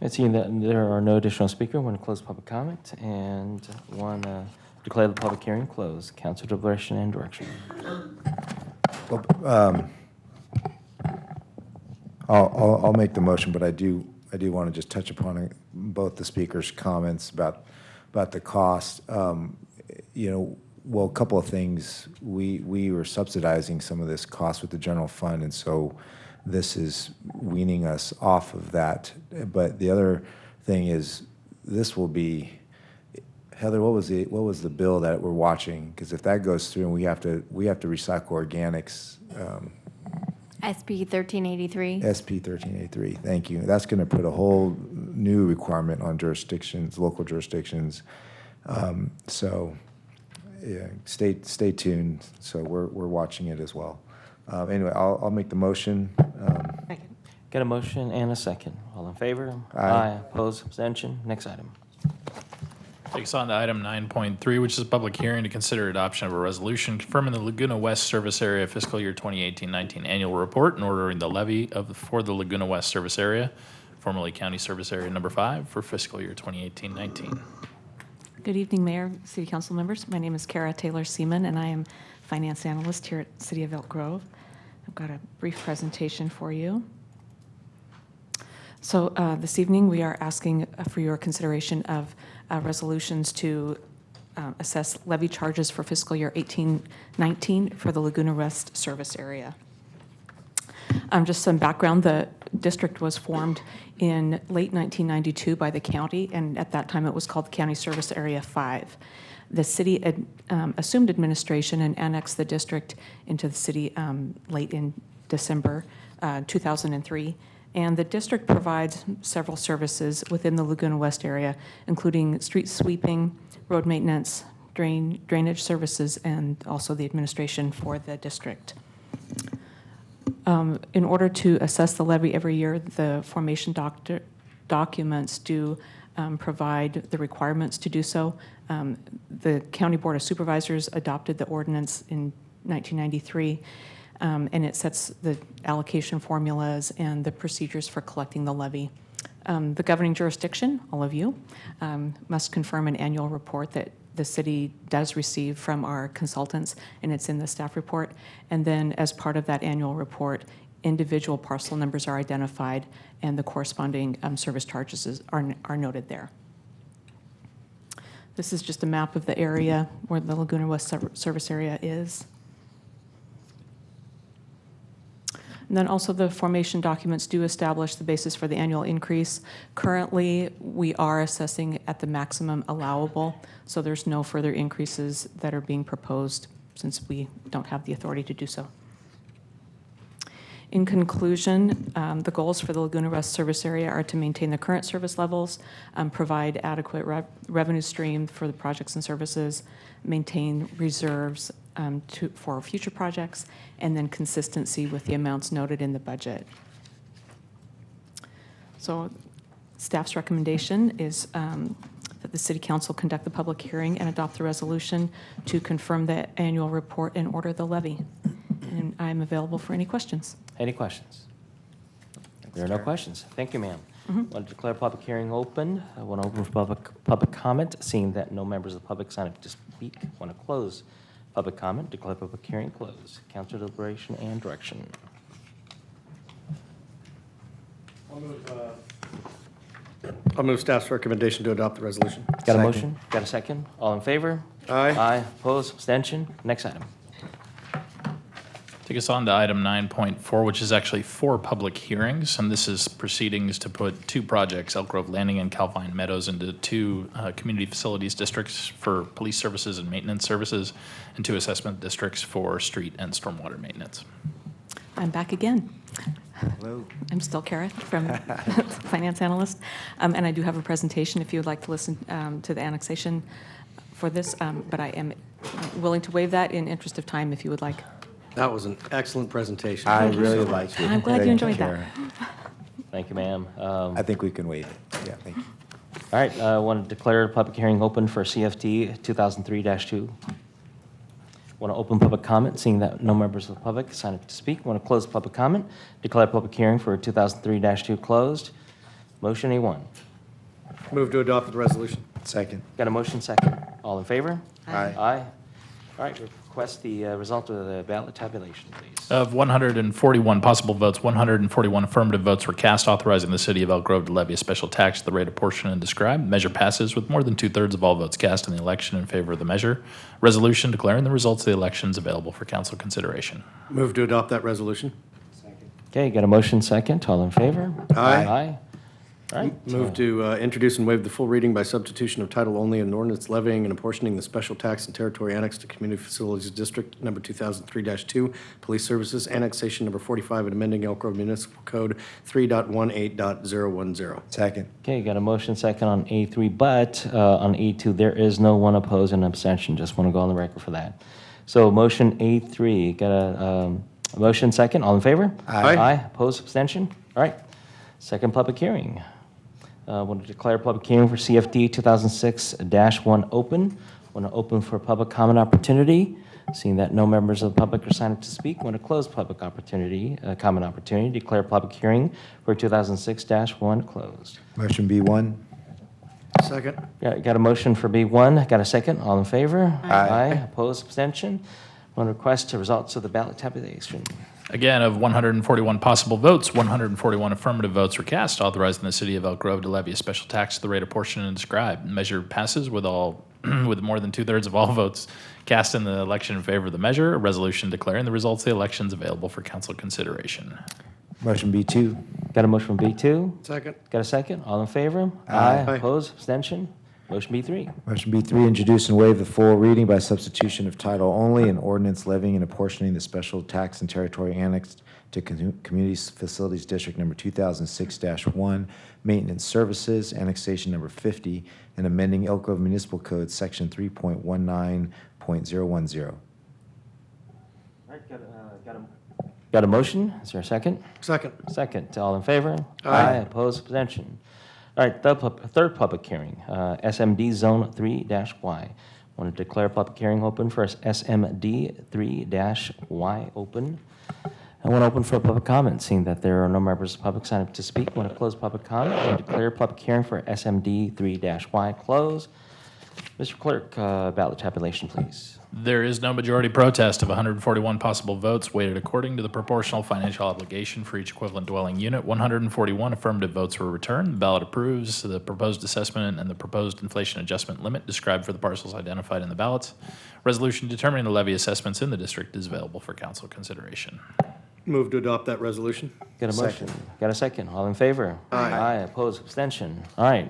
And seeing that there are no additional speakers, I want to close public comment and want to declare the public hearing closed. Council deliberation and direction. Well, I'll make the motion, but I do want to just touch upon both the speakers' comments about the cost. You know, well, a couple of things. We were subsidizing some of this cost with the general fund, and so this is weaning us off of that. But the other thing is, this will be, Heather, what was the bill that we're watching? Because if that goes through and we have to recycle organics. SB 1383. SB 1383, thank you. That's going to put a whole new requirement on jurisdictions, local jurisdictions. So, yeah, stay tuned. So we're watching it as well. Anyway, I'll make the motion. Got a motion and a second. All in favor? Aye. Opposed? Abstention? Next item. Takes on to item 9.3, which is a public hearing to consider adoption of a resolution confirming the Laguna West Service Area fiscal year 2018-19 annual report and ordering the levy for the Laguna West Service Area, formerly County Service Area Number 5, for fiscal year 2018-19. Good evening, Mayor, City Council members. My name is Kara Taylor Seaman, and I am Finance Analyst here at City of Elk Grove. I've got a brief presentation for you. So this evening, we are asking for your consideration of resolutions to assess levy charges for fiscal year 18-19 for the Laguna West Service Area. Just some background, the district was formed in late 1992 by the county, and at that time it was called County Service Area 5. The city assumed administration and annexed the district into the city late in December 2003. And the district provides several services within the Laguna West area, including street sweeping, road maintenance, drainage services, and also the administration for the district. In order to assess the levy every year, the formation documents do provide the requirements to do so. The County Board of Supervisors adopted the ordinance in 1993. And it sets the allocation formulas and the procedures for collecting the levy. The governing jurisdiction, all of you, must confirm an annual report that the city does receive from our consultants, and it's in the staff report. And then as part of that annual report, individual parcel numbers are identified, and the corresponding service charges are noted there. This is just a map of the area where the Laguna West service area is. And then also the formation documents do establish the basis for the annual increase. Currently, we are assessing at the maximum allowable, so there's no further increases that are being proposed since we don't have the authority to do so. In conclusion, the goals for the Laguna West service area are to maintain the current service levels, provide adequate revenue stream for the projects and services, maintain reserves for future projects, and then consistency with the amounts noted in the budget. So staff's recommendation is that the City Council conduct the public hearing and adopt the resolution to confirm the annual report and order the levy. And I'm available for any questions. Any questions? There are no questions. Thank you, ma'am. Want to declare public hearing open. I want to open for public comment. Seeing that no members of the public sign up to speak, want to close public comment. Declare public hearing closed. Council deliberation and direction. I'll move staff's recommendation to adopt the resolution. Got a motion? Got a second? All in favor? Aye. Aye. Opposed? Abstention? Next item. Take us on to item 9.4, which is actually 4 public hearings, and this is proceedings to put 2 projects, Elk Grove Landing and Calvine Meadows, into 2 community facilities districts for police services and maintenance services, and 2 assessment districts for street and stormwater maintenance. I'm back again. Hello. I'm still Kara from Finance Analyst, and I do have a presentation if you would like to listen to the annexation for this, but I am willing to waive that in interest of time if you would like. That was an excellent presentation. I really liked it. I'm glad you enjoyed that. Thank you, ma'am. I think we can waive it. Yeah, thank you. All right, I want to declare a public hearing open for CFD 2003-2. Want to open public comment, seeing that no members of the public sign up to speak. Want to close public comment. Declare public hearing for 2003-2 closed. Motion A1. Move to adopt the resolution. Second. Got a motion second. All in favor? Aye. Aye. All right, request the result of the ballot tabulation, please. Of 141 possible votes, 141 affirmative votes were cast authorizing the city of Elk Grove to levy a special tax at the rate apportioned and described. Measure passes with more than 2/3 of all votes cast in the election in favor of the measure. Resolution declaring the results of the elections available for council consideration. Move to adopt that resolution. Okay, got a motion second. All in favor? Aye. Aye. All right. Move to introduce and waive the full reading by substitution of title only and ordinance levying and apportioning the special tax and territory annexed to Community Facilities District number 2003-2, Police Services, annexation number 45, and amending Elk Grove Municipal Code 3.18.010. Second. Okay, got a motion second on A3, but on A2, there is no one opposed and abstention. Just want to go on the record for that. So motion A3, got a motion second. All in favor? Aye. Aye. Opposed, abstention? All right. Second public hearing. Want to declare public hearing for CFD 2006-1 open. Want to open for public comment opportunity. Seeing that no members of the public are signed up to speak, want to close public opportunity, comment opportunity. Declare public hearing for 2006-1 closed. Motion B1. Second. Got a motion for B1. Got a second. All in favor? Aye. Opposed? Abstention? Want to request the results of the ballot tabulation. Again, of 141 possible votes, 141 affirmative votes were cast, authorizing the city of Elk Grove to levy a special tax at the rate apportioned and described. Measure passes with with more than 2/3 of all votes cast in the election in favor of the measure. A resolution declaring the results of the elections available for council consideration. Motion B2. Got a motion from B2. Second. Got a second. All in favor? Aye. Opposed? Abstention? Motion B3. Motion B3, introduce and waive the full reading by substitution of title only and ordinance levying and apportioning the special tax and territory annexed to Community Facilities District number 2006-1, Maintenance Services, annexation number 50, and amending Elk Grove Municipal Code, section 3.19.010. All right, got a motion. Is there a second? Second. Second. All in favor? Aye. Opposed? Abstention? All right, third public hearing, SMD Zone 3-Y. Want to declare public hearing open for SMD 3-Y open. I want to open for public comment, seeing that there are no members of the public signed up to speak. Want to close public comment and declare public hearing for SMD 3-Y closed. Mr. Clerk, ballot tabulation, please. There is no majority protest of 141 possible votes weighted according to the proportional financial obligation for each equivalent dwelling unit. 141 affirmative votes were returned. The ballot approves the proposed assessment and the proposed inflation adjustment limit described for the parcels identified in the ballots. Resolution determining the levy assessments in the district is available for council consideration. Move to adopt that resolution. Got a motion? Got a second? All in favor? Aye. Aye, opposed, abstention. All right.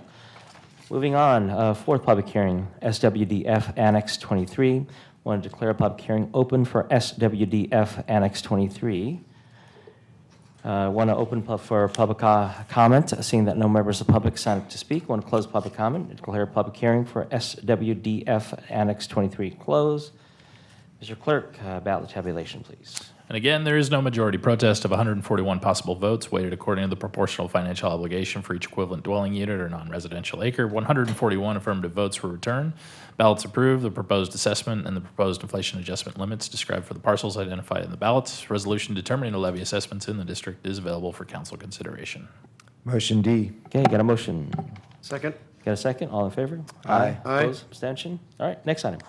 Moving on, fourth public hearing, SWDF Annex 23. Want to declare a public hearing open for SWDF Annex 23. Want to open for public comment, seeing that no members of the public signed up to speak. Want to close public comment and declare a public hearing for SWDF Annex 23 closed. Mr. Clerk, ballot tabulation, please. And again, there is no majority protest of 141 possible votes weighted according to the proportional financial obligation for each equivalent dwelling unit or non-residential acre. 141 affirmative votes were returned. Ballots approved the proposed assessment and the proposed inflation adjustment limits described for the parcels identified in the ballots. Resolution determining the levy assessments in the district is available for council consideration. Motion D. Okay, got a motion? Second. Got a second? All in favor? Aye. Aye. Opposed, abstention? All right, next item.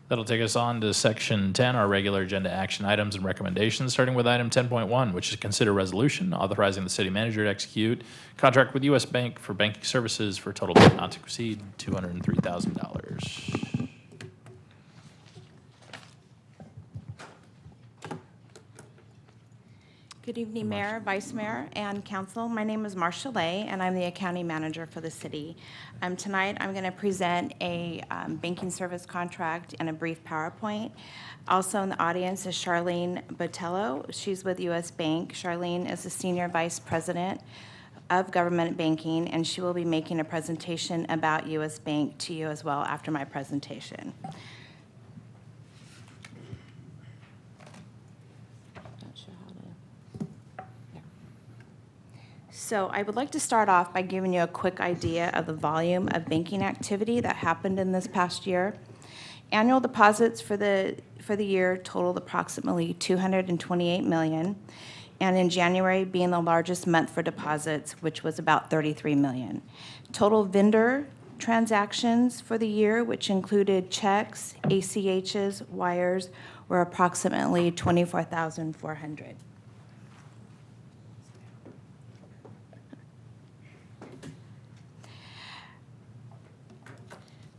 That'll take us on to Section 10, our regular agenda action items and recommendations, starting with item 10.1, which is consider resolution authorizing the city manager to execute contract with U.S. Bank for banking services for a total debt not to exceed $203,000. Good evening, Mayor, Vice Mayor, and Council. My name is Marcia Lay, and I'm the accounting manager for the city. Tonight, I'm going to present a banking service contract and a brief PowerPoint. Also in the audience is Charlene Botello. She's with U.S. Bank. Charlene is the Senior Vice President of Government Banking, and she will be making a presentation about U.S. Bank to you as well after my presentation. So I would like to start off by giving you a quick idea of the volume of banking activity that happened in this past year. Annual deposits for the year totaled approximately $228 million, and in January being the largest month for deposits, which was about $33 million. Total vendor transactions for the year, which included checks, ACHs, wires, were approximately 24,400.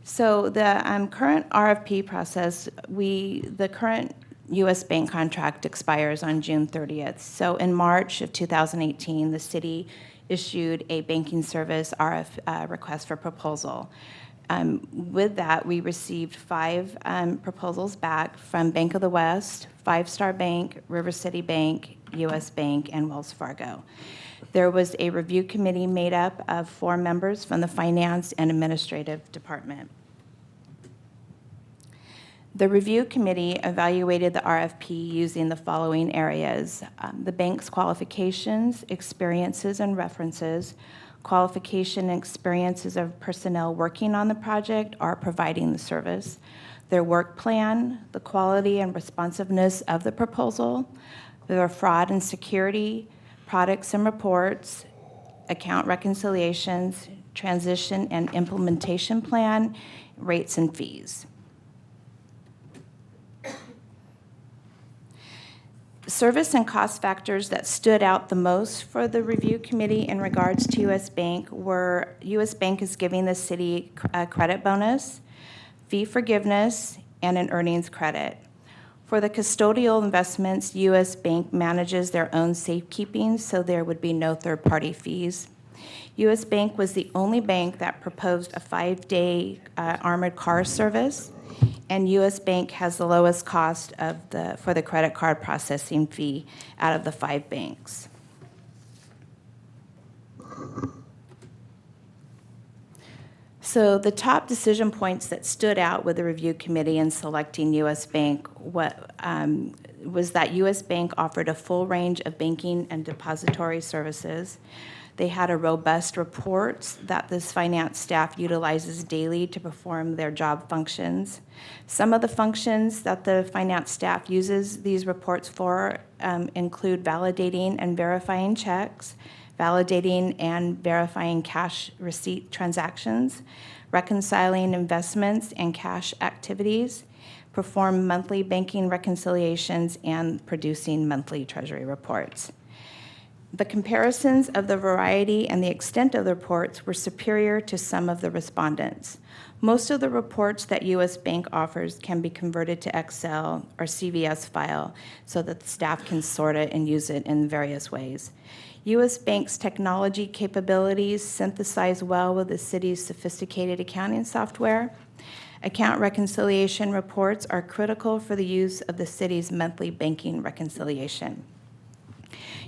So the current RFP process, the current U.S. Bank contract expires on June 30th. So in March of 2018, the city issued a banking service request for proposal. With that, we received 5 proposals back from Bank of the West, Five Star Bank, River City Bank, U.S. Bank, and Wells Fargo. There was a review committee made up of 4 members from the Finance and Administrative Department. The review committee evaluated the RFP using the following areas: the bank's qualifications, experiences, and references, qualification and experiences of personnel working on the project or providing the service, their work plan, the quality and responsiveness of the proposal, their fraud and security, products and reports, account reconciliations, transition and implementation plan, rates and fees. Service and cost factors that stood out the most for the review committee in regards to U.S. Bank were U.S. Bank is giving the city a credit bonus, fee forgiveness, and an earnings credit. For the custodial investments, U.S. Bank manages their own safekeeping, so there would be no third-party fees. U.S. Bank was the only bank that proposed a 5-day armored car service, and U.S. Bank has the lowest cost for the credit card processing fee out of the 5 banks. So the top decision points that stood out with the review committee in selecting U.S. Bank was that U.S. Bank offered a full range of banking and depository services. They had a robust reports that this finance staff utilizes daily to perform their job functions. Some of the functions that the finance staff uses these reports for include validating and verifying checks, validating and verifying cash receipt transactions, reconciling investments and cash activities, perform monthly banking reconciliations, and producing monthly treasury reports. The comparisons of the variety and the extent of the reports were superior to some of the respondents. Most of the reports that U.S. Bank offers can be converted to Excel or CVS file so that the staff can sort it and use it in various ways. U.S. Bank's technology capabilities synthesize well with the city's sophisticated accounting software. Account reconciliation reports are critical for the use of the city's monthly banking reconciliation.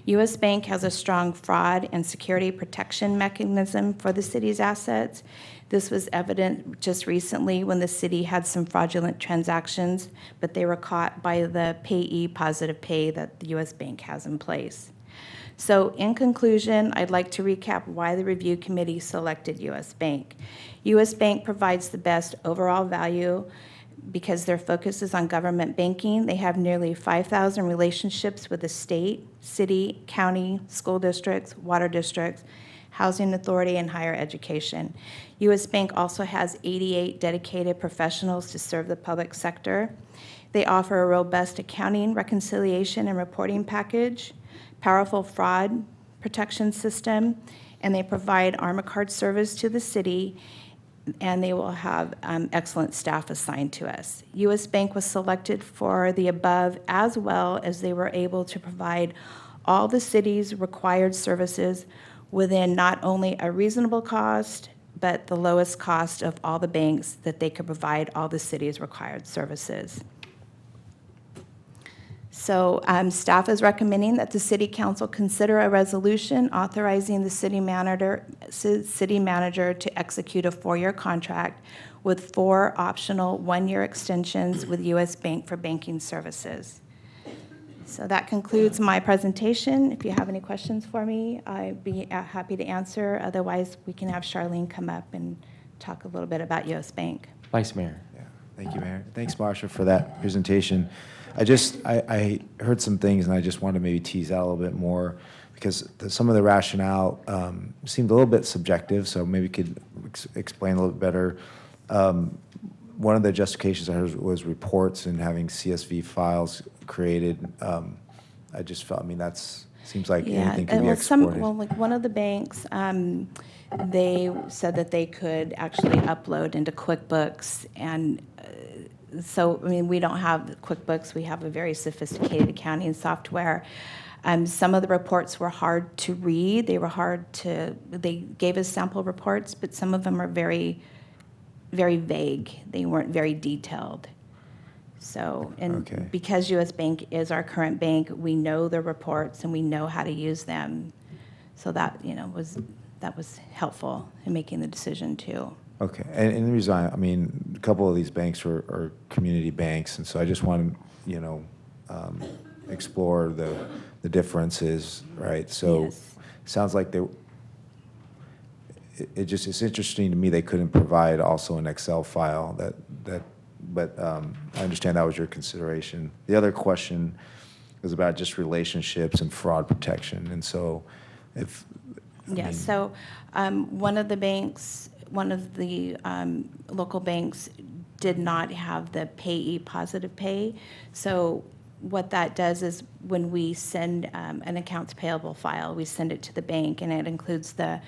U.S. Bank has a strong fraud and security protection mechanism for the city's assets. This was evident just recently when the city had some fraudulent transactions, but they were caught by the payee positive pay that the U.S. Bank has in place. So in conclusion, I'd like to recap why the review committee selected U.S. Bank. U.S. Bank provides the best overall value because their focus is on government banking. They have nearly 5,000 relationships with the state, city, county, school districts, water districts, housing authority, and higher education. U.S. Bank also has 88 dedicated professionals to serve the public sector. They offer a robust accounting, reconciliation, and reporting package, powerful fraud protection system, and they provide Armor Card service to the city, and they will have excellent staff assigned to us. U.S. Bank was selected for the above, as well as they were able to provide all the city's required services within not only a reasonable cost, but the lowest cost of all the banks that they could provide all the city's required services. So staff is recommending that the City Council consider a resolution authorizing the city manager to execute a 4-year contract with 4 optional 1-year extensions with U.S. Bank for banking services. So that concludes my presentation. If you have any questions for me, I'd be happy to answer. Otherwise, we can have Charlene come up and talk a little bit about U.S. Bank. Vice Mayor. Yeah, thank you, Mayor. Thanks, Marsha, for that presentation. I heard some things, and I just wanted to maybe tease out a little bit more because some of the rationale seemed a little bit subjective, so maybe you could explain a little bit better. One of the justifications I heard was reports and having CSV files created. I just felt, I mean, seems like anything can be exported. Like one of the banks, they said that they could actually upload into QuickBooks, and so, I mean, we don't have QuickBooks. We have a very sophisticated accounting software. Some of the reports were hard to read. They gave us sample reports, but some of them are very, very vague. They weren't very detailed. So, and because U.S. Bank is our current bank, we know the reports and we know how to use them. So that, that was helpful in making the decision too. Okay, and the reason, I mean, a couple of these banks are community banks, and so I just want to, explore the differences, right? So, Yes. It sounds like it's interesting to me they couldn't provide also an Excel file but I understand that was your consideration. The other question was about just relationships and fraud protection, and so So one of the local banks did not have the payee positive pay. So what that does is when we send an accounts payable file, we send it to the bank, and it includes the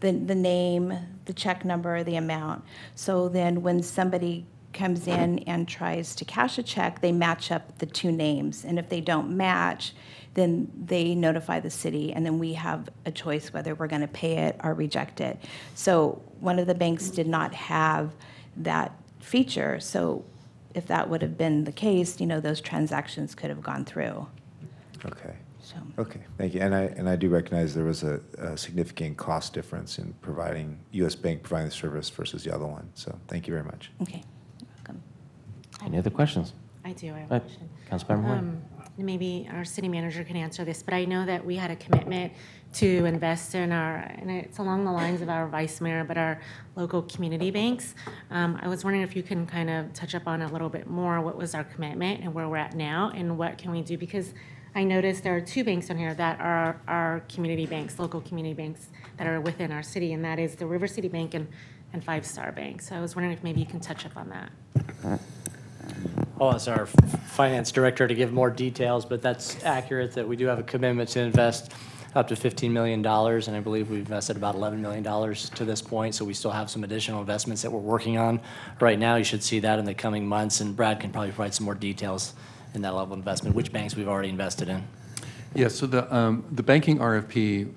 name, the check number, the amount. So then when somebody comes in and tries to cash a check, they match up the 2 names. And if they don't match, then they notify the city, and then we have a choice whether we're going to pay it or reject it. So one of the banks did not have that feature. So if that would have been the case, those transactions could have gone through. Okay. Okay, thank you. And I do recognize there was a significant cost difference in U.S. Bank providing the service versus the other one. So thank you very much. Okay, you're welcome. Any other questions? I do. I have a question. Councilmember Horn. Maybe our city manager can answer this, but I know that we had a commitment to invest in and it's along the lines of our vice mayor, but our local community banks. I was wondering if you can kind of touch up on a little bit more what was our commitment and where we're at now and what can we do, because I noticed there are two banks on here that are our community banks, local community banks that are within our city, and that is the River City Bank and Five Star Bank. So I was wondering if maybe you can touch up on that. I'll ask our finance director to give more details, but that's accurate that we do have a commitment to invest up to $15 million, and I believe we've invested about $11 million to this point, so we still have some additional investments that we're working on right now. You should see that in the coming months, and Brad can probably provide some more details in that level of investment, which banks we've already invested in. Yeah, so the banking RFP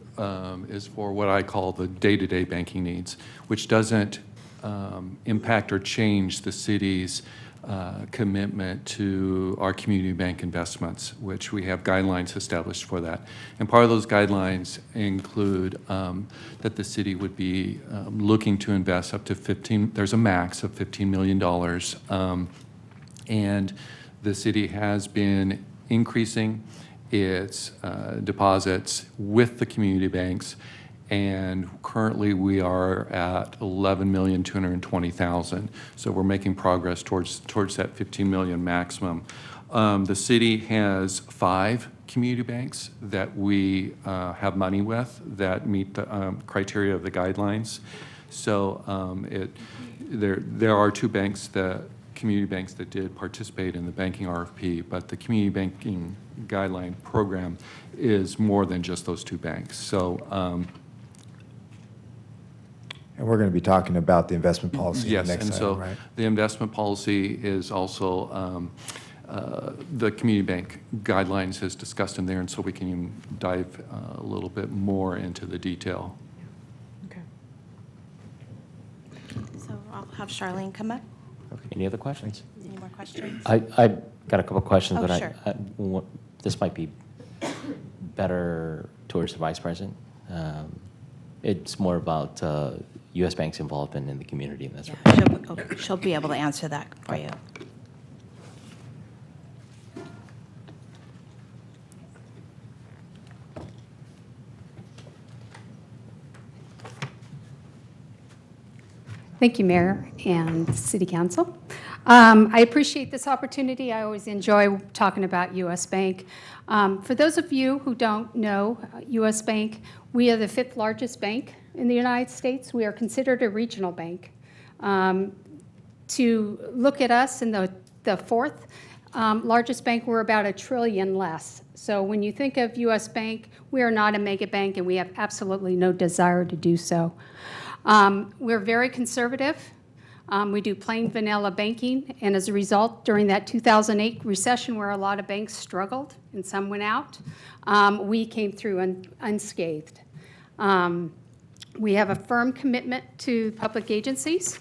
is for what I call the day-to-day banking needs, which doesn't impact or change the city's commitment to our community bank investments, which we have guidelines established for that. And part of those guidelines include that the city would be looking to invest up to there's a max of $15 million. And the city has been increasing its deposits with the community banks, and currently we are at $11,220,000. So we're making progress towards that $15 million maximum. The city has 5 community banks that we have money with that meet the criteria of the guidelines. So there are 2 banks community banks that did participate in the banking RFP, but the community banking guideline program is more than just those 2 banks. So, and we're going to be talking about the investment policy yes, next and item, so right? the investment policy is also the community bank guidelines is discussed in there, and so we can even dive a little bit more into the detail. Okay. So I'll have Charlene come up. Any other questions? Any more questions? I got a couple of questions, Oh, but sure. This might be better towards the Vice President. It's more about U.S. Bank's involvement in the community, and that's Yeah, she'll be able to answer that for you. Thank you, Mayor and City Council. I appreciate this opportunity. I always enjoy talking about U.S. Bank. For those of you who don't know U.S. Bank, we are the 5th largest bank in the United States. We are considered a regional bank. To look at us in the 4th largest bank, we're about $1 trillion less. So when you think of U.S. Bank, we are not a mega bank, and we have absolutely no desire to do so. We're very conservative. We do plain vanilla banking, and as a result, during that 2008 recession where a lot of banks struggled and some went out, we came through unscathed. We have a firm commitment to public agencies,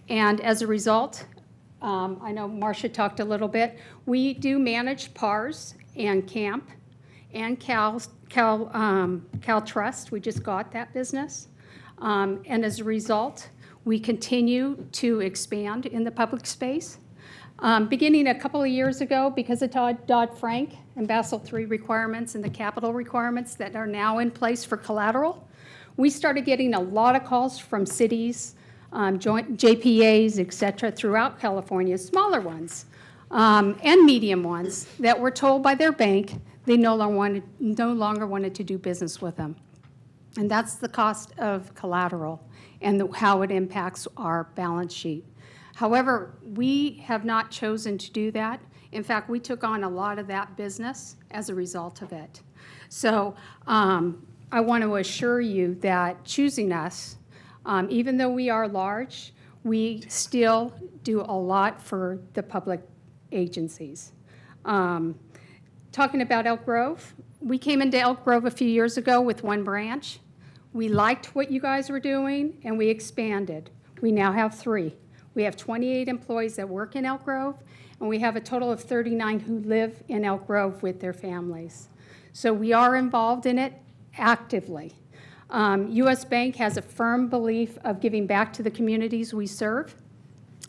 and as a result, I know Marcia talked a little bit, we do manage PARS and CAMP and Cal Trust. We just got that business. And as a result, we continue to expand in the public space. Beginning a couple of years ago, because of Dodd-Frank and Basel III requirements and the capital requirements that are now in place for collateral, we started getting a lot of calls from cities, joint JPAs, et cetera, throughout California, smaller ones and medium ones, that were told by their bank they no longer wanted to do business with them. And that's the cost of collateral and how it impacts our balance sheet. However, we have not chosen to do that. In fact, we took on a lot of that business as a result of it. So I want to assure you that choosing us, even though we are large, we still do a lot for the public agencies. Talking about Elk Grove, we came into Elk Grove a few years ago with 1 branch. We liked what you guys were doing, and we expanded. We now have 3. We have 28 employees that work in Elk Grove, and we have a total of 39 who live in Elk Grove with their families. So we are involved in it actively. U.S. Bank has a firm belief of giving back to the communities we serve,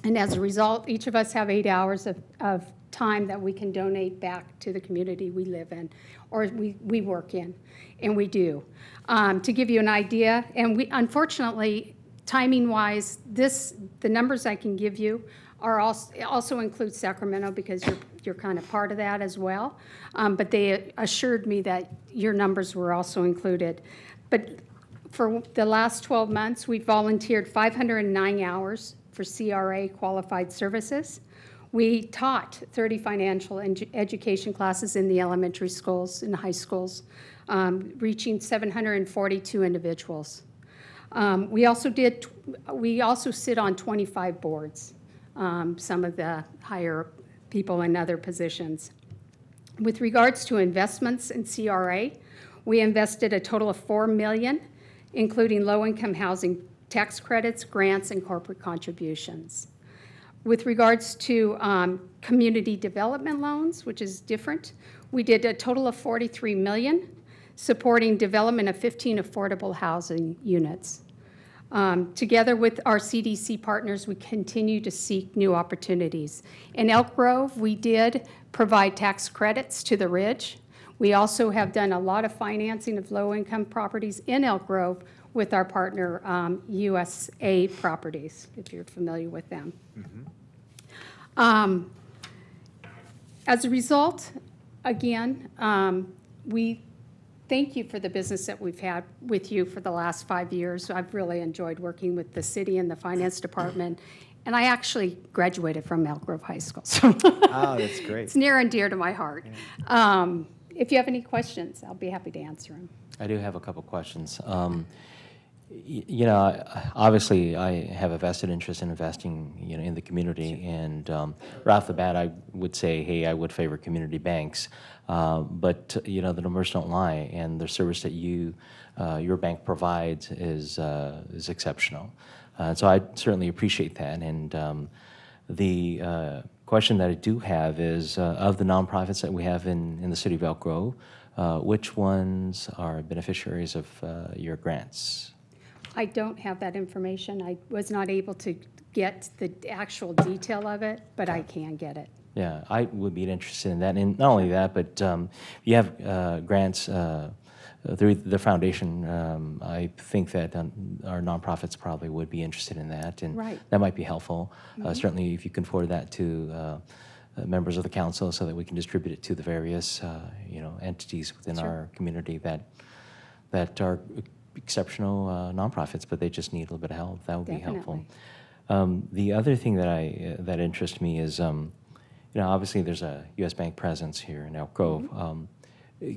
and as a result, each of us have 8 hours of time that we can donate back to the community we live in, or we work in, and we do. To give you an idea, and we, unfortunately, timing-wise, the numbers I can give you are also include Sacramento, because you're kind of part of that as well. But they assured me that your numbers were also included. But for the last 12 months, we volunteered 509 hours for CRA qualified services. We taught 30 financial education classes in the elementary schools and high schools, reaching 742 individuals. We also sit on 25 boards, some of the higher people in other positions. With regards to investments in CRA, we invested a total of $4 million, including low-income housing tax credits, grants, and corporate contributions. With regards to community development loans, which is different, we did a total of $43 million, supporting development of 15 affordable housing units. Together with our CDC partners, we continue to seek new opportunities. In Elk Grove, we did provide tax credits to the Ridge. We also have done a lot of financing of low-income properties in Elk Grove with our partner, USA Properties, if you're familiar with them. As a result, again, we thank you for the business that we've had with you for the last 5 years. I've really enjoyed working with the city and the finance department. And I actually graduated from Elk Grove High School. So Oh, that's great. it's near and dear to my heart. If you have any questions, I'll be happy to answer them. I do have a couple questions. You know, obviously, I have a vested interest in investing, you know, in the community, and right off the bat, I would say, hey, I would favor community banks, but you know, the numbers don't lie, and the service that your bank provides is exceptional. So I certainly appreciate that, and the question that I do have is, of the nonprofits that we have in the city of Elk Grove, which ones are beneficiaries of your grants? I don't have that information. I was not able to get the actual detail of it, but I can get it. Yeah, I would be interested in that. And not only that, but you have grants through the foundation. I think that our nonprofits probably would be interested in that, and Right. that might be helpful. Mhm. Certainly, if you can forward that to members of the council so that we can distribute it to the various you know, entities within Sure. our community that are exceptional nonprofits, but they just need a little bit of help. That would be helpful. The other thing that interests me is, you know, obviously there's a U.S. Bank presence here in Elk Grove.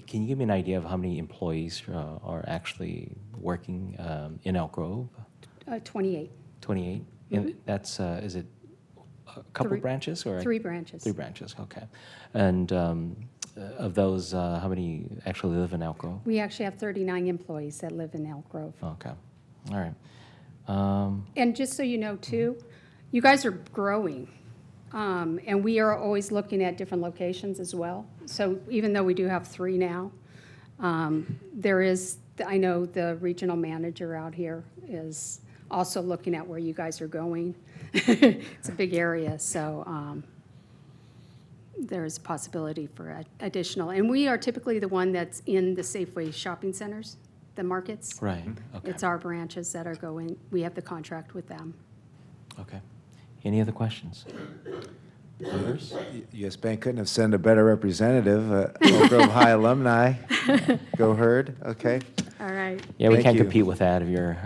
Can you give me an idea of how many employees are actually working in Elk Grove? 28. 28? And that's, is it a couple Three- branches or? 3 branches. 3 branches, okay. And of those, how many actually live in Elk Grove? We actually have 39 employees that live in Elk Grove. Okay, all right. And just so you know, too, you guys are growing, and we are always looking at different locations as well. So even though we do have 3 now, there is, I know the regional manager out here is also looking at where you guys are going. It's a big area, so there's a possibility for additional. And we are typically the one that's in the Safeway shopping centers, the markets. Right, okay. It's our branches that are going, we have the contract with them. Okay. Any other questions? Members? U.S. Bank couldn't have sent a better representative, Elk Grove High alumni. Go Herd, okay. All right. Yeah, we Thank can't you. compete with that if you're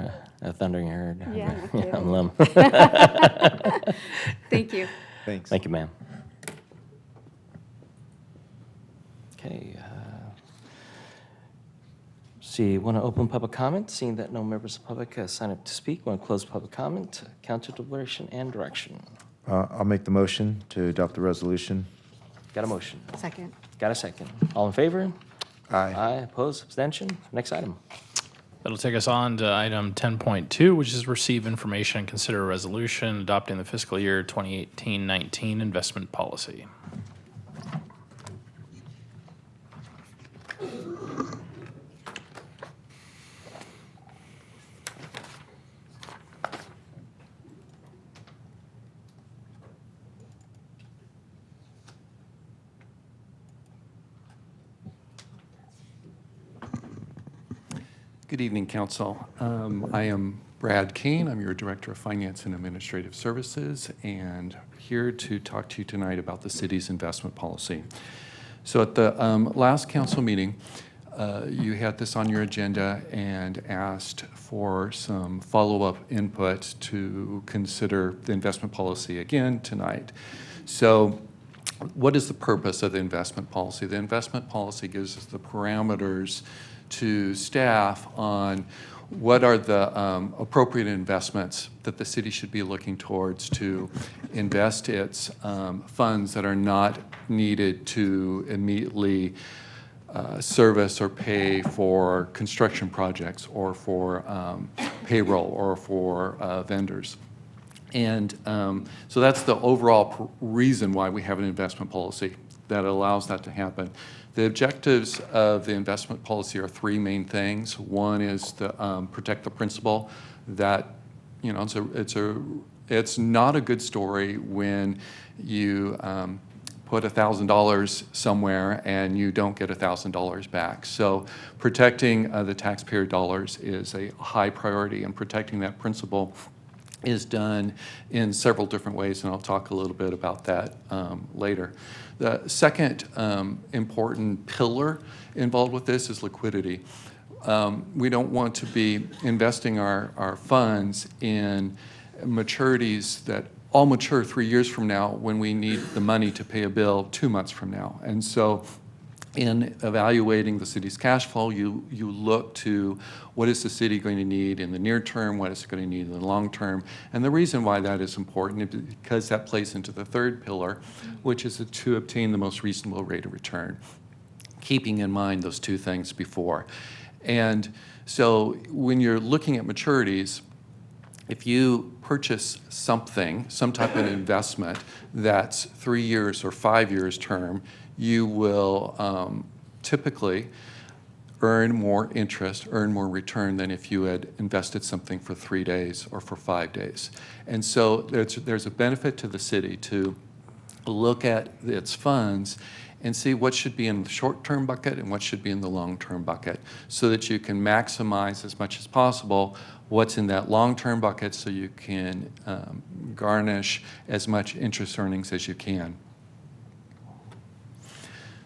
a Thundering Herd. Yeah, okay. I'm Lim. Thank you. Thanks. Thank you, ma'am. Okay. See, want to open public comment? Seeing that no members of the public signed up to speak, want to close public comment? Council deliberation and direction. I'll make the motion to adopt the resolution. Got a motion? Second. Got a second? All in favor? Aye. Aye, opposed, abstention? Next item. That'll take us on to item 10.2, which is receive information and consider a resolution adopting the fiscal year 2018-19 investment policy. Good evening, council. I am Brad Kane. I'm your Director of Finance and Administrative Services, and here to talk to you tonight about the city's investment policy. So at the last council meeting, you had this on your agenda and asked for some follow-up input to consider the investment policy again tonight. So what is the purpose of the investment policy? The investment policy gives us the parameters to staff on what are the appropriate investments that the city should be looking towards to invest its funds that are not needed to immediately service or pay for construction projects or for payroll or for vendors. And so that's the overall reason why we have an investment policy that allows that to happen. The objectives of the investment policy are three main things. One is to protect the principal. That, you know, it's not a good story when you put $1,000 somewhere and you don't get $1,000 back. So protecting the taxpayer dollars is a high priority, and protecting that principal is done in several different ways, and I'll talk a little bit about that later. The second important pillar involved with this is liquidity. We don't want to be investing our funds in maturities that all mature 3 years from now when we need the money to pay a bill 2 months from now. And so in evaluating the city's cash flow, you look to what is the city going to need in the near term, what is it going to need in the long term. And the reason why that is important is because that plays into the third pillar, which is to obtain the most reasonable rate of return, keeping in mind those two things before. And so when you're looking at maturities, if you purchase something, some type of investment that's 3 years or 5 years term, you will typically earn more interest, earn more return than if you had invested something for 3 days or for 5 days. And so there's a benefit to the city to look at its funds and see what should be in the short-term bucket and what should be in the long-term bucket, so that you can maximize as much as possible what's in that long-term bucket, so you can garnish as much interest earnings as you can.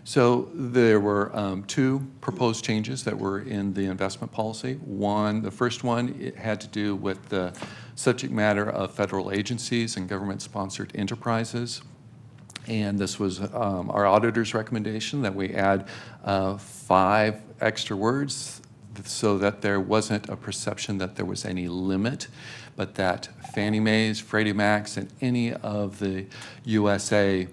So there were two proposed changes that were in the investment policy. The first one, it had to do with the subject matter of federal agencies and government-sponsored enterprises. And this was our auditor's recommendation that we add 5 extra words so that there wasn't a perception that there was any limit, but that Fannie Mae's, Freddie Mac's, and any of the USA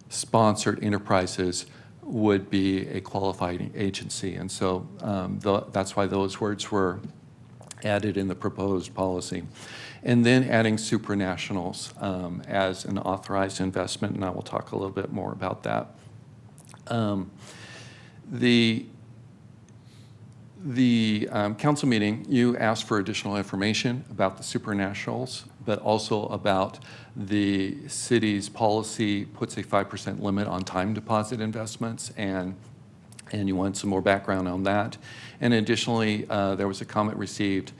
sponsored enterprises would be a qualifying agency. And so that's why those words were added in the proposed policy. And then adding supranationals as an authorized investment, and I will talk a little bit more about that. The council meeting, you asked for additional information about the supranationals, but also about the city's policy puts a 5% limit on time deposit investments, and you want some more background on that. And additionally, there was a comment received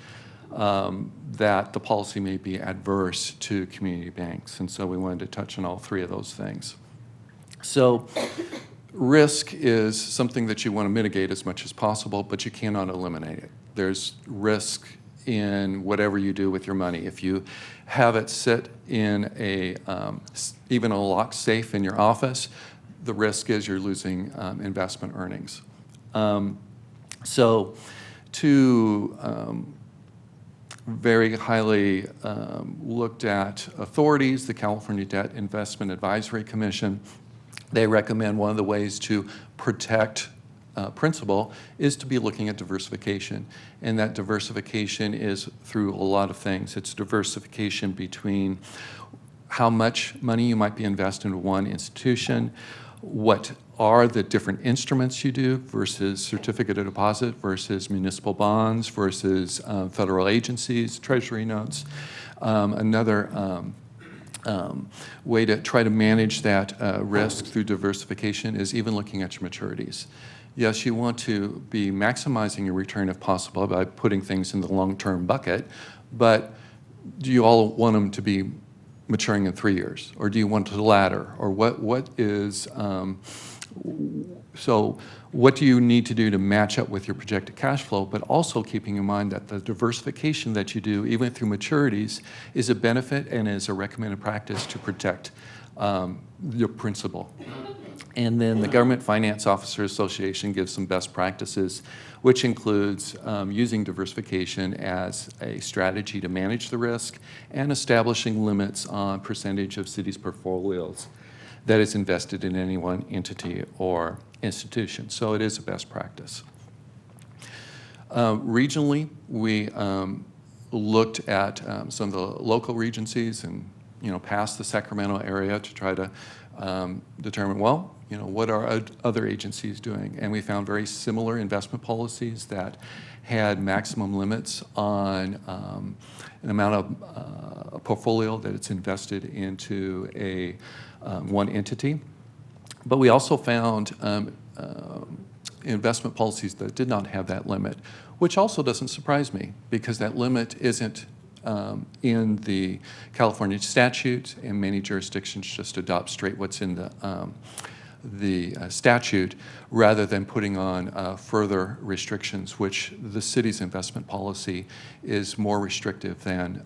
that the policy may be adverse to community banks, and so we wanted to touch on all 3 of those things. So risk is something that you want to mitigate as much as possible, but you cannot eliminate it. There's risk in whatever you do with your money. If you have it sit in even a locked safe in your office, the risk is you're losing investment earnings. So two very highly looked at authorities, the California Debt Investment Advisory Commission, they recommend one of the ways to protect principal is to be looking at diversification. And that diversification is through a lot of things. It's diversification between how much money you might be investing in one institution, what are the different instruments you do versus certificate of deposit versus municipal bonds versus federal agencies, treasury notes. Another way to try to manage that risk through diversification is even looking at your maturities. yes, you want to be maximizing your return if possible by putting things in the long-term bucket, but do you all want them to be maturing in 3 years? Or do you want to ladder? Or what is, so what do you need to do to match up with your projected cash flow, but also keeping in mind that the diversification that you do, even through maturities, is a benefit and is a recommended practice to protect your principal. And then the Government Finance Officers Association gives some best practices, which includes using diversification as a strategy to manage the risk and establishing limits on percentage of cities' portfolios that is invested in any one entity or institution. So it is a best practice. Regionally, we looked at some of the local regencies and, past the Sacramento area to try to determine, well, what are other agencies doing? And we found very similar investment policies that had maximum limits on an amount of a portfolio that it's invested into a one entity. But we also found investment policies that did not have that limit, which also doesn't surprise me because that limit isn't in the California statute, and many jurisdictions just adopt straight what's in the statute rather than putting on further restrictions, which the city's investment policy is more restrictive than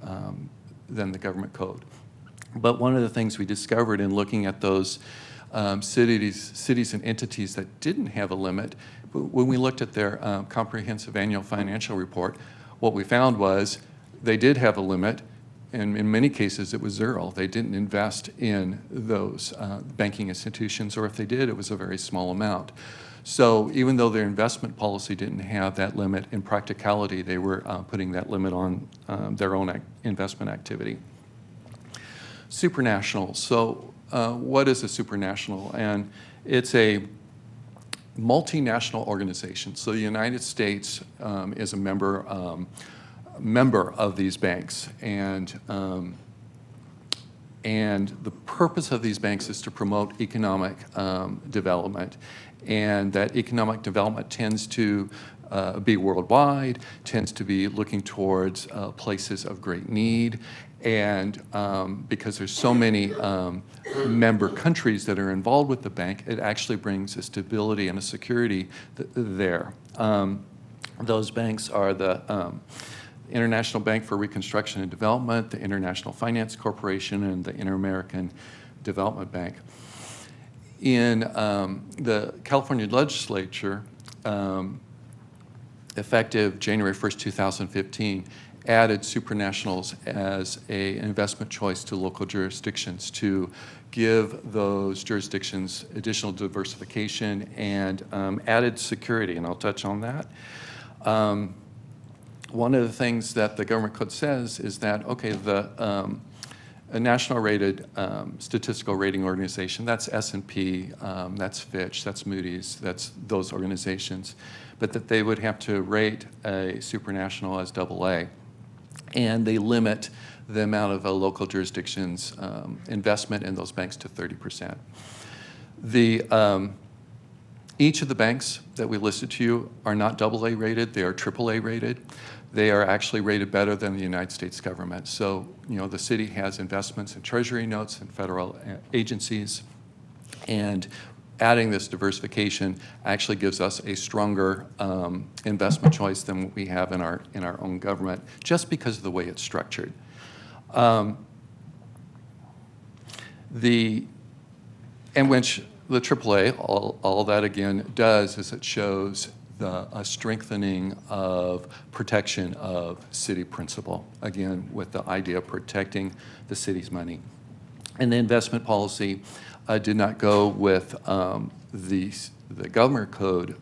the government code. But one of the things we discovered in looking at those cities and entities that didn't have a limit, when we looked at their comprehensive annual financial report, what we found was they did have a limit, and in many cases it was zero. They didn't invest in those banking institutions, or if they did, it was a very small amount. So even though their investment policy didn't have that limit, in practicality they were putting that limit on their own investment activity. Supranational. So what is a supranational? And it's a multinational organization. So the United States is a member of these banks, and the purpose of these banks is to promote economic development, and that economic development tends to be worldwide, tends to be looking towards places of great need, and because there's so many member countries that are involved with the bank, it actually brings a stability and a security there. Those banks are the International Bank for Reconstruction and Development, the International Finance Corporation, and the Inter-American Development Bank. In the California legislature, effective January 1st, 2015, added supranationals as an investment choice to local jurisdictions to give those jurisdictions additional diversification and added security, and I'll touch on that. One of the things that the government code says is that, okay, a national rated statistical rating organization, that's S&P, that's Fitch, that's Moody's, that's those organizations, but that they would have to rate a supranational as AA, and they limit the amount of a local jurisdiction's investment in those banks to 30%. Each of the banks that we listed to you are not AA rated, they are AAA rated. They are actually rated better than the United States government. So, the city has investments in treasury notes and federal agencies, and adding this diversification actually gives us a stronger investment choice than what we have in our own government, just because of the way it's structured. Which the AAA, all that again does is it shows a strengthening of protection of city principal, again, with the idea of protecting the city's money. And the investment policy did not go with the government code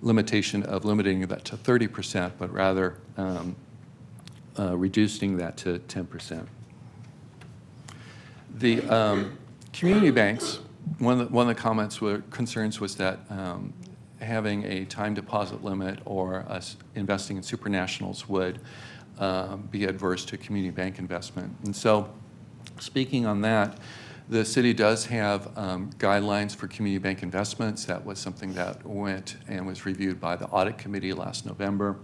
limitation of limiting that to 30%, but rather reducing that to 10%. The community banks, one of the concerns was that having a time deposit limit or us investing in supranationals would be adverse to community bank investment. And so, speaking on that, The city does have guidelines for community bank investments. That was something that went and was reviewed by the audit committee last November.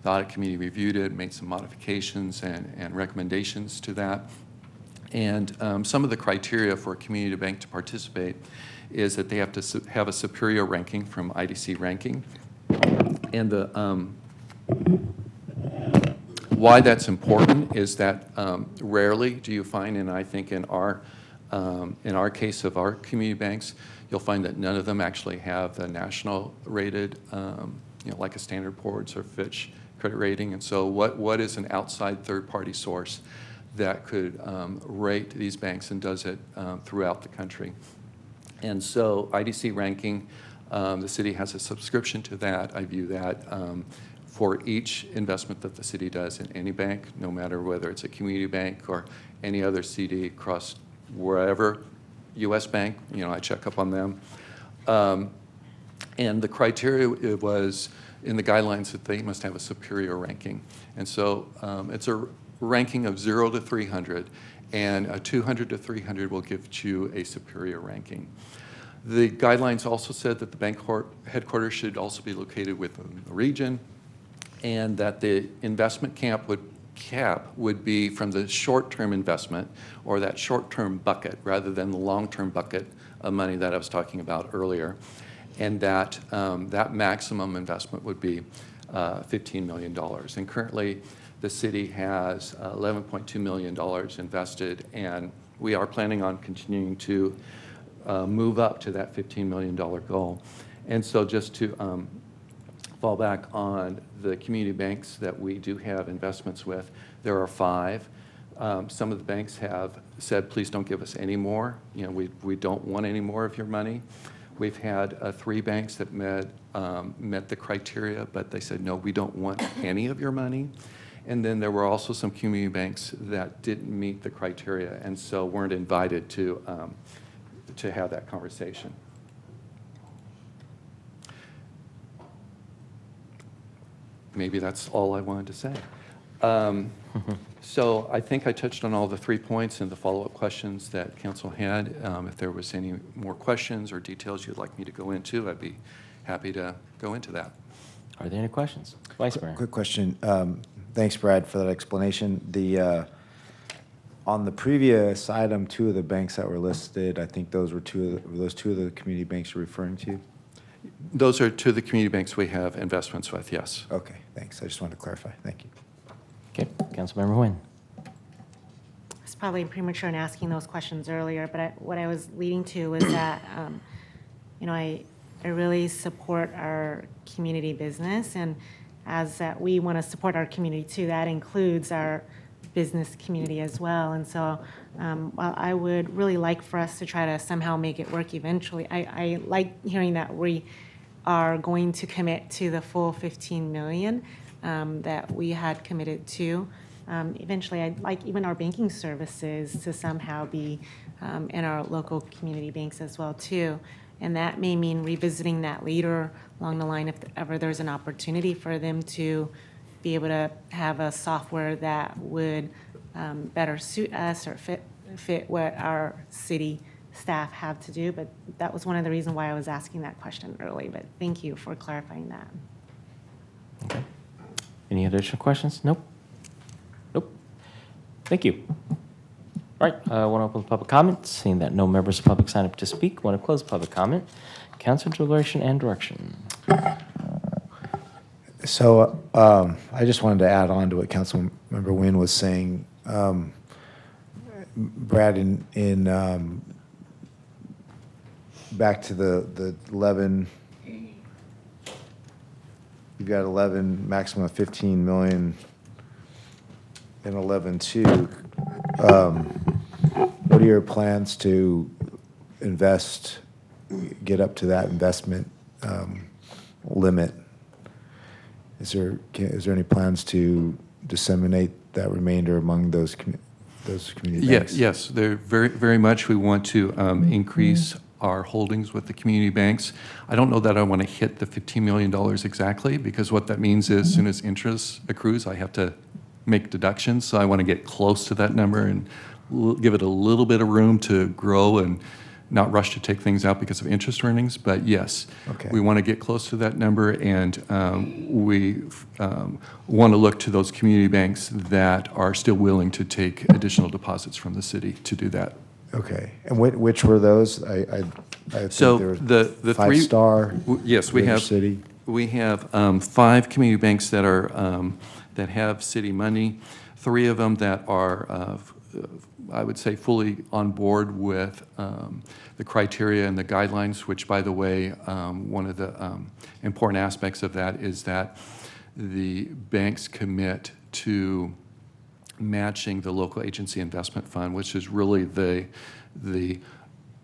The audit committee reviewed it, made some modifications and recommendations to that. And some of the criteria for a community bank to participate is that they have to have a superior ranking from IDC ranking. And the why that's important is that rarely do you find, and I think in our case of our community banks, you'll find that none of them actually have the national rated, like a Standard & Poor's or Fitch credit rating. And so what is an outside third-party source that could rate these banks and does it throughout the country? And so IDC ranking, the city has a subscription to that. I view that for each investment that the city does in any bank, no matter whether it's a community bank or any other CD across wherever, U.S. Bank, I check up on them. And the criteria was in the guidelines that they must have a superior ranking. And so it's a ranking of 0 to 300, and a 200 to 300 will give you a superior ranking. The guidelines also said that the bank headquarters should also be located within the region, and that the investment cap would be from the short-term investment or that short-term bucket rather than the long-term bucket of money that I was talking about earlier, and that that maximum investment would be $15 million. And currently, the city has $11.2 million invested, and we are planning on continuing to move up to that $15 million goal. And so just to fall back on the community banks that we do have investments with, there are 5. Some of the banks have said, please don't give us any more. We don't want any more of your money. We've had 3 banks that met the criteria, but they said, no, we don't want any of your money. And then there were also some community banks that didn't meet the criteria and so weren't invited to have that conversation. Maybe that's all I wanted to say. So I think I touched on all the 3 points and the follow-up questions that council had. If there was any more questions or details you'd like me to go into, I'd be happy to go into that. Are there any questions? Vice Mayor. Quick question. Thanks, Brad, for that explanation. On the previous item, 2 of the banks that were listed, I think those were 2 of the community banks you're referring to? Those are 2 of the community banks we have investments with, yes. Okay, thanks. I just wanted to clarify. Thank you. Okay, Councilmember Nguyen. It's probably premature in asking those questions earlier, but what I was leading to was that, I really support our community business, and as that we want to support our community too, that includes our business community as well. And so while I would really like for us to try to somehow make it work eventually, I like hearing that we are going to commit to the full 15 million that we had committed to. Eventually, I'd like even our banking services to somehow be in our local community banks as well too. And that may mean revisiting that later along the line if ever there's an opportunity for them to be able to have a software that would better suit us or fit what our city staff have to do. But that was one of the reasons why I was asking that question early. But thank you for clarifying that. Okay. Any additional questions? Nope. Nope. Thank you. All right, I want to open the public comments. Seeing that no members of the public sign up to speak, want to close public comment. Council deliberation and direction. So I just wanted to add on to what Councilmember Nguyen was saying. Brad, back to the 11, you've got 11, maximum of 15 million and 11.2. What are your plans to invest, get up to that investment limit? Is there any plans to disseminate that remainder among those community banks? Yes, they're very much. We want to increase our holdings with the community banks. I don't know that I want to hit the $15 million exactly, because what that means is as soon as interest accrues, I have to make deductions. So I want to get close to that number and give it a little bit of room to grow and not rush to take things out because of interest earnings. But yes, Okay. we want to get close to that number, and we want to look to those community banks that are still willing to take additional deposits from the city to do that. Okay. And which were those? I think So there were the Five three, Star, yes, we River have City. We have 5 community banks that are that have city money. 3 of them that are, I would say, fully on board with the criteria and the guidelines. Which, by the way, one of the important aspects of that is that the banks commit to matching the local agency investment fund, which is really the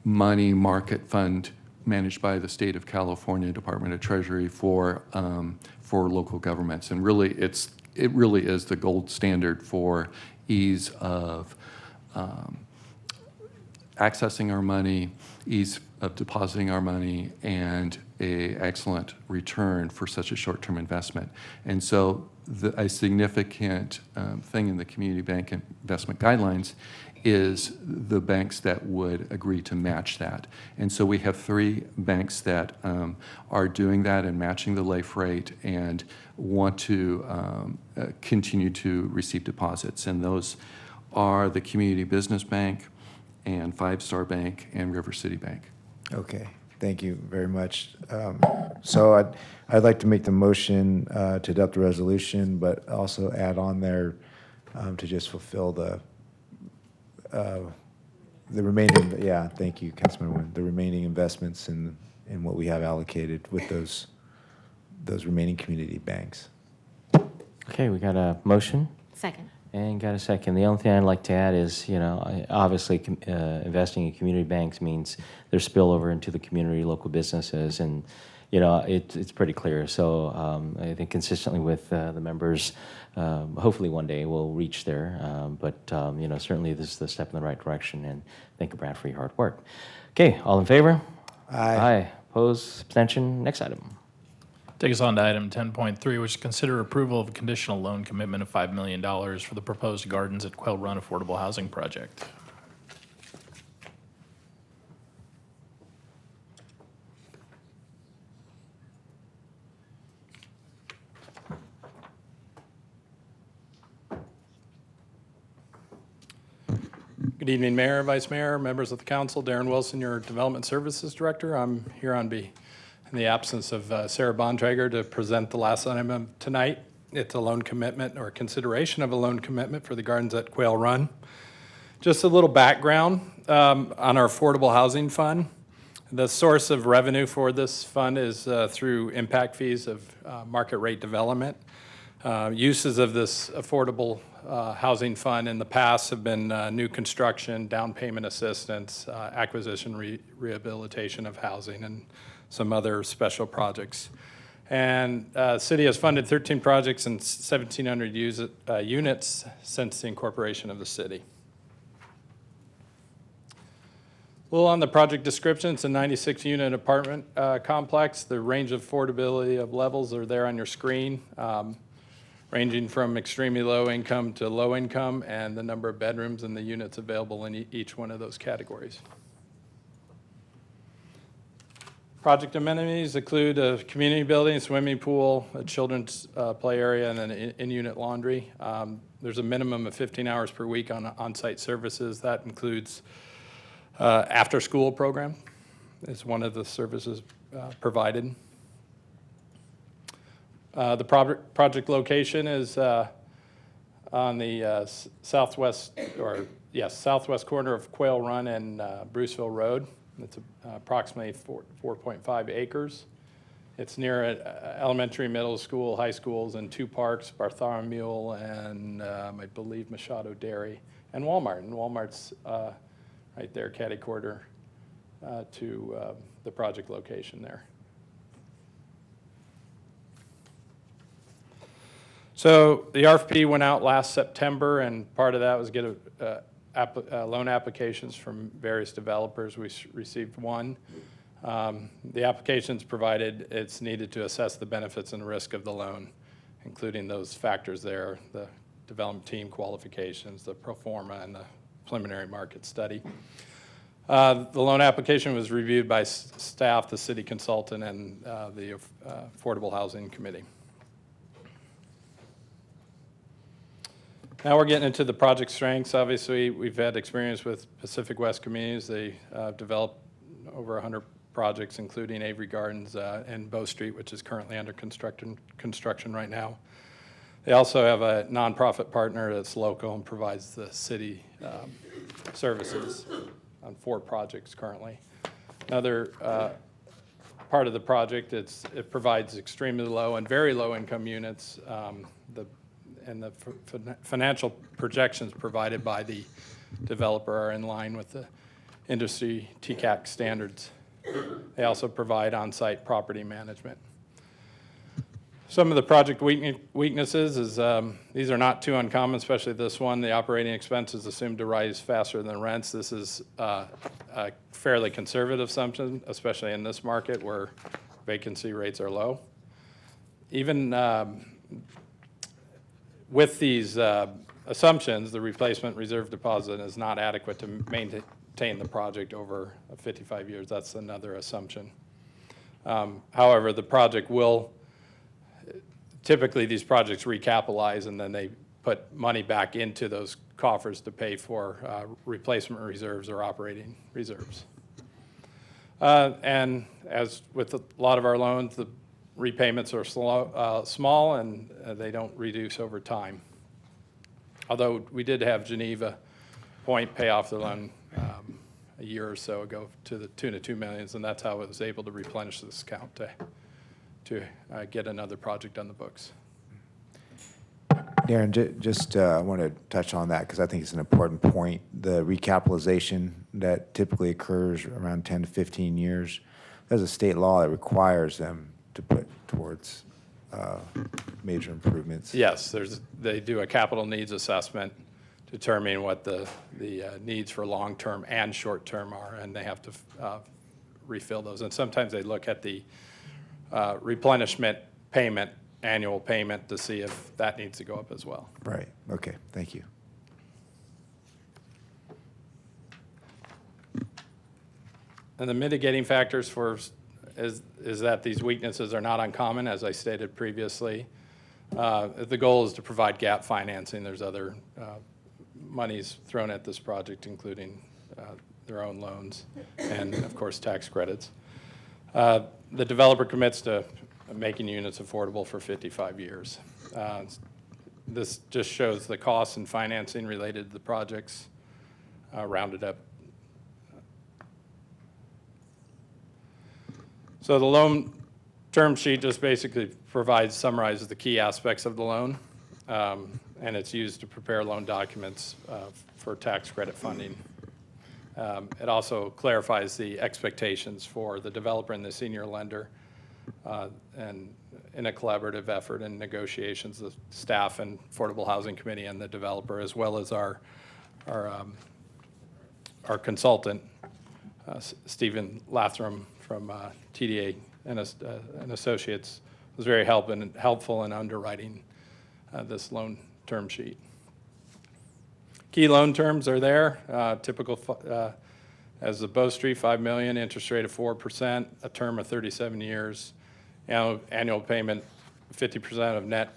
money market fund managed by the state of California Department of Treasury for local governments. And really, it really is the gold standard for ease of accessing our money, ease of depositing our money, and a excellent return for such a short-term investment. And so a significant thing in the community bank investment guidelines is the banks that would agree to match that. And so we have 3 banks that are doing that and matching the LAIF rate and want to continue to receive deposits. And those are the Community Business Bank and 5 Star Bank and River City Bank. Okay, thank you very much. So I'd like to make the motion to adopt the resolution, but also add on there to just fulfill the remaining, yeah, thank you, Councilman Nguyen, the remaining investments in what we have allocated with those remaining community banks. Okay, we got a motion Second. and got a second. The only thing I'd like to add is, obviously, investing in community banks means there's spillover into the community, local businesses, and, it's pretty clear. So I think consistently with the members, hopefully one day we'll reach there. But certainly this is the step in the right direction, and thank you, Brad, for your hard work. Okay, all in favor? Aye. Aye. Opposed? Abstention? Next item. Take us on to item 10.3, which is consider approval of a conditional loan commitment of $5 million for the proposed gardens at Quail Run Affordable Housing Project. Good evening, Mayor, Vice Mayor, members of the council. Darren Wilson, your Development Services Director. I'm here in the absence of Sarah Bontrager to present the last item of tonight. It's a loan commitment or consideration of a loan commitment for the gardens at Quail Run. Just a little background on our affordable housing fund. The source of revenue for this fund is through impact fees of market rate development. Uses of this affordable housing fund in the past have been new construction, down payment assistance, acquisition rehabilitation of housing, and some other special projects. And city has funded 13 projects and 1,700 units since the incorporation of the city. A little on the project description. It's a 96-unit apartment complex. The range of affordability of levels are there on your screen, ranging from extremely low income to low income, and the number of bedrooms and the units available in each one of those categories. Project amenities include a community building, swimming pool, a children's play area, and an in-unit laundry. There's a minimum of 15 hours per week on on-site services. That includes after-school program is one of the services provided. The project location is on the southwest corner of Quail Run and Bruceville Road. It's approximately 4.5 acres. It's near elementary, middle school, high schools, and 2 parks, Bartholomew and I believe Machado Dairy, and Walmart. And Walmart's right there, catty corner to the project location there. So the RFP went out last September, and part of that was get loan applications from various developers. We received one. The applications provided it's needed to assess the benefits and risk of the loan, including those factors there, the development team qualifications, the pro forma, and the preliminary market study. The loan application was reviewed by staff, the city consultant, and the Affordable Housing Committee. Now we're getting into the project strengths. Obviously, we've had experience with Pacific West Communities. They developed over 100 projects, including Avery Gardens and Bow Street, which is currently under construction right now. They also have a nonprofit partner that's local and provides the city services on 4 projects currently. Another part of the project, it provides extremely low and very low income units. The financial projections provided by the developer are in line with the industry TCAC standards. They also provide on-site property management. Some of the project weaknesses is these are not too uncommon, especially this one. The operating expenses assumed to rise faster than rents. This is a fairly conservative assumption, especially in this market where vacancy rates are low. Even with these assumptions, the replacement reserve deposit is not adequate to maintain the project over 55 years. That's another assumption. However, the project will, typically these projects recapitalize and then they put money back into those coffers to pay for replacement reserves or operating reserves. And as with a lot of our loans, the repayments are small and they don't reduce over time. Although we did have Geneva Point pay off the loan a year or so ago to the tune of $2 million, and that's how it was able to replenish this account to get another project on the books. Darren, just I want to touch on that because I think it's an important point. The recapitalization that typically occurs around 10 to 15 years, there's a state law that requires them to put towards major improvements. Yes, they do a capital needs assessment determining what the needs for long-term and short-term are, and they have to refill those. And sometimes they look at the replenishment payment, annual payment, to see if that needs to go up as well. Right. Okay. Thank you. And the mitigating factors is that these weaknesses are not uncommon, as I stated previously. The goal is to provide gap financing. There's other monies thrown at this project, including their own loans and, of course, tax credits. The developer commits to making units affordable for 55 years. This just shows the costs and financing related to the projects rounded up. So the loan term sheet just basically summarizes the key aspects of the loan, and it's used to prepare loan documents for tax credit funding. It also clarifies the expectations for the developer and the senior lender, and in a collaborative effort in negotiations, the staff and Affordable Housing Committee and the developer, as well as our consultant, Stephen Lathram from TDA and Associates, was very helpful in underwriting this loan term sheet. Key loan terms are there. Typical as the Bow Street, $5 million, interest rate of 4%, a term of 37 years, annual payment 50% of net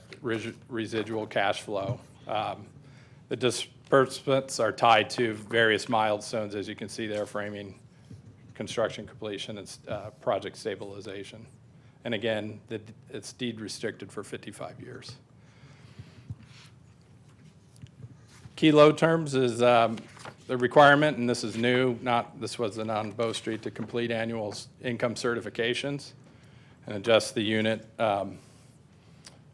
residual cash flow. The disbursements are tied to various milestones, as you can see there, framing, construction completion, and project stabilization. And again, it's deed restricted for 55 years. Key load terms is the requirement, and this is new, this wasn't on Bow Street, to complete annual income certifications and adjust the unit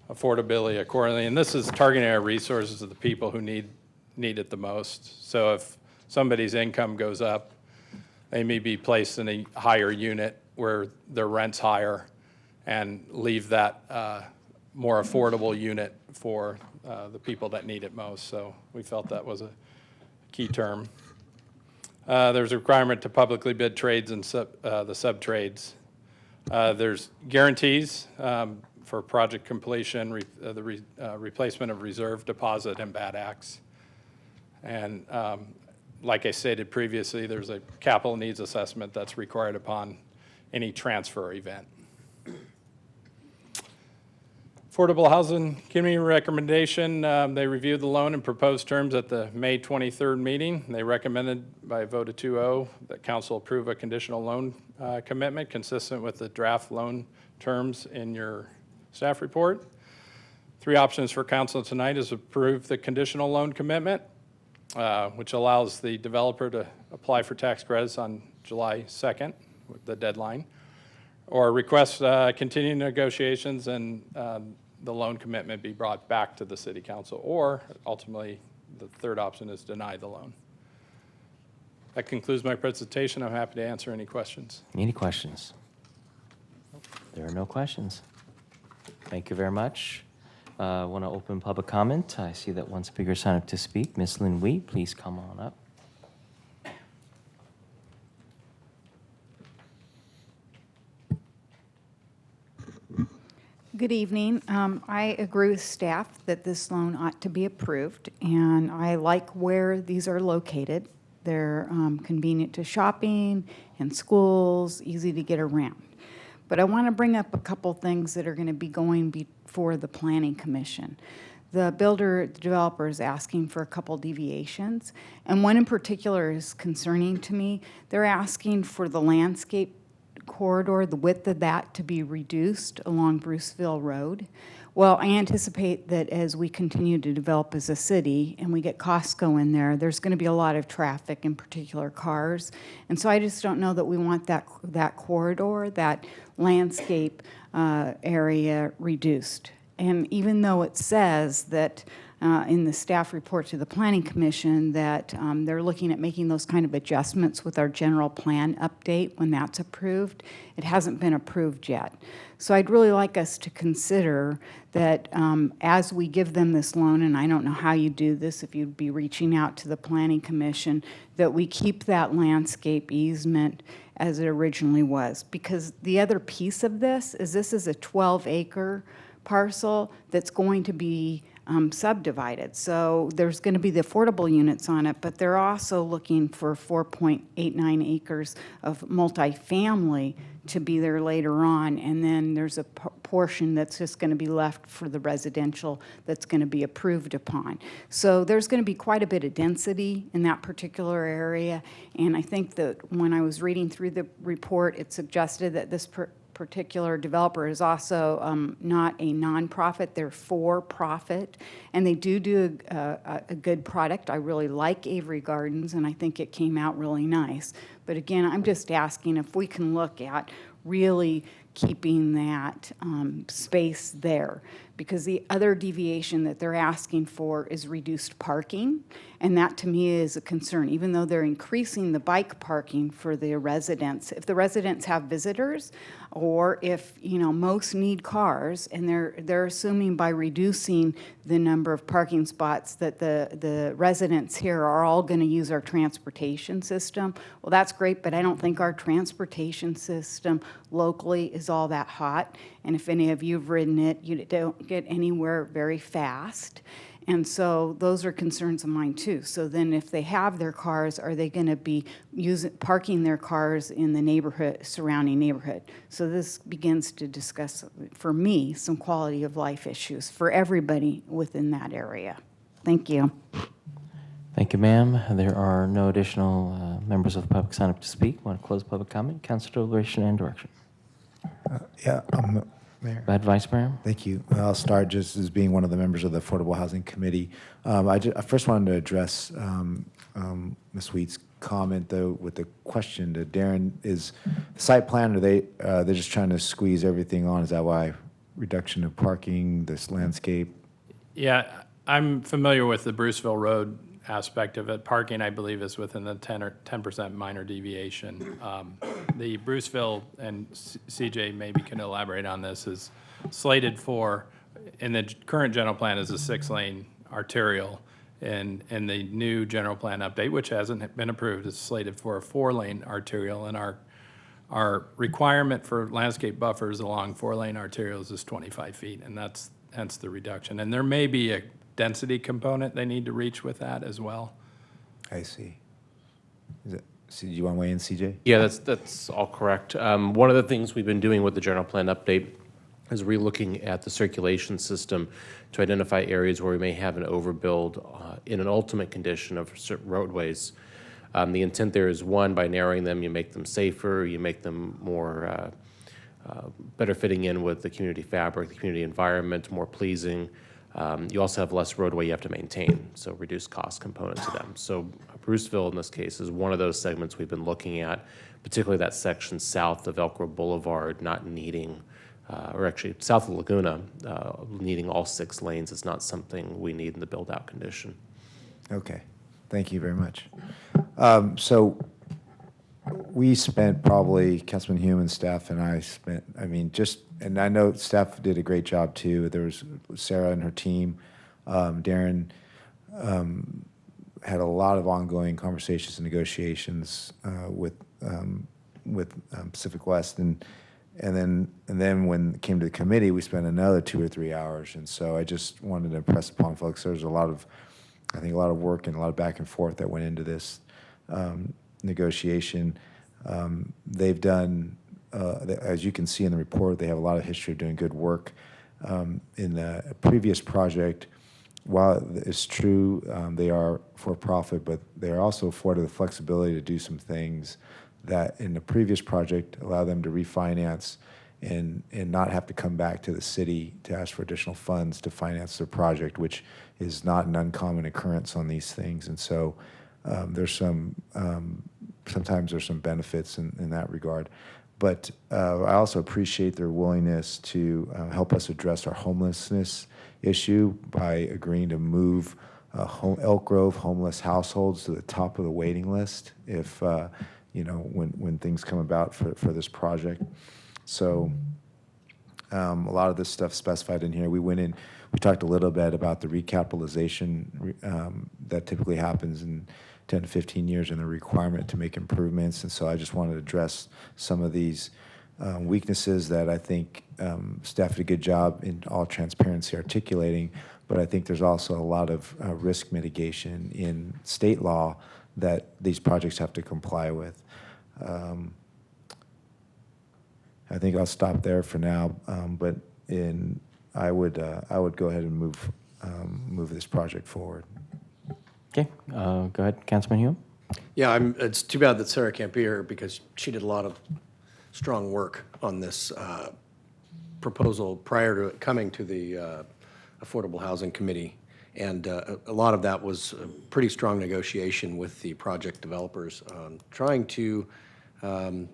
affordability accordingly. And this is targeting our resources of the people who need it the most. So if somebody's income goes up, they may be placed in a higher unit where their rent's higher and leave that more affordable unit for the people that need it most. So we felt that was a key term. There's a requirement to publicly bid trades and the sub-trades. There's guarantees for project completion, the replacement of reserve deposit and bad acts. And like I stated previously, there's a capital needs assessment that's required upon any transfer event. Affordable Housing Committee recommendation, they reviewed the loan and proposed terms at the May 23rd meeting. They recommended by a vote of 2-0 that council approve a conditional loan commitment consistent with the draft loan terms in your staff report. 3 options for council tonight is approve the conditional loan commitment, which allows the developer to apply for tax credits on July 2nd, with the deadline, or request continuing negotiations and the loan commitment be brought back to the city council, or ultimately, the third option is deny the loan. That concludes my presentation. I'm happy to answer any questions. Any questions? There are no questions. Thank you very much. I want to open public comment. I see that one speaker signed up to speak. Ms. Lynn Wee, please come on up. Good evening. I agree with staff that this loan ought to be approved, and I like where these are located. They're convenient to shopping and schools, easy to get around. But I want to bring up a couple things that are going to be going before the Planning Commission. The developer is asking for a couple deviations, and one in particular is concerning to me. They're asking for the landscape corridor, the width of that to be reduced along Bruceville Road. Well, I anticipate that as we continue to develop as a city and we get Costco in there, there's going to be a lot of traffic, in particular cars. And so I just don't know that we want that corridor, that landscape area reduced. And even though it says that in the staff report to the Planning Commission that they're looking at making those kind of adjustments with our general plan update when that's approved, it hasn't been approved yet. So I'd really like us to consider that as we give them this loan, and I don't know how you do this, if you'd be reaching out to the Planning Commission, that we keep that landscape easement as it originally was. Because the other piece of this is a 12-acre parcel that's going to be subdivided. So there's going to be the affordable units on it, but they're also looking for 4.89 acres of multifamily to be there later on. And then there's a portion that's just going to be left for the residential that's going to be approved upon. So there's going to be quite a bit of density in that particular area. And I think that when I was reading through the report, it suggested that this particular developer is also not a nonprofit, they're for profit, and they do a good product. I really like Avery Gardens, and I think it came out really nice. But again, I'm just asking if we can look at really keeping that space there, because the other deviation that they're asking for is reduced parking, and that to me is a concern. Even though they're increasing the bike parking for the residents, if the residents have visitors, or if most need cars, and they're assuming by reducing the number of parking spots that the residents here are all going to use our transportation system. Well, that's great, but I don't think our transportation system locally is all that hot. And if any of you have ridden it, you don't get anywhere very fast. And so those are concerns of mine too. So then if they have their cars, are they going to be parking their cars in the surrounding neighborhood? So this begins to discuss, for me, some quality of life issues for everybody within that area. Thank you. Thank you, ma'am. There are no additional members of the public sign up to speak. Want to close public comment? Council deliberation and direction. Yeah, Mayor. Go ahead, Vice Mayor. Thank you. I'll start just as being one of the members of the Affordable Housing Committee. I first wanted to address Ms. Wheat's comment, though, with the question to Darren. Is the site plan, they're just trying to squeeze everything on? Is that why reduction of parking, this landscape? Yeah, I'm familiar with the Bruceville Road aspect of it. Parking, I believe, is within the 10% minor deviation. The Bruceville, and CJ maybe can elaborate on this, is slated for, in the current general plan, is a 6-lane arterial. And in the new general plan update, which hasn't been approved, is slated for a 4-lane arterial. And our requirement for landscape buffers along 4-lane arterials is 25 feet, and that's hence the reduction. And there may be a density component they need to reach with that as well. I see. Do you want to weigh in, CJ? Yeah, that's all correct. One of the things we've been doing with the general plan update is relooking at the circulation system to identify areas where we may have an overbuild in an ultimate condition of certain roadways. The intent there is, one, by narrowing them, you make them safer, you make them more better fitting in with the community fabric, the community environment, more pleasing. You also have less roadway you have to maintain, so reduced cost component to them. So Bruceville, in this case, is one of those segments we've been looking at, particularly that section south of Elk Grove Boulevard not needing, or actually south of Laguna, needing all 6 lanes. It's not something we need in the build-out condition. Okay, thank you very much. So we spent probably, Councilman Hume and staff and I spent, and I know staff did a great job too. There was Sarah and her team. Darren had a lot of ongoing conversations and negotiations with Pacific West, and then when it came to the committee, we spent another 2 or 3 hours. And so I just wanted to impress upon folks, there's a lot of work and a lot of back and forth that went into this negotiation. They've done, as you can see in the report, they have a lot of history of doing good work. In the previous project, while it's true they are for profit, but they are also afforded the flexibility to do some things that in the previous project allow them to refinance and not have to come back to the city to ask for additional funds to finance their project, which is not an uncommon occurrence on these things. And so there's sometimes there's some benefits in that regard. But I also appreciate their willingness to help us address our homelessness issue by agreeing to move Elk Grove homeless households to the top of the waiting list if, when things come about for this project. So a lot of this stuff specified in here. We talked a little bit about the recapitalization that typically happens in 10 to 15 years and the requirement to make improvements. And so I just wanted to address some of these weaknesses that I think staff did a good job in all transparency articulating, but I think there's also a lot of risk mitigation in state law that these projects have to comply with. I think I'll stop there for now, but I would go ahead and move this project forward. Okay, go ahead, Councilman Hume. Yeah, it's too bad that Sarah can't be here because she did a lot of strong work on this proposal prior to it coming to the Affordable Housing Committee. And a lot of that was a pretty strong negotiation with the project developers, trying to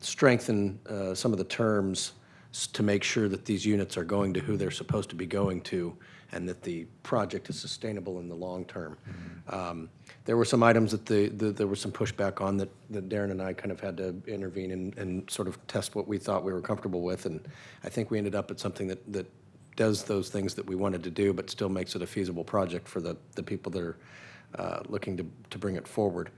strengthen some of the terms to make sure that these units are going to who they're supposed to be going to and that the project is sustainable in the long term. There were some items that there was some pushback on that Darren and I kind of had to intervene and sort of test what we thought we were comfortable with. And I think we ended up at something that does those things that we wanted to do, but still makes it a feasible project for the people that are looking to bring it forward.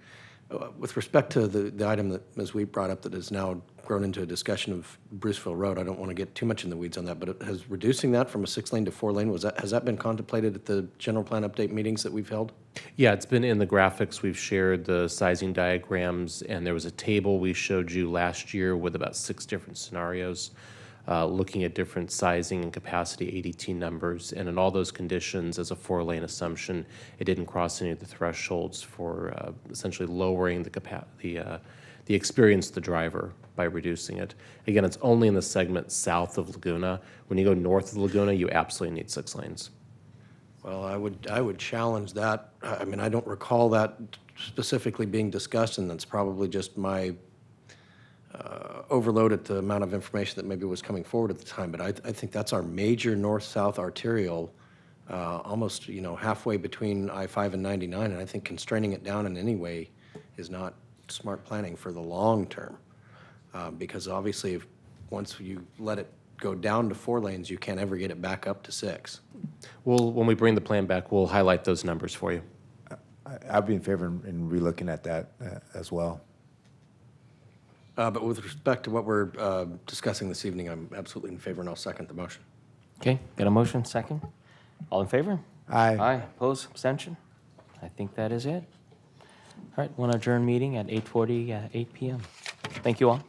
With respect to the item that Ms. Wheat brought up that has now grown into a discussion of Bruceville Road, I don't want to get too much in the weeds on that, but has reducing that from a 6-lane to 4-lane, has that been contemplated at the general plan update meetings that we've held? Yeah, it's been in the graphics. We've shared the sizing diagrams, and there was a table we showed you last year with about 6 different scenarios, looking at different sizing and capacity ADT numbers. And in all those conditions, as a 4-lane assumption, it didn't cross any of the thresholds for essentially lowering the experience of the driver by reducing it. Again, it's only in the segment south of Laguna. When you go north of Laguna, you absolutely need 6 lanes. Well, I would challenge that. I mean, I don't recall that specifically being discussed, and that's probably just my overload at the amount of information that maybe was coming forward at the time. But I think that's our major north-south arterial, almost halfway between I-5 and 99, and I think constraining it down in any way is not smart planning for the long term, because obviously once you let it go down to 4 lanes, you can't ever get it back up to 6. Well, when we bring the plan back, we'll highlight those numbers for you. I'd be in favor in relooking at that as well. But with respect to what we're discussing this evening, I'm absolutely in favor, and I'll second the motion. Okay, got a motion, second? All in favor? Aye. Aye, opposed, abstention? I think that is it. All right, we'll adjourn meeting at 8:48 p.m. Thank you all.